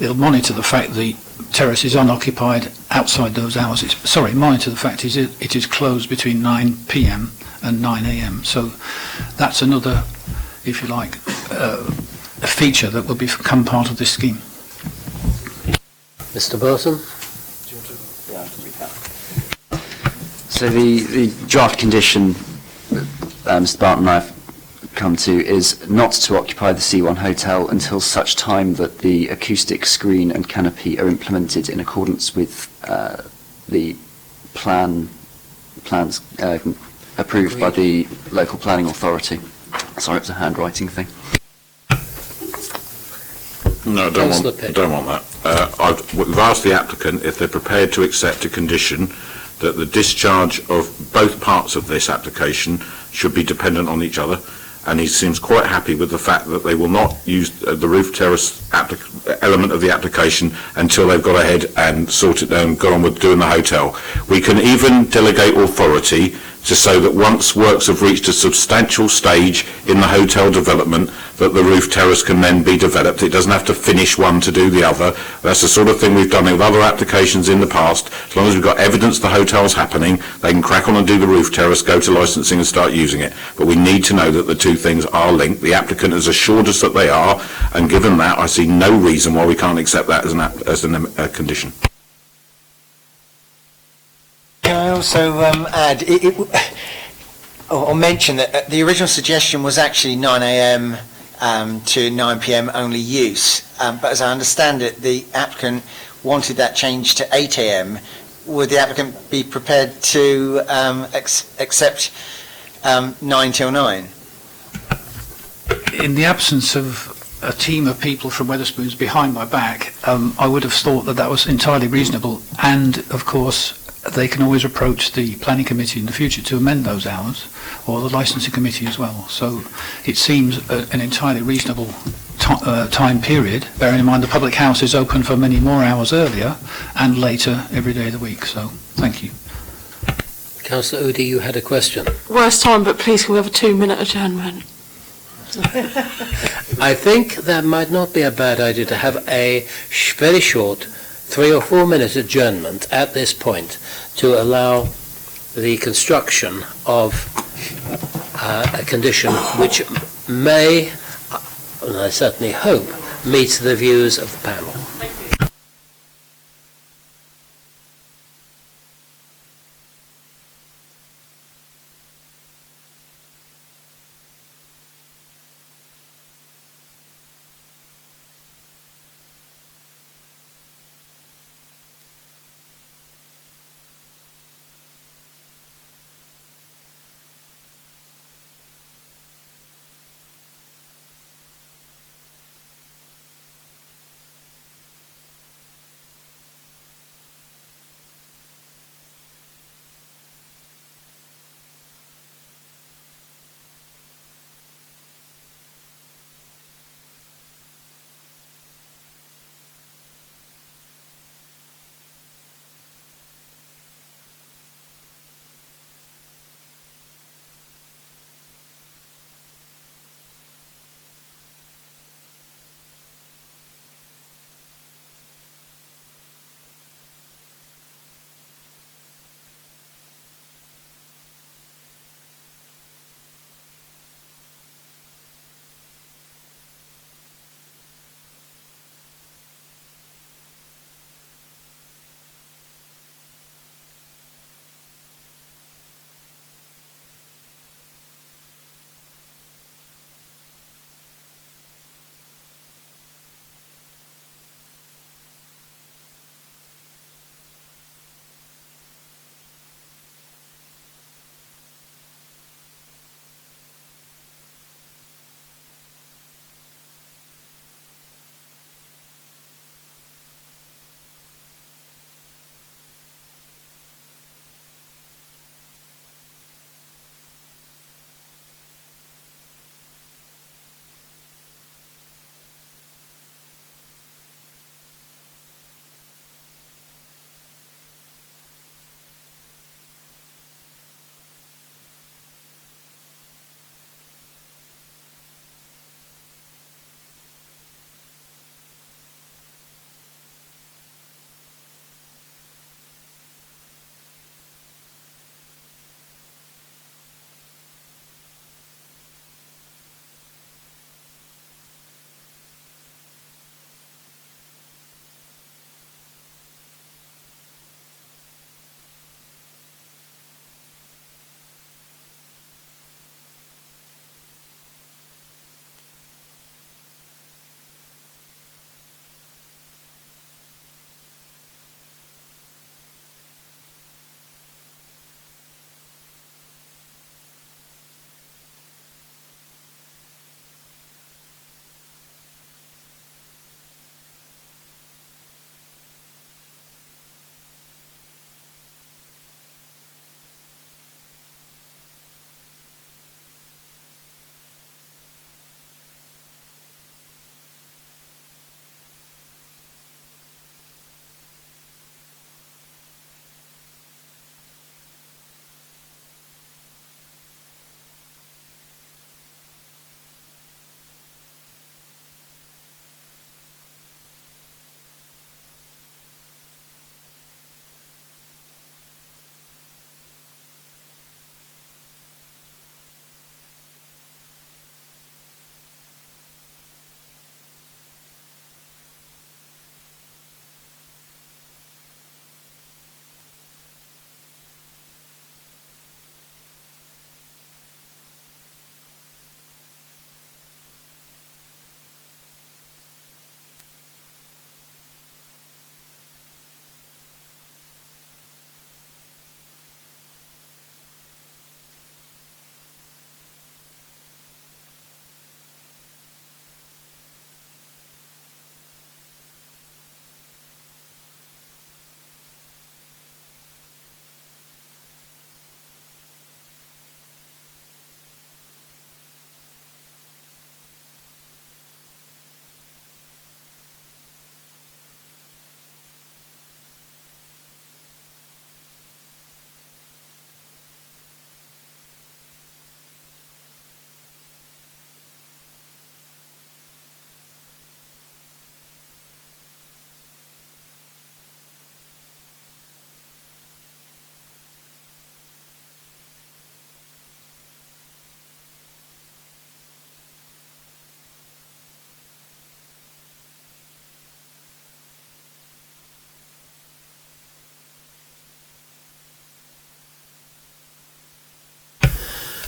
It'll monitor the fact the terrace is unoccupied outside those hours. Monitor the fact it is closed between 9 p.m. and 9 a.m. So that's another, if you like, a feature that will become part of this scheme. Mr. Burton? So the draft condition that Mr. Barton and I have come to is not to occupy the C1 hotel until such time that the acoustic screen and canopy are implemented in accordance with the plans approved by the local planning authority. Sorry, it was a handwriting thing. No, don't want that. We've asked the applicant if they're prepared to accept a condition that the discharge of both parts of this application should be dependent on each other, and he seems quite happy with the fact that they will not use the roof terrace element of the application until they've got ahead and sorted and got on with doing the hotel. We can even delegate authority to say that once works have reached a substantial stage in the hotel development, that the roof terrace can then be developed. It doesn't have to finish one to do the other. That's the sort of thing we've done with other applications in the past. As long as we've got evidence the hotel's happening, they can crack on and do the roof terrace, go to licensing and start using it. But we need to know that the two things are linked. The applicant has assured us that they are, and given that, I see no reason why we can't accept that as a condition. Can I also add, or mention that the original suggestion was actually 9 a.m. To 9 p.m. only use, but as I understand it, the applicant wanted that changed to 8 a.m. Would the applicant be prepared to accept 9 till 9? In the absence of a team of people from Wetherspoons behind my back, I would have thought that that was entirely reasonable, and of course they can always approach the planning committee in the future to amend those hours, or the licensing committee as well. So it seems an entirely reasonable time period, bearing in mind the public house is open for many more hours earlier and later every day of the week. So thank you. Councillor Udi, you had a question. Worst time, but please can we have a 2-minute adjournment? I think that might not be a bad idea to have a very short 3 or 4 minute adjournment at this point to allow the construction of a condition which may, and I certainly hope, meet the views of the panel.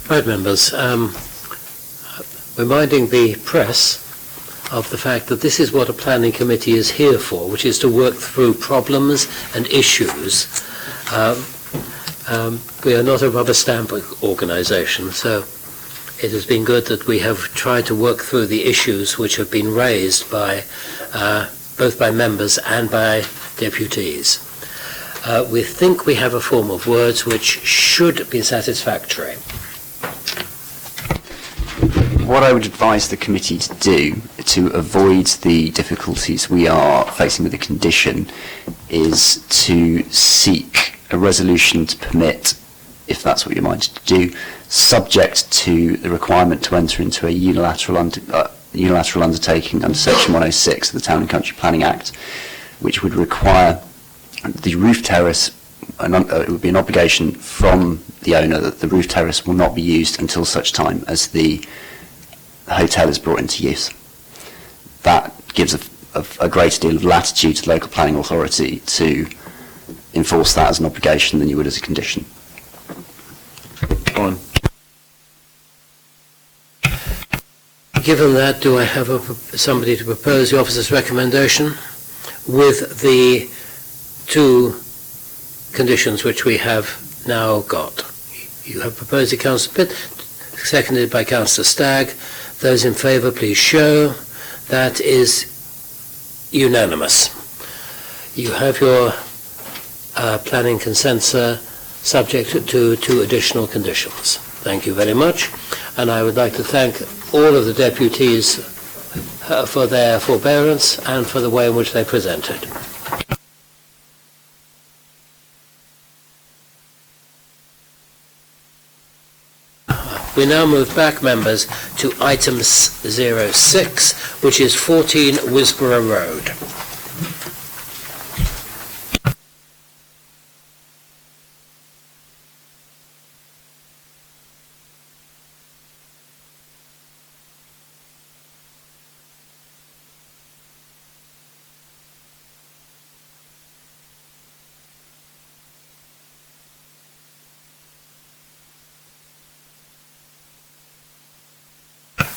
Right, members. Reminding the press of the fact that this is what a planning committee is here for, which is to work through problems and issues. We are not a rubber stamp organisation, so it has been good that we have tried to work through the issues which have been raised by both by members and by deputies. We think we have a form of words which should be satisfactory. What I would advise the committee to do to avoid the difficulties we are facing with the condition is to seek a resolution to permit, if that's what you're minded to do, subject to the requirement to enter into a unilateral undertaking under Section 106 of the Town and Country Planning Act, which would require the roof terrace, it would be an obligation from the owner that the roof terrace will not be used until such time as the hotel is brought into use. That gives a greater deal of latitude to the local planning authority to enforce that as an obligation than you would as a condition. Fine. Given that, do I have somebody to propose the officer's recommendation with the two conditions which we have now got? You have proposed it, Councillor Pitt, seconded by Councillor Stagg. Those in favour, please show. That is unanimous. You have your planning consent, sir, subject to two additional conditions. Thank you very much. And I would like to thank all of the deputies for their forbearance and for the way in which they presented. We now move back, members, to item 06, which is 14 Wisborough Road.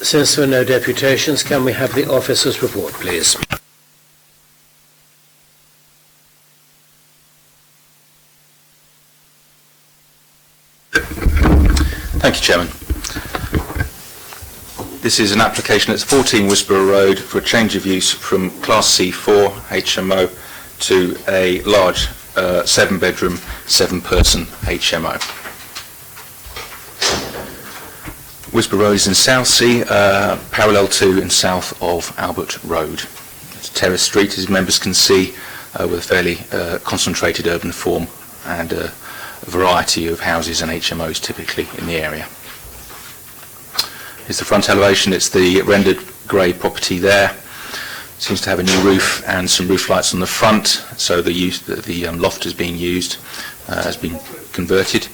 Since there are no deputations, can we have the officer's report, please? Thank you, Chairman. This is an application at 14 Wisborough Road for a change of use from Class C4 HMO to a large 7-bedroom, 7-person HMO. Wisborough Road is in Southsea, parallel to and south of Albert Road. It's Terrace Street, as members can see, with a fairly concentrated urban form and a variety of houses and HMOs typically in the area. Here's the front elevation. It's the rendered grey property there. Seems to have a new roof and some roof lights on the front, so the loft is being used, has been converted.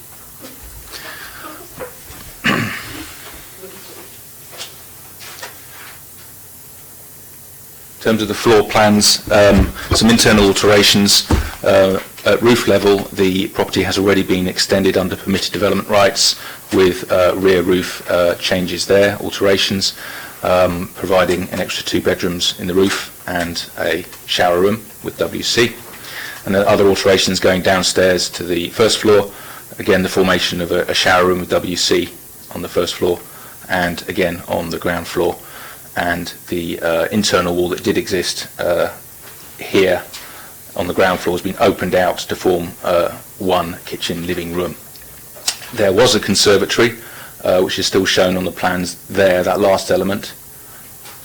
In terms of the floor plans, some internal alterations. At roof level, the property has already been extended under permitted development rights with rear roof changes there, alterations, providing an extra 2 bedrooms in the roof and a shower room with WC. And then other alterations going downstairs to the first floor, again the formation of a shower room with WC on the first floor and again on the ground floor. And the internal wall that did exist here on the ground floor has been opened out to form one kitchen living room. There was a conservatory, which is still shown on the plans there, that last element,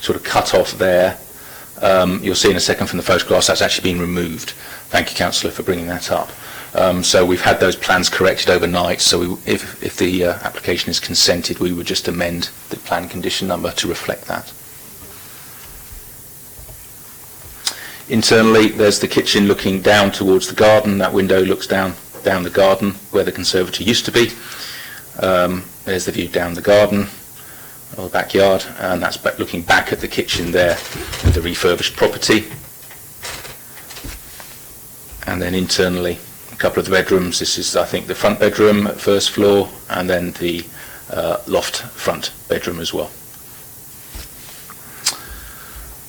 sort of cut off there. You'll see in a second from the photographs that's actually been removed. Thank you, Councillor, for bringing that up. So we've had those plans corrected overnight, so if the application is consented, we would just amend the plan condition number to reflect that. Internally, there's the kitchen looking down towards the garden. That window looks down the garden where the conservatory used to be. There's the view down the garden or the backyard, and that's looking back at the kitchen there with the refurbished property. And then internally, a couple of the bedrooms. This is, I think, the front bedroom at first floor, and then the loft front bedroom as well.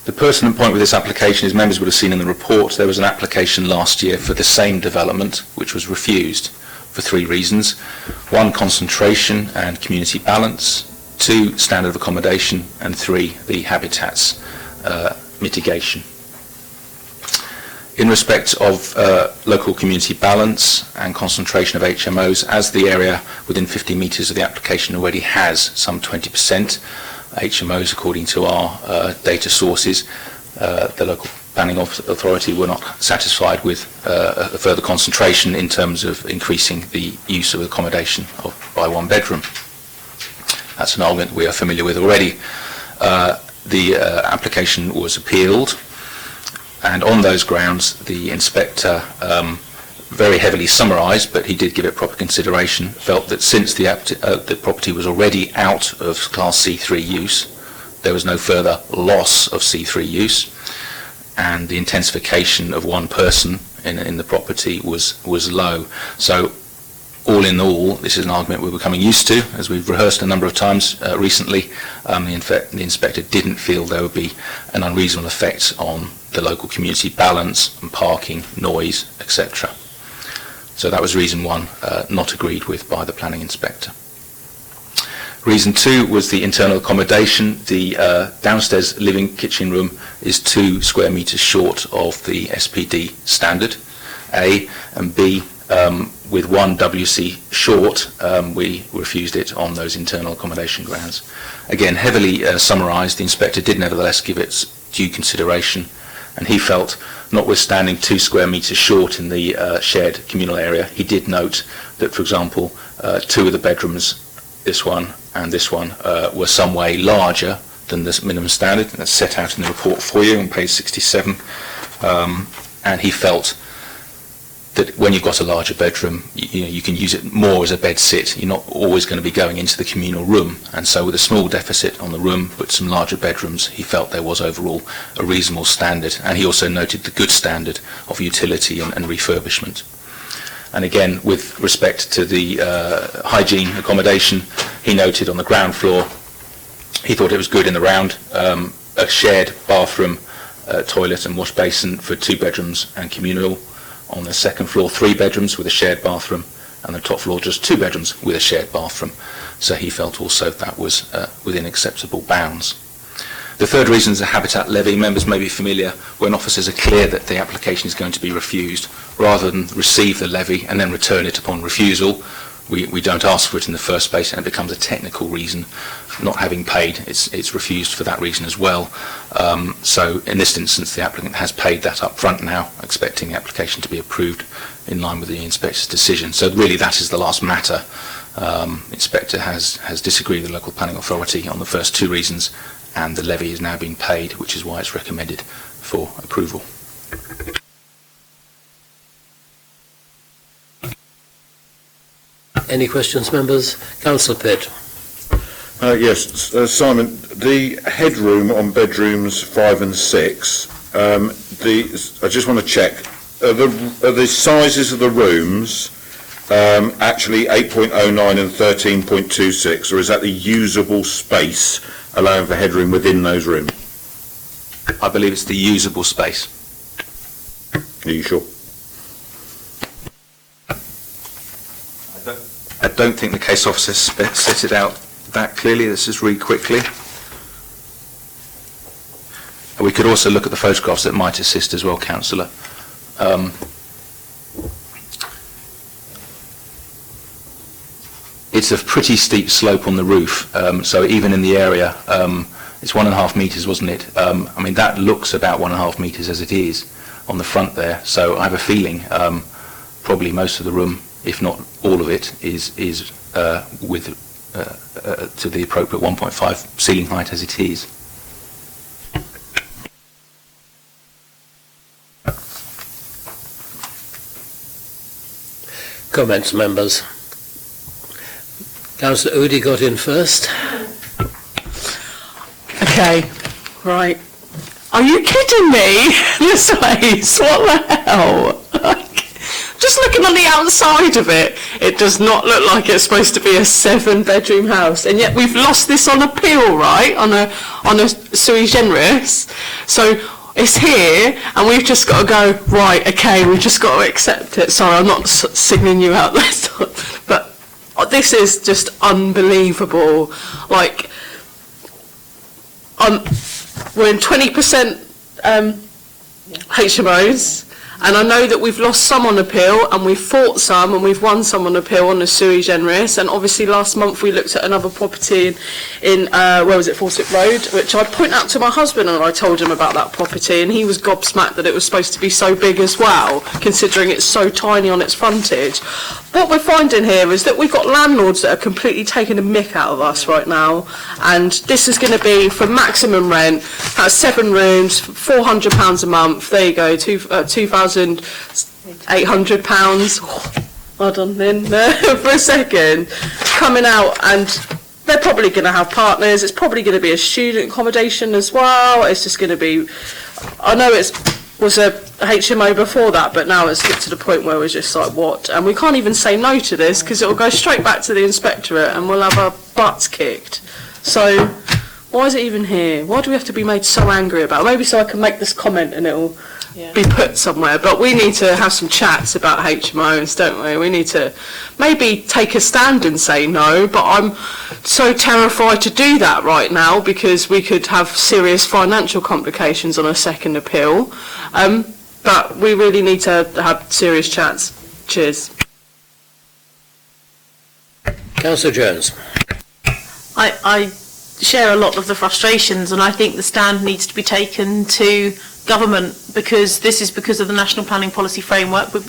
The pertinent point with this application is members would have seen in the report there was an application last year for the same development which was refused for 3 reasons. 1, concentration and community balance. 2, standard of accommodation. And 3, the habitats mitigation. In respect of local community balance and concentration of HMOs, as the area within 50 metres of the application already has some 20% HMOs according to our data sources, the local planning authority were not satisfied with a further concentration in terms of increasing the use of accommodation by 1 bedroom. That's an argument we are familiar with already. The application was appealed, and on those grounds the inspector very heavily summarised, but he did give it proper consideration, felt that since the property was already out of Class C3 use, there was no further loss of C3 use, and the intensification of 1 person in the property was low. So all in all, this is an argument we're becoming used to, as we've rehearsed a number of times recently. The inspector didn't feel there would be an unreasonable effect on the local community balance and parking, noise, etc. So that was reason 1, not agreed with by the planning inspector. Reason 2 was the internal accommodation. The downstairs living kitchen room is 2 square metres short of the SPD standard, A, and B, with 1 WC short, we refused it on those internal accommodation grounds. Again, heavily summarised, the inspector did nevertheless give it due consideration, and he felt, notwithstanding 2 square metres short in the shared communal area, he did note that, for example, 2 of the bedrooms, this one and this one, were some way larger than the minimum standard. That's set out in the report for you on page 67. And he felt that when you've got a larger bedroom, you can use it more as a bed sit. You're not always going to be going into the communal room. And so with a small deficit on the room, but some larger bedrooms, he felt there was overall a reasonable standard. And he also noted the good standard of utility and refurbishment. And again, with respect to the hygiene accommodation, he noted on the ground floor, he thought it was good in the round, a shared bathroom, toilet and wash basin for 2 bedrooms and communal. On the second floor, 3 bedrooms with a shared bathroom, and the top floor just 2 bedrooms with a shared bathroom. So he felt also that was within acceptable bounds. The third reason is a habitat levy. Members may be familiar when officers are clear that the application is going to be refused, rather than receive the levy and then return it upon refusal. We don't ask for it in the first place, and it becomes a technical reason. Not having paid, it's refused for that reason as well. So in this instance, the applicant has paid that up front now, expecting the application to be approved in line with the inspector's decision. So really that is the last matter. Inspector has disagreed with the local planning authority on the first 2 reasons, and the levy is now being paid, which is why it's recommended for approval. Any questions, members? Councillor Pitt. Yes, Simon, the headroom on bedrooms 5 and 6, I just want to check, are the sizes of the rooms actually 8.09 and 13.26, or is that the usable space allowing for headroom within those rooms? I believe it's the usable space. Are you sure? I don't think the case officer set it out that clearly. Let's just read quickly. We could also look at the photographs that might assist as well, Councillor. It's a pretty steep slope on the roof, so even in the area, it's 1.5 metres, wasn't it? I mean, that looks about 1.5 metres as it is on the front there, so I have a feeling probably most of the room, if not all of it, is with to the appropriate 1.5 ceiling height as it is. Comments, members? Councillor Udi got in first. Okay, right. Are you kidding me? This place? What the hell? Just just looking on the outside of it, it does not look like it's supposed to be a 7-bedroom house, and yet we've lost this on appeal, right? On a sui generis. So it's here, and we've just got to go, right, okay, we've just got to accept it. Sorry, I'm not singling you out this time, but this is just unbelievable. Like, we're in 20% HMOs, and I know that we've lost some on appeal, and we've fought some, and we've won some on appeal on the sui generis, and obviously last month we looked at another property in where was it, Portsmouth Road, which I point out to my husband, and I told him about that property, and he was gobsmacked that it was supposed to be so big as well, considering it's so tiny on its frontage. What we're finding here is that we've got landlords that are completely taking the mick out of us right now, and this is going to be for maximum rent. That's 7 rooms, £400 a month. There you go, £2,800. Hold on then, for a second. Coming out, and they're probably going to have partners. It's probably going to be a student accommodation as well. It's just going to be. I know it was a HMO before that, but now it's get to the point where we're just like, what? And we can't even say no to this because it will go straight back to the inspectorate and we'll have our butts kicked. So why is it even here? Why do we have to be made so angry about it? Maybe so I can make this comment and it'll be put somewhere. But we need to have some chats about HMOs, don't we? We need to maybe take a stand and say no, but I'm so terrified to do that right now because we could have serious financial complications on a second appeal. But we really need to have serious chats. Cheers. Councillor Jones. I share a lot of the frustrations, and I think the stand needs to be taken to government, because this is because of the National Planning Policy Framework we're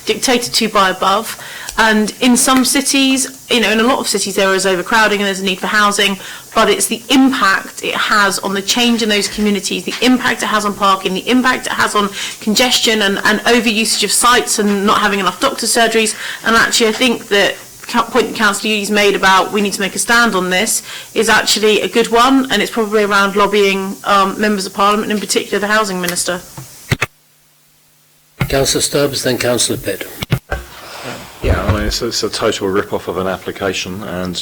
dictated to by above. And in some cities, in a lot of cities there is overcrowding and there's a need for housing, but it's the impact it has on the change in those communities, the impact it has on parking, the impact it has on congestion and overusage of sites and not having enough doctor surgeries. And actually I think that point Councillor Yudi's made about we need to make a stand on this is actually a good one, and it's probably around lobbying members of Parliament, in particular the Housing Minister. Councillor Stubbs, then Councillor Pitt. Yeah, I mean, it's a total rip-off of an application, and,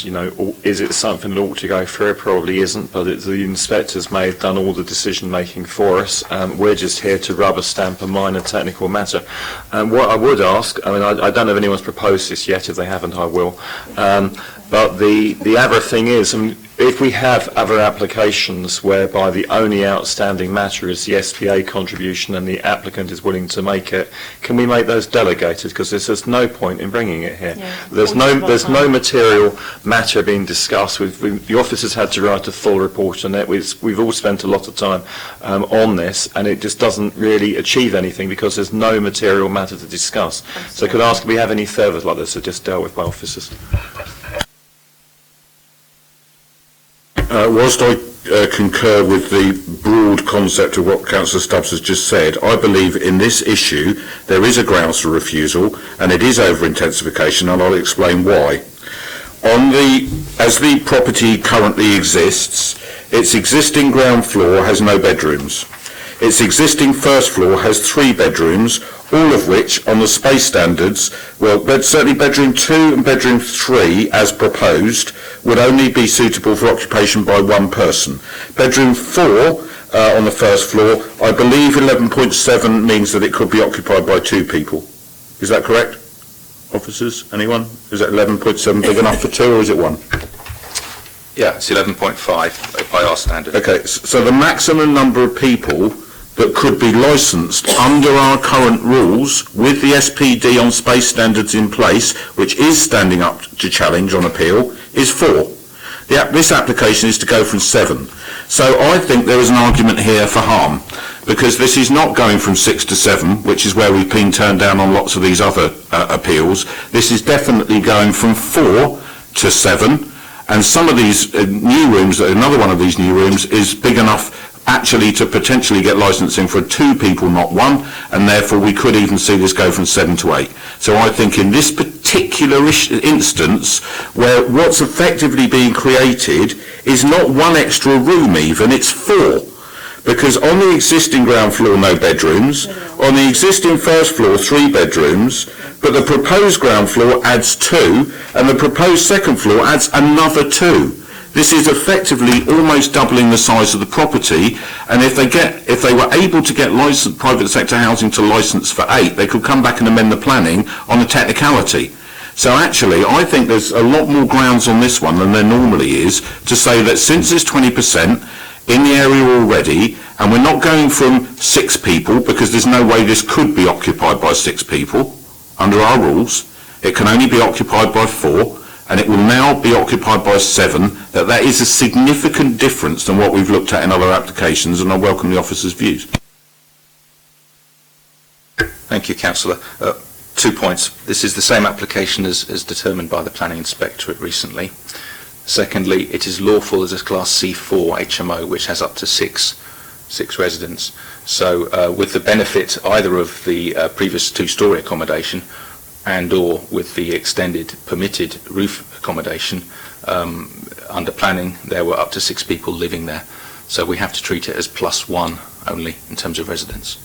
is it something that ought to go through? It probably isn't, but the inspectors may have done all the decision-making for us. We're just here to rubber stamp a minor technical matter. What I would ask, I don't know if anyone's proposed this yet. If they haven't, I will. But the other thing is, if we have other applications whereby the only outstanding matter is the SPA contribution and the applicant is willing to make it, can we make those delegated? Because there's no point in bringing it here. Yeah. There's no material matter being discussed. The officers had to write a full report on it. We've all spent a lot of time on this, and it just doesn't really achieve anything because there's no material matter to discuss. So could I ask if we have any further like this that are just dealt with by officers? Whilst I concur with the broad concept of what Councillor Stubbs has just said, I believe in this issue there is a grounds for refusal, and it is over-intensification, and I'll explain why. As the property currently exists, its existing ground floor has no bedrooms. Its existing first floor has 3 bedrooms, all of which, on the space standards, well, certainly bedroom 2 and bedroom 3, as proposed, would only be suitable for occupation by 1 person. Bedroom 4, on the first floor, I believe 11.7 means that it could be occupied by 2 people. Is that correct, officers? Anyone? Is that 11.7 big enough for 2, or is it 1? Yeah, it's 11.5 by our standard. Okay, so the maximum number of people that could be licensed under our current rules with the SPD on space standards in place, which is standing up to challenge on appeal, is 4. This application is to go from 7. So I think there is an argument here for harm, because this is not going from 6 to 7, which is where we've been turned down on lots of these other appeals. This is definitely going from 4 to 7, and some of these new rooms, another one of these new rooms, is big enough actually to potentially get licensing for 2 people, not 1, and therefore we could even see this go from 7 to 8. So I think in this particular instance, where what's effectively being created is not 1 extra room even, it's 4. Because on the existing ground floor, no bedrooms. On the existing first floor, 3 bedrooms. But the proposed ground floor adds 2, and the proposed second floor adds another 2. This is effectively almost doubling the size of the property, and if they were able to get private sector housing to licence for 8, they could come back and amend the planning on a technicality. So actually, I think there's a lot more grounds on this one than there normally is to say that since there's 20% in the area already, and we're not going from 6 people, because there's no way this could be occupied by 6 people under our rules, it can only be occupied by 4, and it will now be occupied by 7, that is a significant difference than what we've looked at in other applications, and I welcome the officer's views. Thank you, Councillor. 2 points. This is the same application as determined by the Planning Inspectorate recently. Secondly, it is lawful as a Class C4 HMO, which has up to six residents. So with the benefit either of the previous 2-storey accommodation and or with the extended permitted roof accommodation, under planning there were up to 6 people living there. So we have to treat it as +1 only in terms of residents.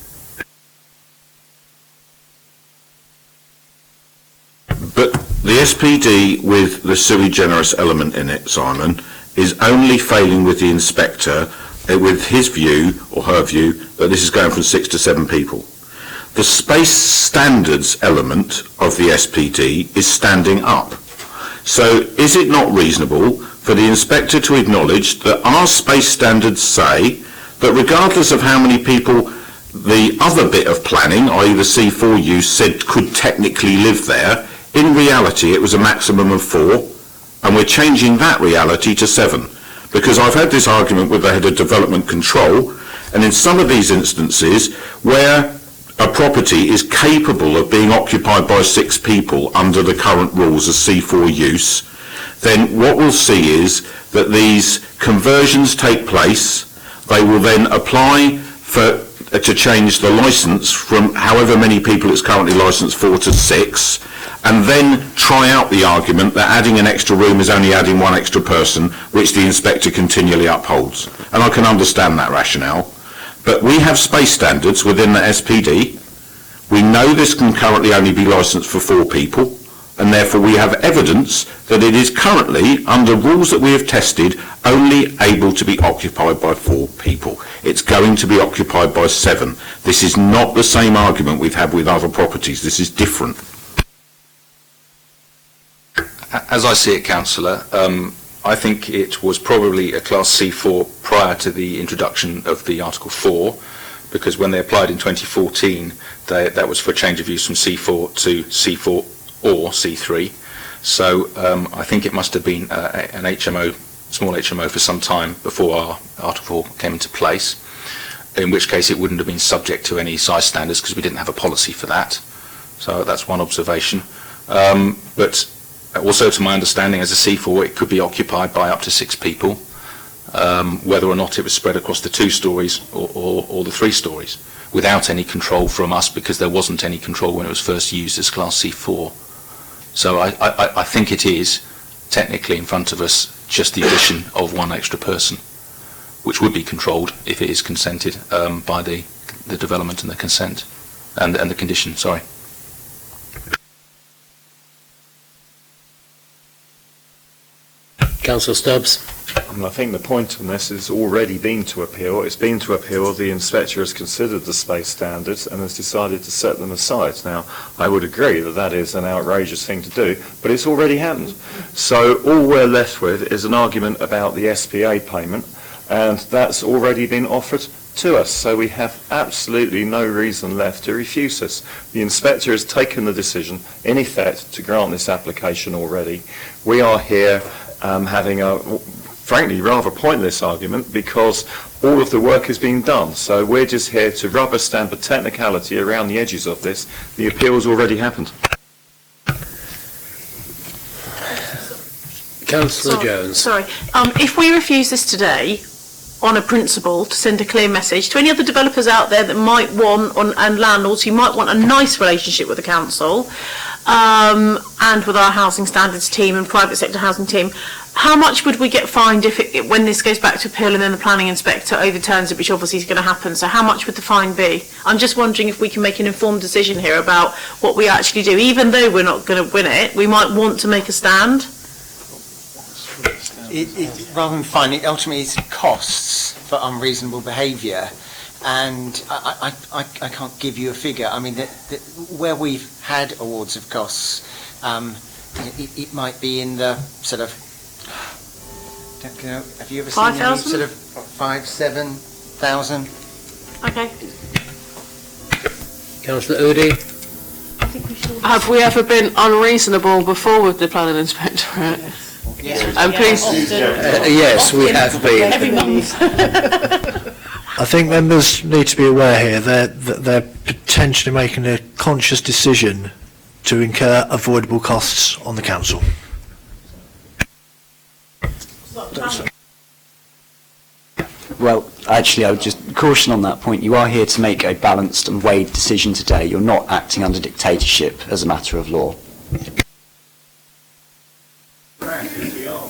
But the SPD with the sui generis element in it, Simon, is only failing with the inspector with his view or her view that this is going from 6 to 7 people. The space standards element of the SPD is standing up. So is it not reasonable for the inspector to acknowledge that our space standards say that regardless of how many people the other bit of planning, i.e. the C4 use, said could technically live there, in reality it was a maximum of 4, and we're changing that reality to 7. Because I've had this argument with the head of development control, and in some of these instances where a property is capable of being occupied by 6 people under the current rules of C4 use, then what we'll see is that these conversions take place. They will then apply to change the licence from however many people it's currently licensed for to 6, and then try out the argument that adding an extra room is only adding 1 extra person, which the inspector continually upholds. And I can understand that rationale. But we have space standards within the SPD. We know this can currently only be licensed for 4 people, and therefore we have evidence that it is currently, under rules that we have tested, only able to be occupied by 4 people. It's going to be occupied by 7. This is not the same argument we've had with other properties. This is different. As I see it, Councillor, I think it was probably a Class C4 prior to the introduction of the Article 4, because when they applied in 2014, that was for a change of use from C4 to C4 or C3. So I think it must have been an HMO, small HMO, for some time before our Article 4 came into place, in which case it wouldn't have been subject to any size standards because we didn't have a policy for that. So that's one observation. But also, to my understanding, as a C4, it could be occupied by up to 6 people, whether or not it was spread across the 2 stories or the 3 stories, without any control from us, because there wasn't any control when it was first used as Class C4. So I think it is technically in front of us just the addition of 1 extra person, which would be controlled if it is consented by the development and the consent and the condition. Sorry. Councillor Stubbs. I think the point on this has already been to appeal. It's been to appeal. The inspector has considered the space standards and has decided to set them aside. Now, I would agree that that is an outrageous thing to do, but it's already happened. So all we're left with is an argument about the SPA payment, and that's already been offered to us. So we have absolutely no reason left to refuse this. The inspector has taken the decision, in effect, to grant this application already. We are here having a, frankly, rather pointless argument because all of the work has been done. So we're just here to rubber stamp a technicality around the edges of this. The appeal has already happened. Councillor Jones. Sorry. If we refuse this today, on a principle, to send a clear message to any other developers out there that might want, and landlords who might want a nice relationship with the council, and with our housing standards team and private sector housing team, How much would we get fined if when this goes back to appeal and then the planning inspector overturns it, which obviously is going to happen? So how much would the fine be? I'm just wondering if we can make an informed decision here about what we actually do. Even though we're not going to win it, we might want to make a stand. Rather than fine, it ultimately is costs for unreasonable behaviour, and I can't give you a figure. I mean, where we've had awards of costs, it might be in the sort of, don't know, have you ever seen any 5,000? sort of 5,000-7,000? Okay. Councillor Udi? Have we ever been unreasonable before with the planning inspectorate? Yes. And please, Yes, we have been. Every month. I think members need to be aware here that they're potentially making a conscious decision to incur avoidable costs on the council. Well, actually, I would just caution on that point. You are here to make a balanced and weighed decision today. You're not acting under dictatorship as a matter of law.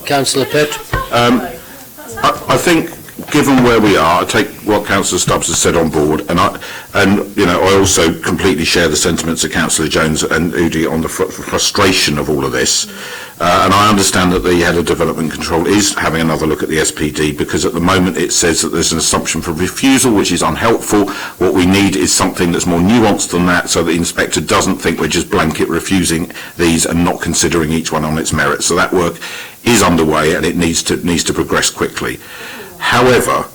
Councillor Pitt? I think, given where we are, I take what Councillor Stubbs has said on board, and I also completely share the sentiments of Councillor Jones and Udi on the frustration of all of this. And I understand that the head of development control is having another look at the SPD, because at the moment it says that there's an assumption for refusal, which is unhelpful. What we need is something that's more nuanced than that, so the inspector doesn't think we're just blanket refusing these and not considering each one on its merits. So that work is underway, and it needs to progress quickly. However,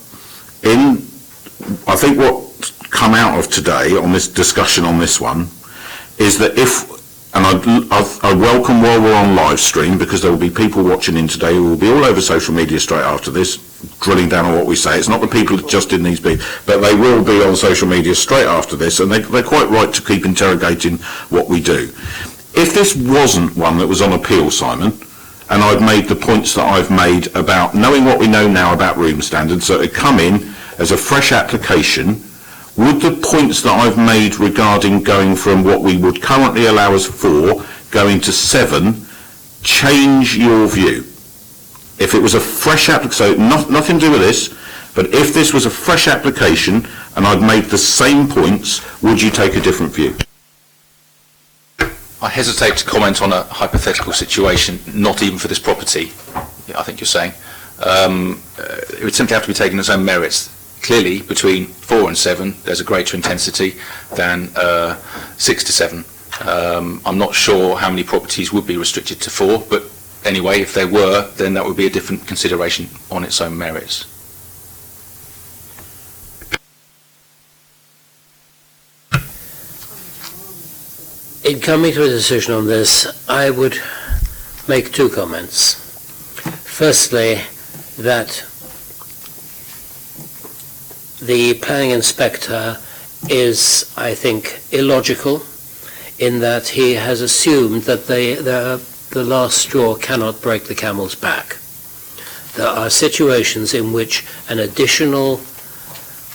I think what's come out of today on this discussion on this one is that I welcome while we're on live stream, because there will be people watching in today who will be all over social media straight after this, drilling down on what we say. It's not the people just in these bits, but they will be on social media straight after this, and they're quite right to keep interrogating what we do. If this wasn't one that was on appeal, Simon, and I've made the points that I've made about knowing what we know now about room standards, so it come in as a fresh application, would the points that I've made regarding going from what we would currently allow as 4 going to 7 change your view? If it was a fresh application, so nothing to do with this, but if this was a fresh application and I'd made the same points, would you take a different view? I hesitate to comment on a hypothetical situation, not even for this property, I think you're saying. It would simply have to be taken as own merits. Clearly, between 4 and 7, there's a greater intensity than 6 to 7. I'm not sure how many properties would be restricted to 4, but anyway, if there were, then that would be a different consideration on its own merits. In coming to a decision on this, I would make 2 comments. Firstly, that the planning inspector is, I think, illogical in that he has assumed that the last straw cannot break the camel's back. There are situations in which an additional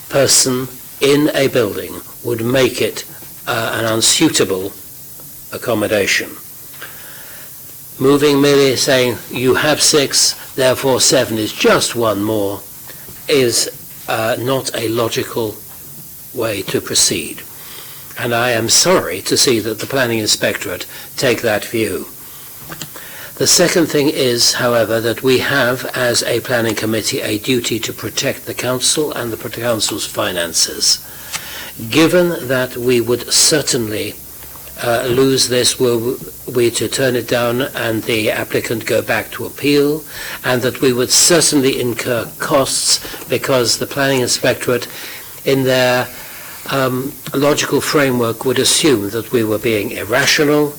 person in a building would make it an unsuitable accommodation. Moving merely saying you have 6, therefore 7 is just one more, is not a logical way to proceed. And I am sorry to see that the Planning Inspectorate take that view. The second thing is, however, that we have, as a planning committee, a duty to protect the council and the council's finances. Given that we would certainly lose this were we to turn it down and the applicant go back to appeal, and that we would certainly incur costs because the Planning Inspectorate in their logical framework would assume that we were being irrational.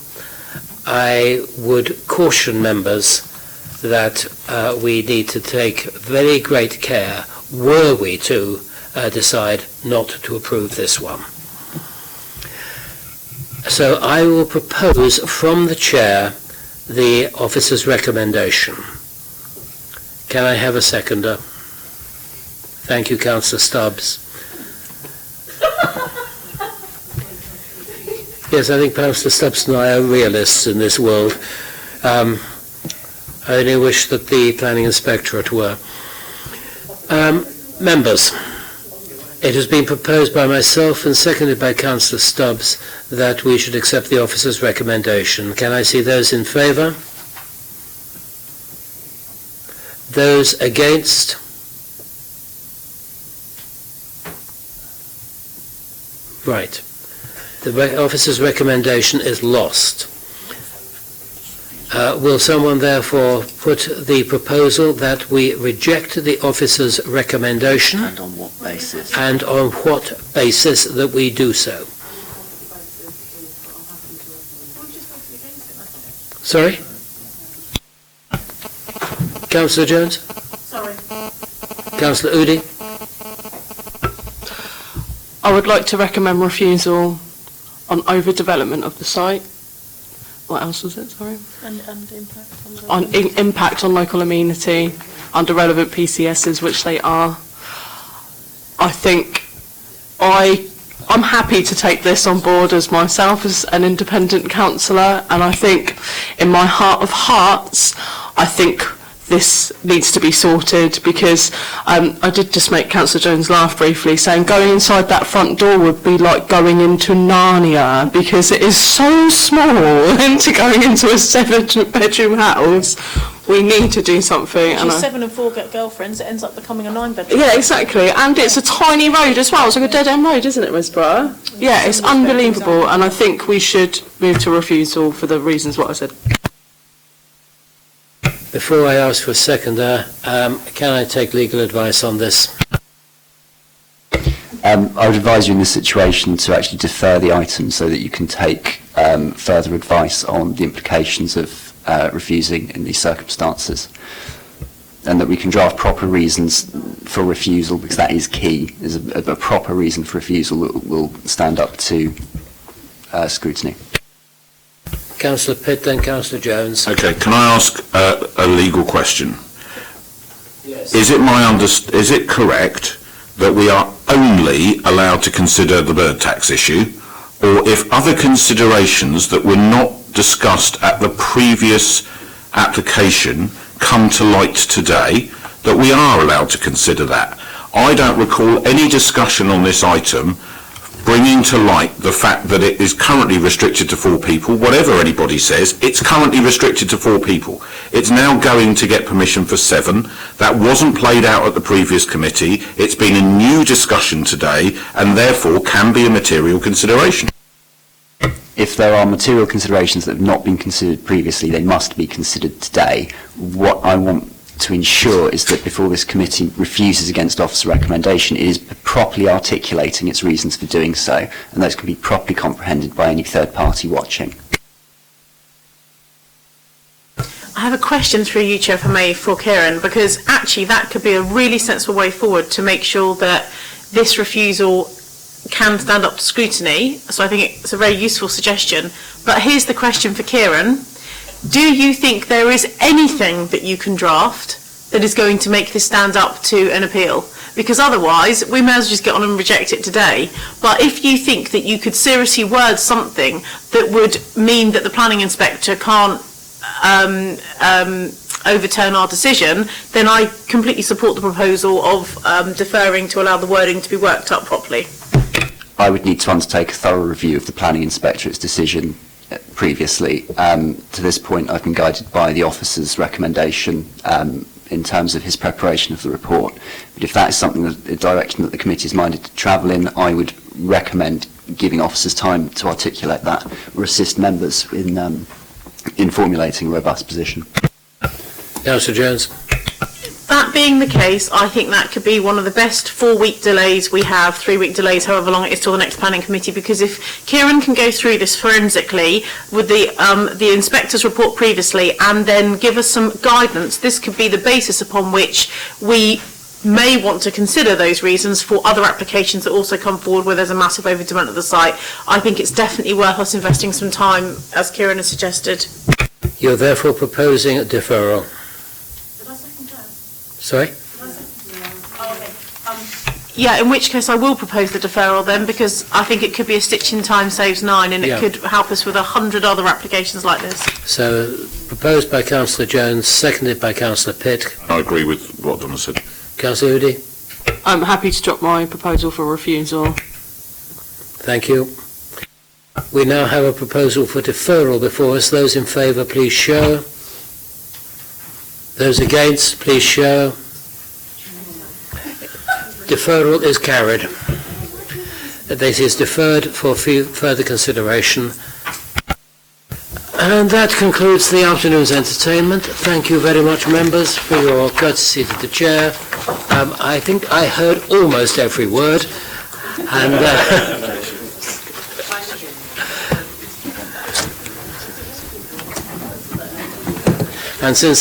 I would caution members that we need to take very great care were we to decide not to approve this one. So I will propose from the chair the officer's recommendation. Can I have a seconder? Thank you, Councillor Stubbs. Yes, I think Councillor Stubbs and I are realists in this world. I only wish that the Planning Inspectorate were. Members, it has been proposed by myself and seconded by Councillor Stubbs that we should accept the officer's recommendation. Can I see those in favour? Those against? Right. The officer's recommendation is lost. Will someone therefore put the proposal that we reject the officer's recommendation? And on what basis? And on what basis that we do so? Sorry? Councillor Jones? Sorry. Councillor Udi? I would like to recommend refusal on overdevelopment of the site. What else was it, sorry? And impact on Impact on local amenity under relevant PCSs, which they are. I think I'm happy to take this on board as myself as an independent councillor, and I think in my heart of hearts, I think this needs to be sorted, because I did just make Councillor Jones laugh briefly, saying going inside that front door would be like going into Narnia, because it is so small into going into a 7-bedroom house. We need to do something. Which is 7 and 4 get girlfriends, it ends up becoming a 9-bedroom. Yeah, exactly, and it's a tiny road as well. It's like a dead-end road, isn't it, Westborough? Yeah, it's unbelievable, and I think we should move to refusal for the reasons what I said. Before I ask for a seconder, can I take legal advice on this? I would advise you in this situation to actually defer the item so that you can take further advice on the implications of refusing in these circumstances, and that we can draft proper reasons for refusal, because that is key. There's a proper reason for refusal that will stand up to scrutiny. Councillor Pitt, then Councillor Jones. Okay, can I ask a legal question? Yes. Is it correct that we are only allowed to consider the bird tax issue, or if other considerations that were not discussed at the previous application come to light today, that we are allowed to consider that? I don't recall any discussion on this item bringing to light the fact that it is currently restricted to 4 people. Whatever anybody says, it's currently restricted to 4 people. It's now going to get permission for 7. That wasn't played out at the previous committee. It's been a new discussion today, and therefore can be a material consideration. If there are material considerations that have not been considered previously, they must be considered today. What I want to ensure is that before this committee refuses against officer recommendation, it is properly articulating its reasons for doing so, and those can be properly comprehended by any third party watching. I have a question through you, Chair, if I may, for Kieran, because actually that could be a really sensible way forward to make sure that this refusal can stand up to scrutiny. So I think it's a very useful suggestion. But here's the question for Kieran. Do you think there is anything that you can draft that is going to make this stand up to an appeal? Because otherwise, we may as well just get on and reject it today. But if you think that you could seriously word something that would mean that the planning inspector can't overturn our decision, then I completely support the proposal of deferring to allow the wording to be worked up properly. I would need to undertake a thorough review of the planning inspectorate's decision previously. To this point, I've been guided by the officer's recommendation in terms of his preparation of the report. But if that is something, a direction that the committee is minded to travel in, I would recommend giving officers time to articulate that or assist members in formulating a robust position. Councillor Jones. That being the case, I think that could be one of the best 4-week delays we have, 3-week delays, however long it is till the next planning committee, because if Kieran can go through this forensically with the inspector's report previously and then give us some guidance, this could be the basis upon which we may want to consider those reasons for other applications that also come forward where there's a massive overdevelopment of the site. I think it's definitely worth us investing some time, as Kieran has suggested. You're therefore proposing a deferral. Sorry? Yeah, in which case I will propose the deferral then, because I think it could be a stitch in time saves 9, and it Yeah. could help us with 100 other applications like this. So, proposed by Councillor Jones, seconded by Councillor Pitt. I agree with what Donna said. Councillor Udy? I'm happy to drop my proposal for refusal. Thank you. We now have a proposal for deferral before us. Those in favour, please show. Those against, please show. Deferral is carried. This is deferred for further consideration. And that concludes the afternoon's entertainment. Thank you very much, members, for your courtesy to the chair. I think I heard almost every word. And and since